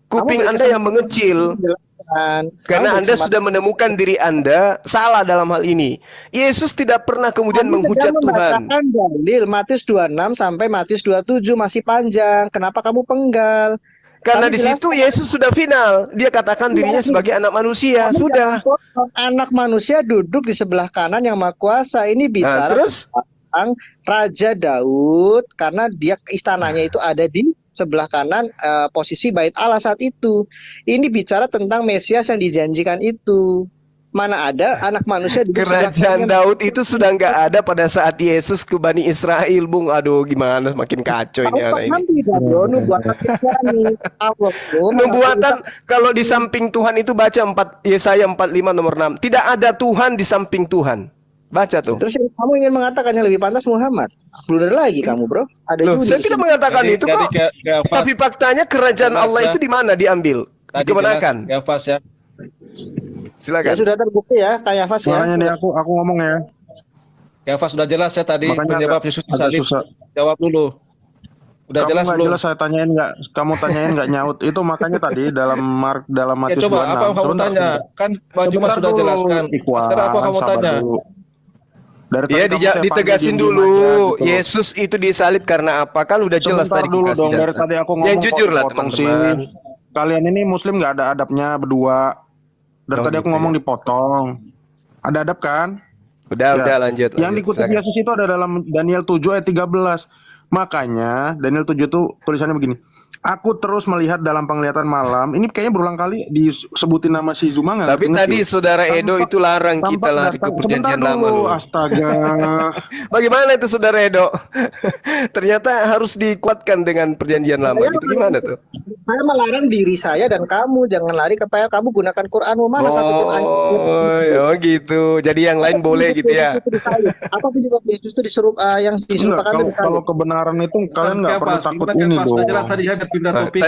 Kuping Kamu Anda yang mengecil. Karena Anda sudah menemukan diri Anda salah dalam hal ini. Yesus tidak pernah kemudian menghujat Tuhan. Membacakan dalil Matius 26 sampai Matius 27 masih panjang. Kenapa kamu penggal? Karena Kami di situ jelaskan. Yesus sudah final. Dia katakan dirinya sebagai anak manusia. Kamu Sudah. jangan potong. Anak manusia duduk di sebelah kanan yang maha kuasa. Ini Nah, bicara terus tentang Raja Daud karena dia istananya itu ada di sebelah kanan posisi Bait Allah saat itu. Ini bicara tentang Mesias yang dijanjikan itu. Mana ada anak manusia duduk sebelah kerajaan kanan. Daud itu sudah nggak ada pada saat Yesus ke Bani Israel, Bung. Aduh, gimana makin kacau ini anak ini. Paham tidak, bro? Nubuatan Islami. Allah, bro. Nubuatan kalau di samping Tuhan itu baca Yesaya 45 nomor 6. Tidak ada Tuhan di samping Tuhan. Baca tuh. Terus kamu ingin mengatakan yang lebih pantas Muhammad? Blunder lagi kamu, bro. Ada Loh, Yunus saya tidak ini. mengatakan itu kok. kayak Fas, Tapi faktanya kerajaan Jelas, Allah ya. itu di mana diambil? tadi Dikemenakan. jelas, kayak Fas ya. Ya Silakan. sudah terbukti ya, kayak Fas ya. Makanya nih aku ngomong ya. Kayak Fas sudah jelas ya tadi Makanya penyebab agak- Yesus agak salib. susah. Jawab dulu. Udah Kamu jelas nggak belum? jelas saya tanyain nggak? Kamu tanyain nggak nyaut? Itu makanya tadi dalam Ya Matius coba 26. apa kamu Sebentar, tanya? Kan Bang Juma sebentar sudah dulu, jelaskan. Ikhwan, Sekarang apa kamu sabar tanya? dulu. Dari Iya, tadi kamu saya panggil ditegasin diem-diem dulu. aja gitu loh. Yesus itu disalib karena apa? Kan udah jelas Sebentar tadi dulu dikasih dong, dari data. tadi aku ngomong Yang jujur lah potong teman-teman. Kalian ini muslim nggak ada adabnya berdua. Dari Oh, tadi aku gitu ngomong ya. dipotong. Ada adab kan? Udah Ya. lanjut. Yang lanjut, dikutip silakan. Yesus itu ada dalam Daniel 7 ayat 13. Makanya Daniel 7 tuh tulisannya begini. Aku terus melihat dalam penglihatan malam. Ini kayaknya berulang kali disebutin nama si Zuma nggak Tapi ngerti-ngerti tadi loh. saudara Edo Tampak- itu larang kita Tampak lari ke datang. perjanjian Sebentar lama dulu, loh. astaga. Bagaimana itu saudara Edo? Ternyata harus dikuatkan dengan perjanjian lama. Itu gimana tuh? Saya melarang diri saya dan kamu jangan lari ke PL. Kamu gunakan Quranmu mana satu Quran? Oh, ya gitu. Jadi yang lain boleh gitu ya. Apa penyebab Yesus itu disuruh yang Enggak, disuruhkan itu kalau kebenaran itu kalian nggak perlu takut ini Sudah dong. jelas tadi ya, pindah Nah, topik.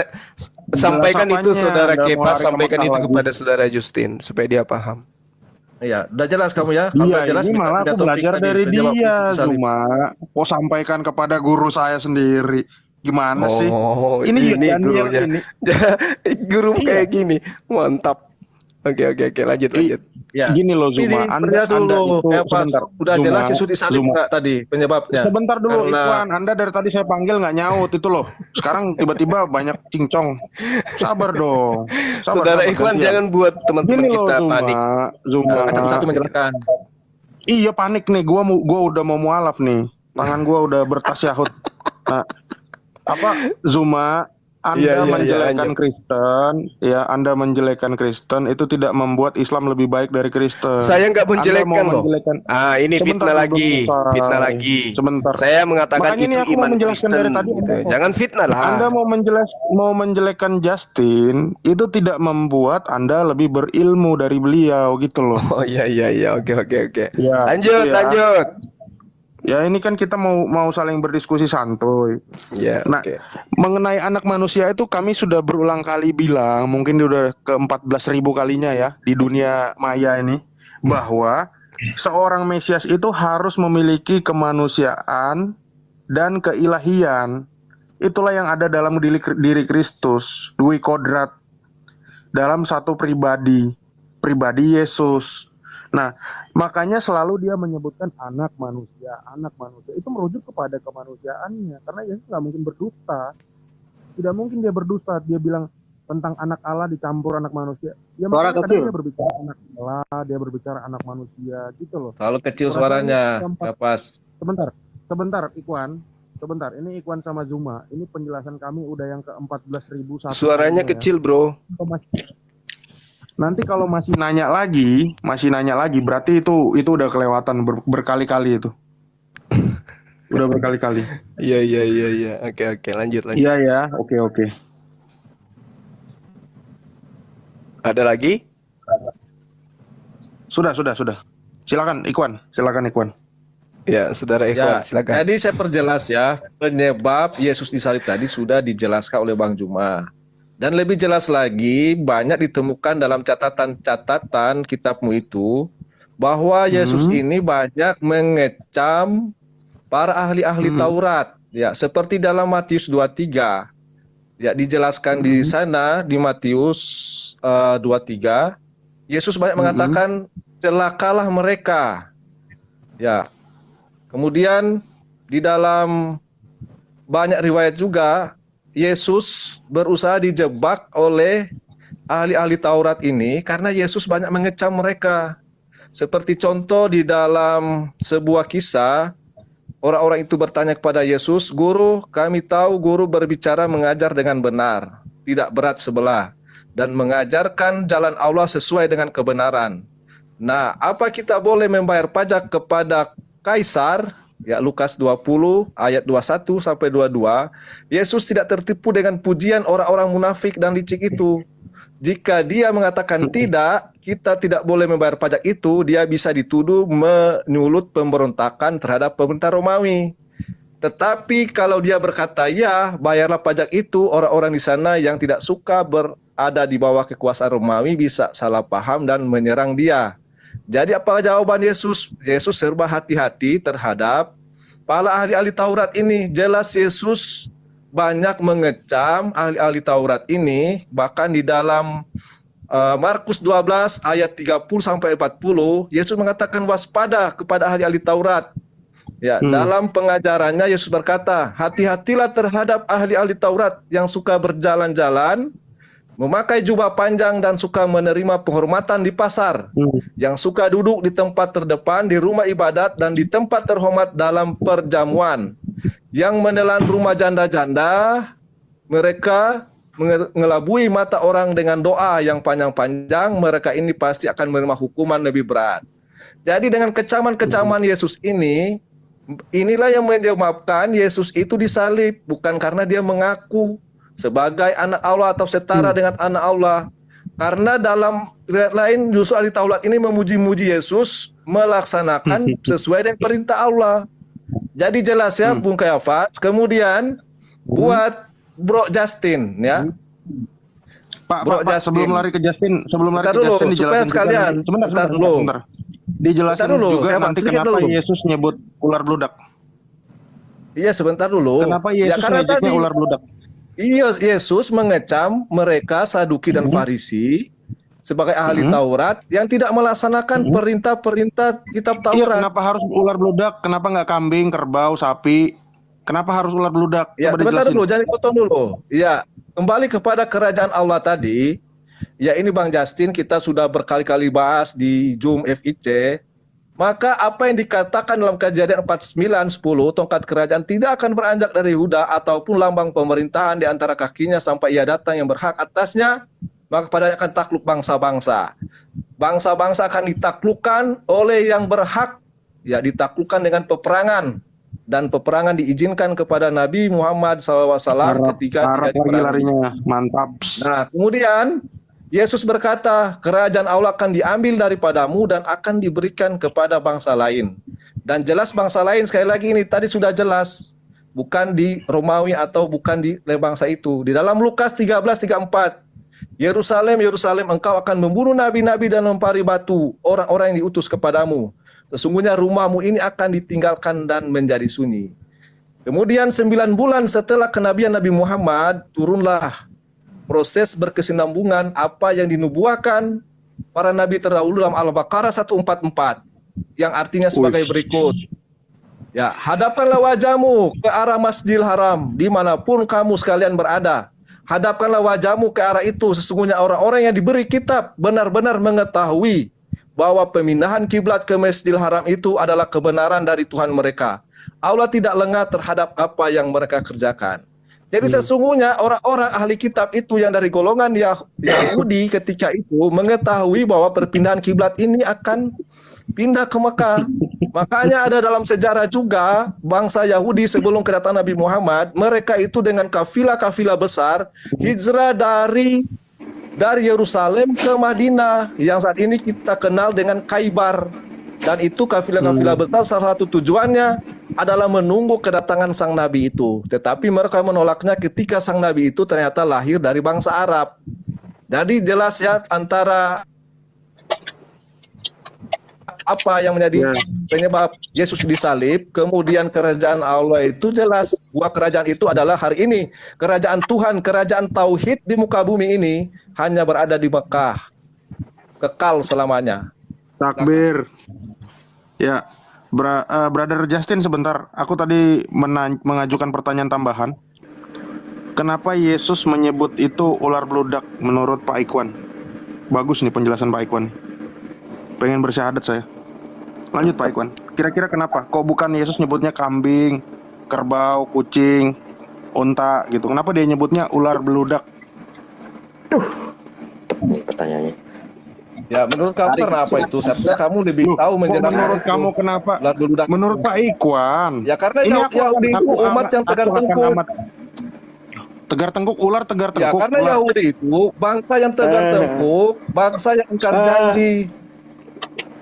sampaikan Jelas itu apanya, saudara nggak mau Kepa, lari ke sampaikan Mekah itu lagi. kepada saudara Justin supaya dia paham. Iya, udah jelas kamu ya. Kamu Iya, udah jelas ini pindah- malah pindah aku topik belajar tadi, dari penyebab dia, Yesus salib. Zuma. Oh, sampaikan kepada guru saya sendiri. Gimana sih? Oh, Ini ini Daniel gurunya. ini. Guru Iya. kayak gini. Mantap. Oke, lanjut. Ya. Gini loh Zuma, Ini Anda dulu. itu Kayak Fas, sebentar. udah Zuma, jelas Yesus disalib Zuma. nggak tadi penyebabnya? Sebentar dulu Karena- Ikhwan, Anda dari tadi saya panggil nggak nyaut itu loh. Sekarang tiba-tiba banyak cincong. Sabar dong. Saudara Ikhwan gantian. jangan buat teman-teman Gini loh kita Zuma, panik. Zuma. Ada satu menjelaskan. Iya panik nih, gua udah mau mualaf nih. Tangan gua udah bertasyahud. Nah, apa Zuma, Anda Iya, menjelekkan lanjut. Kristen, ya Anda menjelekkan Kristen itu tidak membuat Islam lebih baik dari Kristen. Saya nggak Anda mau menjelekkan loh. menjelekkan, Ini sebentar fitnah dulu, lagi, fitnah selesai. lagi. Sebentar. Saya mengatakan Makanya ini itu aku mau iman menjelaskan Kristen dari tadi. gitu. Jangan fitnah Anda lah. mau menjelekkan Justin itu tidak membuat Anda lebih berilmu dari beliau gitu loh. Oh iya, oke. Ya, Lanjut, gitu ya. lanjut. Ya ini kan kita mau saling berdiskusi santuy. Ya, Nah, oke. mengenai anak manusia itu kami sudah berulang kali bilang, mungkin udah ke 14.000 kalinya ya di dunia maya ini, bahwa seorang Mesias itu harus memiliki kemanusiaan dan keilahian. Itulah yang ada dalam diri Kristus, dui kodrat dalam satu pribadi Yesus. Nah, makanya selalu dia menyebutkan anak manusia. Itu merujuk kepada kemanusiaannya. Karena Yesus nggak mungkin berdusta. Tidak mungkin dia berdusta. Dia bilang tentang anak Allah dicampur anak manusia. Ya Suara makanya kadang kecil. dia berbicara anak Allah, dia berbicara anak manusia gitu loh. Terlalu kecil Suaranya suaranya, gampang. nggak pas. Sebentar, Ikwan. Sebentar, ini Ikwan sama Zuma. Ini penjelasan kami udah yang ke 14.001. Suaranya kalinya ya. kecil, bro. Nanti kalau masih nanya lagi, berarti itu udah kelewatan berkali-kali itu. Udah berkali-kali. Iya. Oke. Lanjut. Iya ya, oke. Ada lagi? Sudah. Silakan Ikwan. Ya, saudara Ikhwan, silakan. Jadi saya perjelas ya, penyebab Yesus disalib tadi sudah dijelaskan oleh Bang Juma. Dan lebih jelas lagi, banyak ditemukan dalam catatan-catatan kitabmu itu, bahwa Yesus ini banyak mengecam para ahli-ahli Taurat. Ya, seperti dalam Matius 23. Ya, dijelaskan di sana, di Matius 23, Yesus banyak mengatakan, celakalah mereka. Ya, kemudian di dalam banyak riwayat juga, Yesus berusaha dijebak oleh ahli-ahli Taurat ini karena Yesus banyak mengecam mereka. Seperti contoh di dalam sebuah kisah, orang-orang itu bertanya kepada Yesus, "Guru, kami tahu guru berbicara mengajar dengan benar, tidak berat sebelah, dan mengajarkan jalan Allah sesuai dengan kebenaran. Nah, apa kita boleh membayar pajak kepada Kaisar?" Ya, Lukas 20 ayat 21 sampai 22. Yesus tidak tertipu dengan pujian orang-orang munafik dan licik itu. Jika dia mengatakan tidak, kita tidak boleh membayar pajak itu, dia bisa dituduh menyulut pemberontakan terhadap pemerintah Romawi. Tetapi kalau dia berkata ya, bayarlah pajak itu, orang-orang di sana yang tidak suka berada di bawah kekuasaan Romawi bisa salah paham dan menyerang dia. Jadi apa jawaban Yesus? Yesus serba hati-hati terhadap para ahli-ahli Taurat ini. Jelas Yesus banyak mengecam ahli-ahli Taurat ini. Bahkan di dalam Markus 12 ayat 30 sampai 40, Yesus mengatakan waspada kepada ahli-ahli Taurat. Ya, dalam pengajarannya Yesus berkata, hati-hatilah terhadap ahli-ahli Taurat yang suka berjalan-jalan, memakai jubah panjang dan suka menerima penghormatan di pasar, yang suka duduk di tempat terdepan di rumah ibadat dan di tempat terhormat dalam perjamuan, yang menelan rumah janda-janda, mereka mengelabui mata orang dengan doa yang panjang-panjang, mereka ini pasti akan menerima hukuman lebih berat. Jadi dengan kecaman-kecaman Yesus ini, inilah yang menyebabkan Yesus itu disalib, bukan karena dia mengaku sebagai anak Allah atau setara dengan anak Allah. Karena dalam riwayat lain justru ahli Taurat ini memuji-muji Yesus melaksanakan sesuai dengan perintah Allah. Jadi jelas ya Bung Kayafas. Kemudian buat Bro Justin ya. Pak, sebelum lari ke Justin, dijelasin sekalian. Sebentar. Dijelasin juga nanti kenapa Yesus nyebut ular bludak. Iya, sebentar dulu. Kenapa Yesus nyebutnya ular bludak? Iya, Yesus mengecam mereka Saduki dan Farisi sebagai ahli Taurat yang tidak melaksanakan perintah-perintah kitab Taurat. Iya, kenapa harus ular bludak? Kenapa nggak kambing, kerbau, sapi? Kenapa harus ular bludak? Ya, sebentar dulu, jangan potong dulu. Ya, kembali kepada kerajaan Allah tadi. Ya, ini Bang Justin, kita sudah berkali-kali bahas di Zoom FIC. Maka apa yang dikatakan dalam Kejadian 49:10, tongkat kerajaan tidak akan beranjak dari Yehuda ataupun lambang pemerintahan di antara kakinya sampai ia datang yang berhak atasnya, maka padanya akan takluk bangsa-bangsa. Bangsa-bangsa akan ditaklukkan oleh yang berhak, ya ditaklukkan dengan peperangan. Dan peperangan diizinkan kepada Nabi Muhammad SAW ketika Arab lagi larinya, mantap. Nah, kemudian Yesus berkata, kerajaan Allah akan diambil daripadamu dan akan diberikan kepada bangsa lain. Dan jelas bangsa lain, sekali lagi ini tadi sudah jelas, bukan di Romawi atau bukan di bangsa itu. Di dalam Lukas 13:34, Yerusalem, Yerusalem, engkau akan membunuh nabi-nabi dan melempari batu orang-orang yang diutus kepadamu. Sesungguhnya rumahmu ini akan ditinggalkan dan menjadi sunyi. Kemudian 9 bulan setelah kenabian Nabi Muhammad, turunlah proses berkesinambungan apa yang dinubuahkan para nabi terdahulu dalam Al-Baqarah 144, yang artinya sebagai berikut. Ya, hadapkanlah wajahmu ke arah Masjidil Haram dimanapun kamu sekalian berada. Hadapkanlah wajahmu ke arah itu. Sesungguhnya orang-orang yang diberi kitab benar-benar mengetahui bahwa pemindahan kiblat ke Masjidil Haram itu adalah kebenaran dari Tuhan mereka. Allah tidak lengah terhadap apa yang mereka kerjakan. Jadi sesungguhnya orang-orang ahli kitab itu yang dari golongan Yahudi ketika itu mengetahui bahwa perpindahan kiblat ini akan pindah ke Mekah. Makanya ada dalam sejarah juga bangsa Yahudi sebelum kedatangan Nabi Muhammad, mereka itu dengan kafilah-kafilah besar hijrah dari Yerusalem ke Madinah yang saat ini kita kenal dengan Khaybar. Dan itu kafilah-kafilah besar salah satu tujuannya adalah menunggu kedatangan sang nabi itu. Tetapi mereka menolaknya ketika sang nabi itu ternyata lahir dari bangsa Arab. Jadi jelas ya antara apa yang menjadi penyebab Yesus disalib, kemudian kerajaan Allah itu jelas bahwa kerajaan itu adalah hari ini kerajaan Tuhan, kerajaan tauhid di muka bumi ini hanya berada di Mekah, kekal selamanya. Takbir. Ya, Brother Justin sebentar. Aku tadi mengajukan pertanyaan tambahan. Kenapa Yesus menyebut itu ular beludak menurut Pak Ikhwan? Bagus nih penjelasan Pak Ikhwan. Pengen bersyahadat saya. Lanjut Pak Ikhwan. Kira-kira kenapa? Kok bukan Yesus nyebutnya kambing, kerbau, kucing, unta gitu? Kenapa dia nyebutnya ular beludak? Pertanyaannya. Ya, menurut kamu kenapa itu? Kamu lebih tahu menjelaskan. Menurut kamu kenapa? Menurut Pak Ikhwan. Ya karena Yahudi itu umat yang tegar tengkuk. Tegar tengkuk, ular tegar tengkuk. Ya karena Yahudi itu bangsa yang tegar tengkuk, bangsa yang ingkar janji.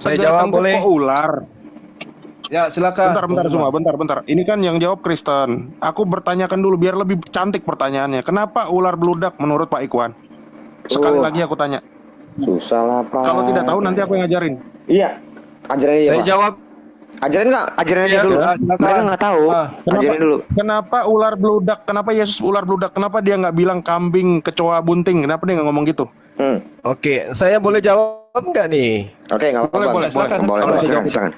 Saya jawab boleh? Ular. Ya silakan. Bentar. Ini kan yang jawab Kristen. Aku bertanyakan dulu biar lebih cantik pertanyaannya. Kenapa ular beludak menurut Pak Ikhwan? Sekali lagi aku tanya. Susah lah Pak. Kalau tidak tahu nanti aku yang ngajarin. Iya. Ajarin aja. Saya Pak jawab. Ajarin nggak? Ajarin aja dulu. Mereka nggak tahu. Ajarin dulu. Kenapa ular beludak? Kenapa Yesus ular beludak? Kenapa dia nggak bilang kambing, kecoa, bunting? Kenapa dia nggak ngomong gitu? Oke, saya boleh jawab nggak nih? Oke, nggak apa-apa. Boleh. Silakan.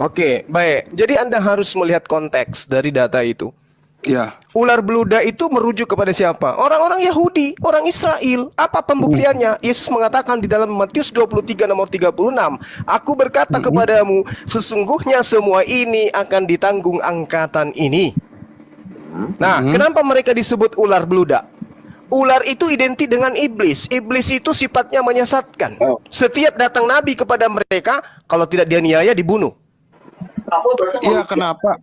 Oke, baik. Jadi Anda harus melihat konteks dari data itu. Ya. Ular beludak itu merujuk kepada siapa? Orang-orang Yahudi, orang Israel. Apa pembuktiannya? Yesus mengatakan di dalam Matius 23 nomor 36, aku berkata kepadamu, sesungguhnya semua ini akan ditanggung angkatan ini. Nah, kenapa mereka disebut ular beludak? Ular itu identik dengan iblis. Iblis itu sifatnya menyesatkan. Setiap datang nabi kepada mereka, kalau tidak dianiaya dibunuh. Iya, kenapa?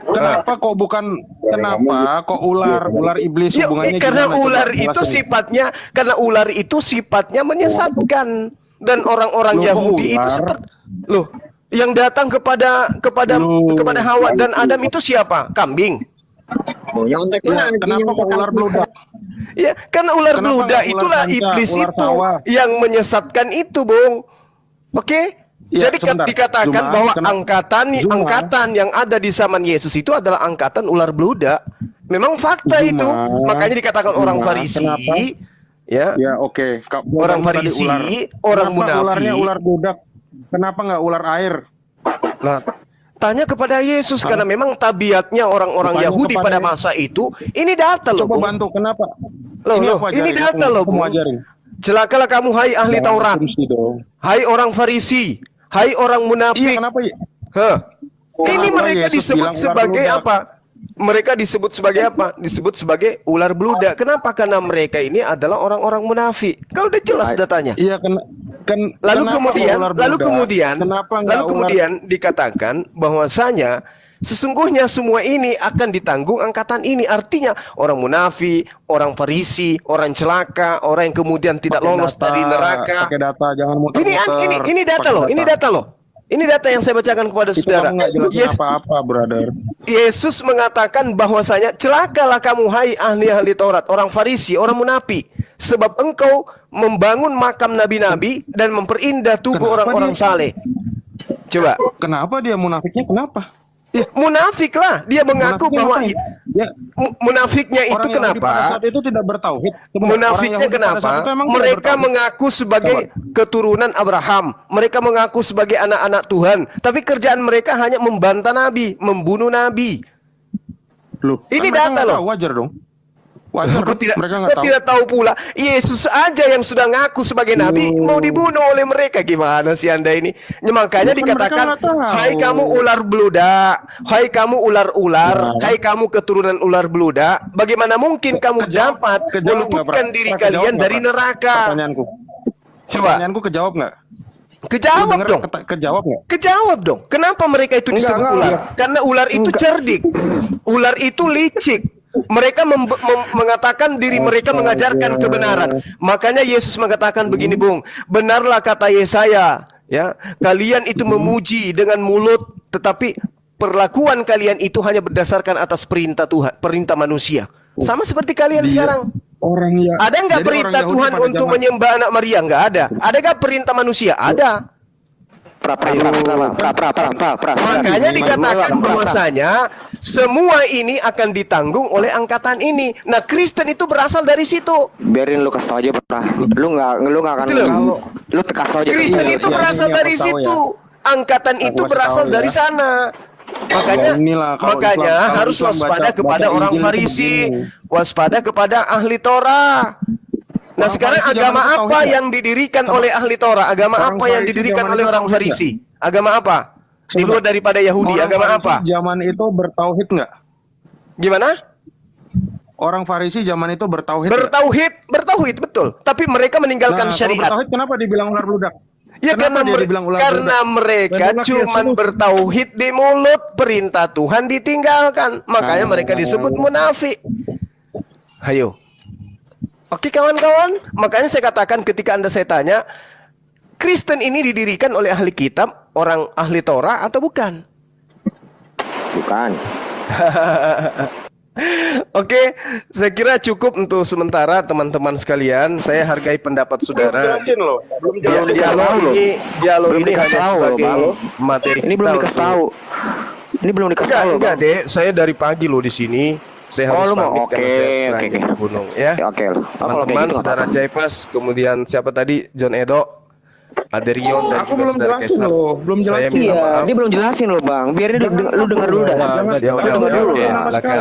Kenapa kok bukan kenapa kok ular iblis hubungannya karena gimana? ular Coba itu jelasin. ular itu sifatnya menyesatkan, dan orang-orang Yahudi itu seperti yang datang kepada Hawa dan Adam itu siapa? Kambing. Kenapa kok ular beludak? Ya, karena ular beludak itulah iblis itu yang menyesatkan itu, Bung. Oke? Ya, jadi sebentar. dikatakan bahwa angkatan yang ada di zaman Yesus itu adalah angkatan ular beludak. Memang fakta itu. Makanya dikatakan orang Farisi, ya. Ya, oke. Orang Farisi, orang munafik. Ularnya ular beludak. Kenapa nggak ular air? Nah, tanya kepada Yesus karena memang tabiatnya orang-orang Yahudi pada masa itu. Ini data loh. Coba bantu kenapa? Ini data loh. Celakalah kamu hai ahli Taurat. Hai orang Farisi. Hai orang Iya, munafik. kenapa ya? Hah. Ini Orang mereka Yesus disebut bilang ular sebagai beludak. apa? Mereka disebut sebagai apa? Disebut sebagai ular beludak. Kenapa? Karena mereka ini adalah orang-orang munafik. Kalau udah jelas datanya. Iya, Lalu kenapa kemudian, ular lalu beludak? kemudian, Kenapa nggak lalu ular- kemudian dikatakan bahwasanya sesungguhnya semua ini akan ditanggung angkatan ini. Artinya orang munafik, orang Farisi, orang celaka, orang yang kemudian tidak Pakai lolos data, dari neraka. Pakai data, jangan Ini muter-muter. ini data Pakai loh, ini data loh. Ini data yang saya bacakan kepada Itu saudara. kamu nggak jelasin Yes, apa-apa, brother. Yesus mengatakan bahwasanya celakalah kamu hai ahli-ahli Taurat, orang Farisi, orang munafik, sebab engkau membangun makam nabi-nabi dan memperindah tubuh Kenapa orang-orang dia- saleh. Coba. Kenapa dia munafiknya? Kenapa? Ya, munafik lah. Dia mengaku Munafiknya bahwa ngapain? Ya, munafiknya itu orang Yahudi pada kenapa? saat itu tidak bertauhid. Munafiknya Orang Yahudi pada kenapa? saat itu emang tidak Mereka bertauhid. mengaku sebagai keturunan Abraham. Mereka mengaku sebagai anak-anak Tuhan. Tapi kerjaan mereka hanya membantah Nabi, membunuh Nabi. Loh, Ini kan mereka data nggak loh. tahu, wajar dong. Wajar Kau dong, tidak, mereka nggak kau tahu. tidak tahu pula. Yesus aja yang sudah ngaku sebagai nabi mau dibunuh oleh mereka. Gimana sih Anda ini? Makanya Bukan, dikatakan, mereka nggak tahu. hai kamu ular beludak, hai kamu ular-ular, hai kamu keturunan ular beludak. Bagaimana mungkin kamu dapat Kejawab nggak, meluputkan Pra? diri Pra, kalian kejawab dari nggak, Pra? neraka? Pertanyaanku. Coba. Pertanyaanku kejawab nggak? Kejawab Lu denger dong. Kejawab nggak? Kejawab dong. Kenapa mereka itu disebut ular? Karena ular itu cerdik. Ular itu licik. Mereka mengatakan diri mereka mengajarkan kebenaran. Makanya Yesus mengatakan begini, Bung. Benarlah kata Yesaya, ya. Kalian itu memuji dengan mulut, tetapi perlakuan kalian itu hanya berdasarkan atas perintah Tuhan, perintah manusia. Sama seperti kalian sekarang. Orang ya. Ada nggak Jadi perintah orang Yahudi Tuhan pada untuk zaman- menyembah anak Maria? Nggak ada. Ada nggak perintah manusia? Ada. Makanya dikatakan bahwasanya semua ini akan ditanggung oleh angkatan ini. Nah, Kristen itu berasal dari situ. Biarin lu kasih tau aja, Pra. Lu nggak akan Gitu loh. lu kasih tau aja. Kristen Iya, itu iya, berasal ini dari aku tahu situ. Angkatan itu kasih berasal tahu dari ya. sana. Makanya, Ya, inilah kalau makanya Islam- kalau harus Islam waspada baca- kepada baca orang Injil itu Farisi, begini. waspada kepada ahli Torah. Nah, Orang sekarang Farisi agama zaman itu apa tauhid yang didirikan oleh ahli Torah? Agama Orang apa yang Farisi didirikan zaman oleh itu orang tauhid Farisi? Agama apa? Di luar daripada Yahudi, Orang agama Farisi apa? Zaman itu bertauhid nggak? Gimana? Orang Farisi zaman itu bertauhid. nggak? Bertauhid betul. Tapi mereka meninggalkan Nah, kalau syariat. bertauhid kenapa dibilang ular beludak? Ya Kenapa dia dibilang ular karena beludak? mereka Menolak cuman Yesus. bertauhid di mulut, perintah Tuhan ditinggalkan. Makanya mereka disebut munafik. Hayo. Oke kawan-kawan, makanya saya katakan ketika saya tanya, Kristen ini didirikan oleh ahli kitab, orang ahli Torah atau bukan? Bukan. Oke, saya kira cukup untuk sementara teman-teman sekalian. Saya hargai pendapat saudara. Jelasin loh. Belum Dialog Belum ini dikasih hanya tahu loh, sebagai Bang. materi Ini belum kita dikasih untuk- tahu. Ini belum dikasih tahu, Enggak, Bang. Dek. Saya dari pagi loh di sini. Saya Oh, harus lu mau? pamit karena Oke, saya harus oke, naik oke. ke gunung ya. Oke. Oh, kalau kayak Teman-teman, gitu nggak saudara apa-apa. Jaipas, kemudian siapa tadi? John Edo, Aderion, dan Aku juga belum saudara jelasin Kaiser. loh, belum Saya jelasin. minta Iya, maaf. dia belum jelasin loh, Bang. Biar dia lu denger dulu dah. Ya udah, Tunggu dulu. oke. Silakan.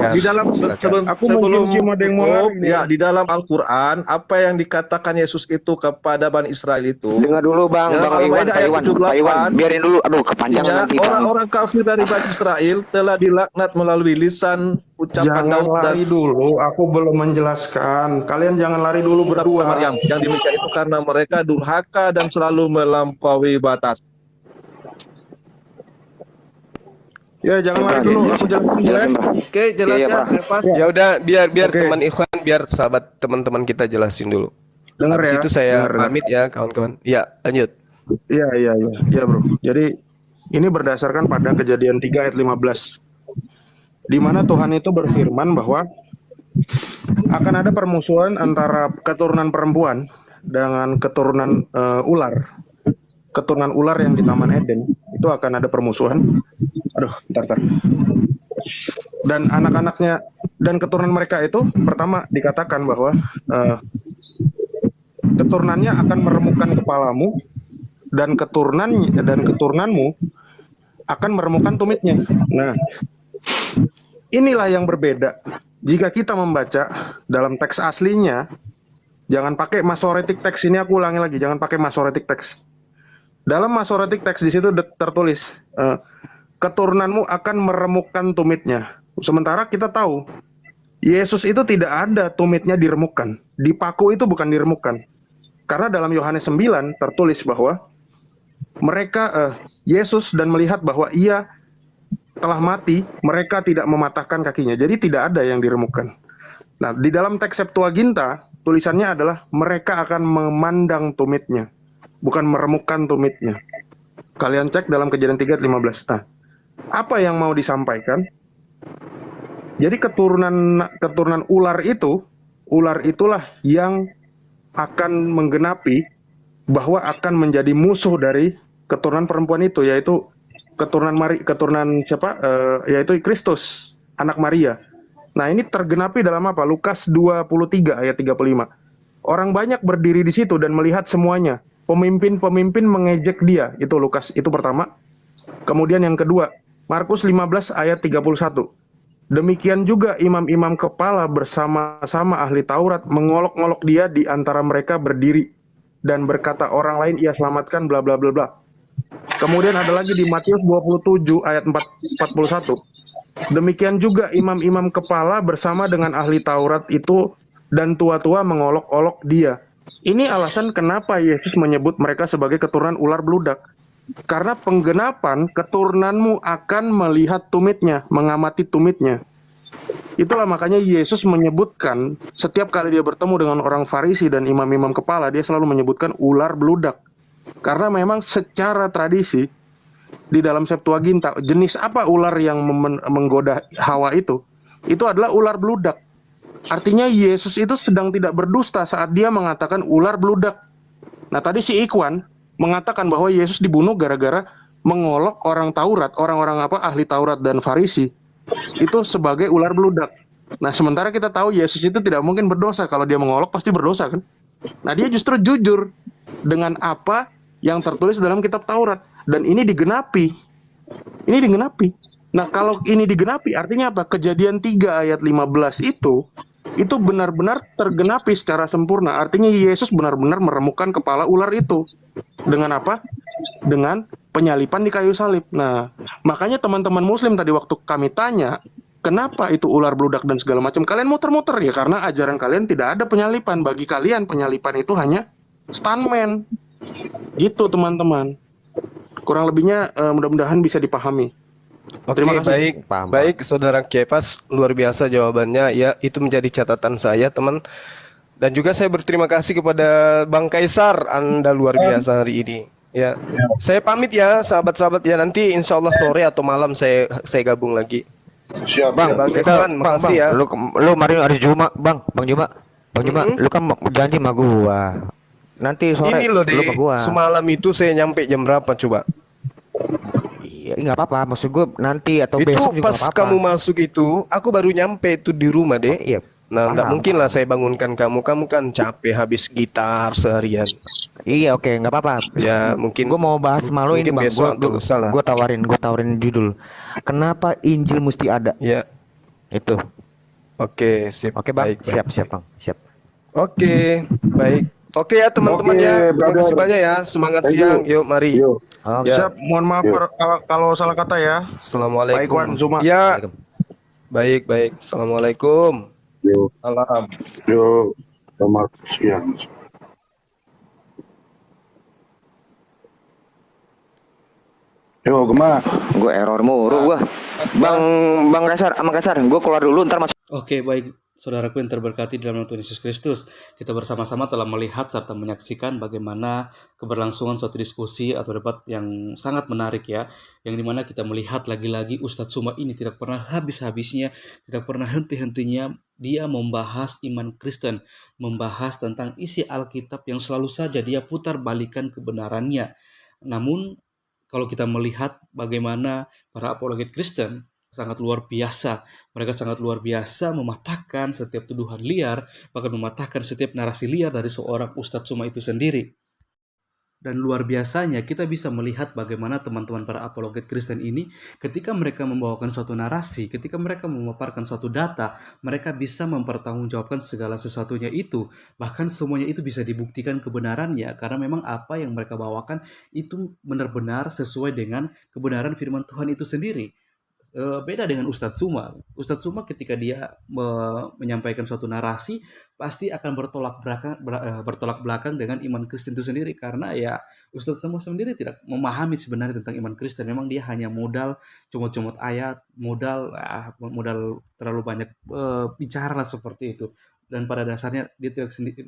Di dalam Silakan. Aku mencium ada yang mau tutup, lari nih. ya di dalam Al-Qur'an apa yang dikatakan Yesus itu kepada Bani Israel itu Dengar dulu, Bang. Ya, Bang kalau Iwan, Maida Pak ayat Iwan, 78, Pak Iwan. Biarin dulu. Aduh, kepanjangan ya, nanti, Bang. orang-orang kafir dari Bani Israel telah dilaknat melalui lisan ucapan Jangan Daud dan lari dulu, aku belum menjelaskan. Kalian jangan lari dulu berdua. Maryam. Yang demikian itu karena mereka durhaka dan selalu melampaui batas. Ya jangan lari dulu, aku jelasin dulu ya. Jelasin, Bang. Oke, jelas Iya, ya, Pak. Epas. Ya udah, biar Oke. teman Ikhwan, biar sahabat teman-teman kita jelasin dulu. Dengar Habis ya. itu saya dengar. pamit ya kawan-kawan. Ya, lanjut. Iya bro. Jadi ini berdasarkan pada Kejadian 3 ayat 15. Di mana Tuhan itu berfirman bahwa akan ada permusuhan antara keturunan perempuan dengan keturunan ular. Keturunan ular yang di Taman Eden itu akan ada permusuhan. Aduh, bentar. Dan anak-anaknya dan keturunan mereka itu pertama dikatakan bahwa keturunannya akan meremukkan kepalamu dan keturunanmu akan meremukkan tumitnya. Nah, inilah yang berbeda. Jika kita membaca dalam teks aslinya, jangan pakai Masoretic text ini, aku ulangi lagi, jangan pakai Masoretic text. Dalam Masoretic Text di situ tertulis keturunanmu akan meremukkan tumitnya. Sementara kita tahu Yesus itu tidak ada tumitnya diremukkan. Dipaku itu bukan diremukkan. Karena dalam Yohanes 9 tertulis bahwa mereka Yesus dan melihat bahwa ia telah mati, mereka tidak mematahkan kakinya. Jadi tidak ada yang diremukkan. Nah, di dalam teks Septuaginta tulisannya adalah mereka akan memandang tumitnya, bukan meremukkan tumitnya. Kalian cek dalam Kejadian 3 ayat 15. Nah, apa yang mau disampaikan? Jadi keturunan ular itulah yang akan menggenapi bahwa akan menjadi musuh dari keturunan perempuan itu, yaitu keturunan siapa? Yaitu Kristus, anak Maria. Nah, ini tergenapi dalam apa? Lukas 23 ayat 35. Orang banyak berdiri di situ dan melihat semuanya. Pemimpin-pemimpin mengejek dia. Itu Lukas, itu pertama. Kemudian yang kedua, Markus 15 ayat 31. Demikian juga imam-imam kepala bersama-sama ahli Taurat mengolok-olok dia di antara mereka berdiri dan berkata orang lain ia selamatkan bla bla bla bla. Kemudian ada lagi di Matius 27 ayat 41. Demikian juga imam-imam kepala bersama dengan ahli Taurat itu dan tua-tua mengolok-olok dia. Ini alasan kenapa Yesus menyebut mereka sebagai keturunan ular beludak. Karena penggenapan keturunanmu akan melihat tumitnya, mengamati tumitnya. Itulah makanya Yesus menyebutkan setiap kali dia bertemu dengan orang Farisi dan imam-imam kepala, dia selalu menyebutkan ular beludak. Karena memang secara tradisi di dalam Septuaginta, jenis apa ular yang menggoda Hawa itu adalah ular beludak. Artinya Yesus itu sedang tidak berdusta saat dia mengatakan ular beludak. Nah, tadi si Ikhwan mengatakan bahwa Yesus dibunuh gara-gara mengolok orang Taurat, orang-orang ahli Taurat dan Farisi itu sebagai ular beludak. Nah, sementara kita tahu Yesus itu tidak mungkin berdosa. Kalau dia mengolok pasti berdosa kan. Nah, dia justru jujur dengan apa yang tertulis dalam kitab Taurat, dan ini digenapi. Ini digenapi. Nah, kalau ini digenapi artinya apa? Kejadian 3 ayat 15 itu benar-benar tergenapi secara sempurna. Artinya Yesus benar-benar meremukkan kepala ular itu. Dengan apa? Dengan penyalipan di kayu salib. Nah, makanya teman-teman muslim tadi waktu kami tanya, kenapa itu ular beludak dan segala macam, kalian muter-muter ya, karena ajaran kalian tidak ada penyalipan. Bagi kalian penyalipan itu hanya stuntman. Gitu teman-teman. Kurang lebihnya mudah-mudahan bisa dipahami. Oke, Terima kasih. baik, baik, Saudara Kepas, luar biasa jawabannya. Ya, itu menjadi catatan saya, teman. Dan juga saya berterima kasih kepada Bang Kaisar, Anda luar biasa hari ini. Ya, saya pamit ya, sahabat-sahabat ya. Nanti insya Allah sore atau malam saya gabung lagi. Siap. Bang Kaisar, makasih ya. Lu kemarin hari Jumat, Bang Juma, lu kan janji sama gua. Nanti sore Ini loh lu sama gua. semalam itu saya nyampe jam berapa coba? Iya, nggak apa-apa. Maksud gua nanti atau Itu besok juga pas nggak apa-apa. kamu masuk itu, aku baru nyampe itu di rumah deh. Iya. Nah, nggak Paham, mungkin lah saya bangunkan kamu. Kamu kan capek habis gitar seharian. Iya, oke, nggak apa-apa. Ya, mungkin Gua mau bahas malu ini, mungkin Bang. besok nggak usah lah. Gua tawarin judul. Kenapa Injil mesti ada? Ya, Itu. oke, sip. Oke, Bang. Baik, baik. Siap, Bang. Siap. Oke, baik. Oke ya teman-teman Oke, ya. Terima brother. kasih banyak ya. Semangat Thank siang. you. Yuk, mari. Yuk. Oke. Ya. Siap, mohon maaf kalau salah kata ya. Pak Assalamualaikum. Ikhwan, Zuma. Ya, baik, baik. Assalamualaikum. Yuk. Salam. Yuk. Selamat siang. Yo, Gema. Gue error mulu gua. Bang Kasar, sama Kasar, gue keluar dulu ntar masuk. Oke, baik saudaraku yang terberkati dalam nama Tuhan Yesus Kristus. Kita bersama-sama telah melihat serta menyaksikan bagaimana keberlangsungan suatu diskusi atau debat yang sangat menarik ya. Yang dimana kita melihat lagi-lagi Ustadz Suma ini tidak pernah habis-habisnya, tidak pernah henti-hentinya dia membahas iman Kristen, membahas tentang isi Alkitab yang selalu saja dia putar balikan kebenarannya. Namun kalau kita melihat bagaimana para apologet Kristen sangat luar biasa. Mereka sangat luar biasa mematahkan setiap tuduhan liar, bahkan mematahkan setiap narasi liar dari seorang Ustadz Suma itu sendiri. Dan luar biasanya kita bisa melihat bagaimana teman-teman para apologet Kristen ini ketika mereka membawakan suatu narasi, ketika mereka memaparkan suatu data, mereka bisa mempertanggungjawabkan segala sesuatunya itu. Bahkan semuanya itu bisa dibuktikan kebenarannya karena memang apa yang mereka bawakan itu benar-benar sesuai dengan kebenaran firman Tuhan itu sendiri. Beda dengan Ustadz Suma. Ustadz Suma ketika dia menyampaikan suatu narasi pasti akan bertolak belakang dengan iman Kristen itu sendiri karena ya Ustadz Suma sendiri tidak memahami sebenarnya tentang iman Kristen. Memang dia hanya modal comot-comot ayat, modal terlalu banyak bicara lah seperti itu. Dan pada dasarnya dia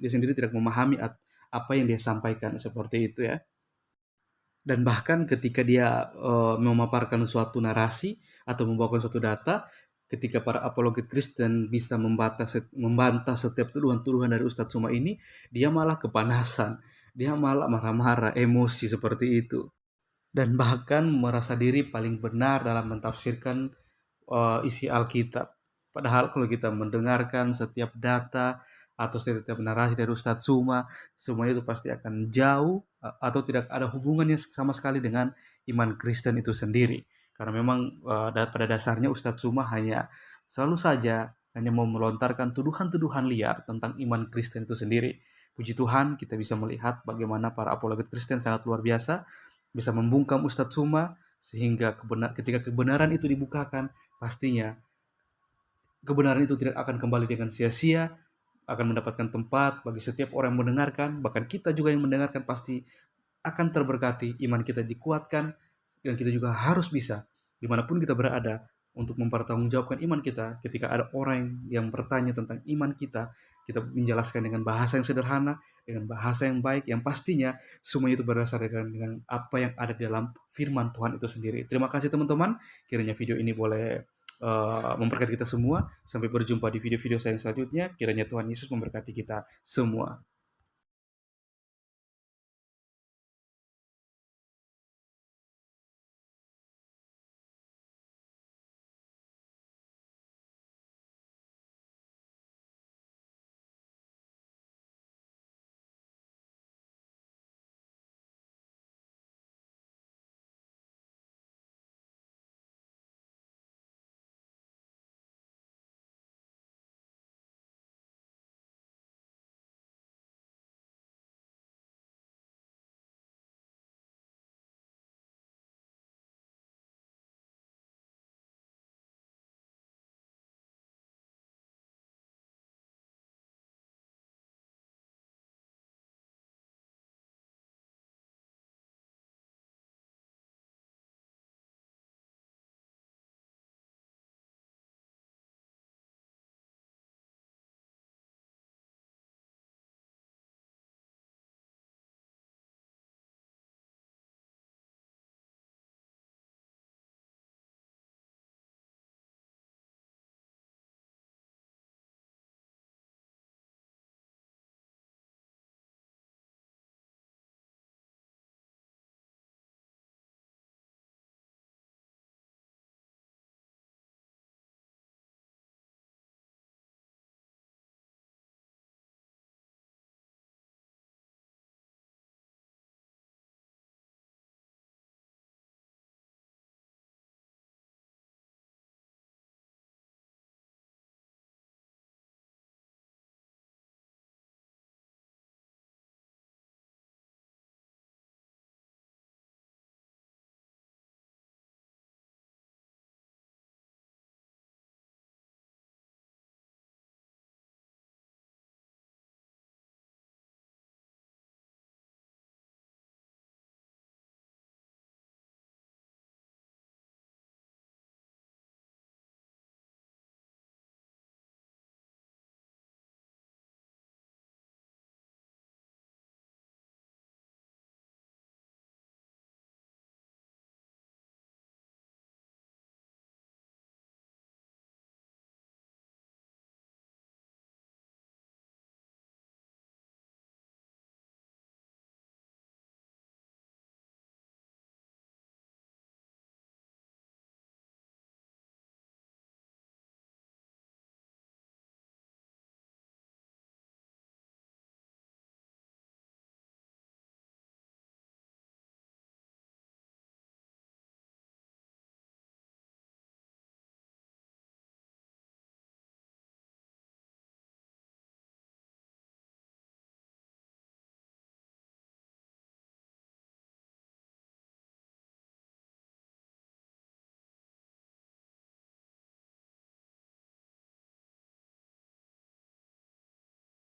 sendiri tidak memahami apa yang dia sampaikan seperti itu ya. Dan bahkan ketika dia memaparkan suatu narasi atau membawakan suatu data, ketika para apologet Kristen bisa membantah setiap tuduhan-tuduhan dari Ustadz Suma ini, dia malah kepanasan, dia malah marah-marah, emosi seperti itu. Dan bahkan merasa diri paling benar dalam mentafsirkan isi Alkitab. Padahal kalau kita mendengarkan setiap data atau setiap narasi dari Ustadz Suma, semuanya itu pasti akan jauh atau tidak ada hubungannya sama sekali dengan iman Kristen itu sendiri. Karena memang pada dasarnya Ustadz Suma selalu saja hanya mau melontarkan tuduhan-tuduhan liar tentang iman Kristen itu sendiri. Puji Tuhan kita bisa melihat bagaimana para apologet Kristen sangat luar biasa, bisa membungkam Ustadz Suma, sehingga ketika kebenaran itu dibukakan, pastinya kebenaran itu tidak akan kembali dengan sia-sia, akan mendapatkan tempat bagi setiap orang yang mendengarkan, bahkan kita juga yang mendengarkan pasti akan terberkati, iman kita dikuatkan, dan kita juga harus bisa, dimanapun kita berada, untuk mempertanggungjawabkan iman kita. Ketika ada orang yang bertanya tentang iman kita menjelaskan dengan bahasa yang sederhana, dengan bahasa yang baik, yang pastinya semuanya itu berdasarkan dengan apa yang ada di dalam firman Tuhan itu sendiri. Terima kasih teman-teman, kiranya video ini boleh memberkati kita semua. Sampai berjumpa di video-video saya selanjutnya. Kiranya Tuhan Yesus memberkati kita semua.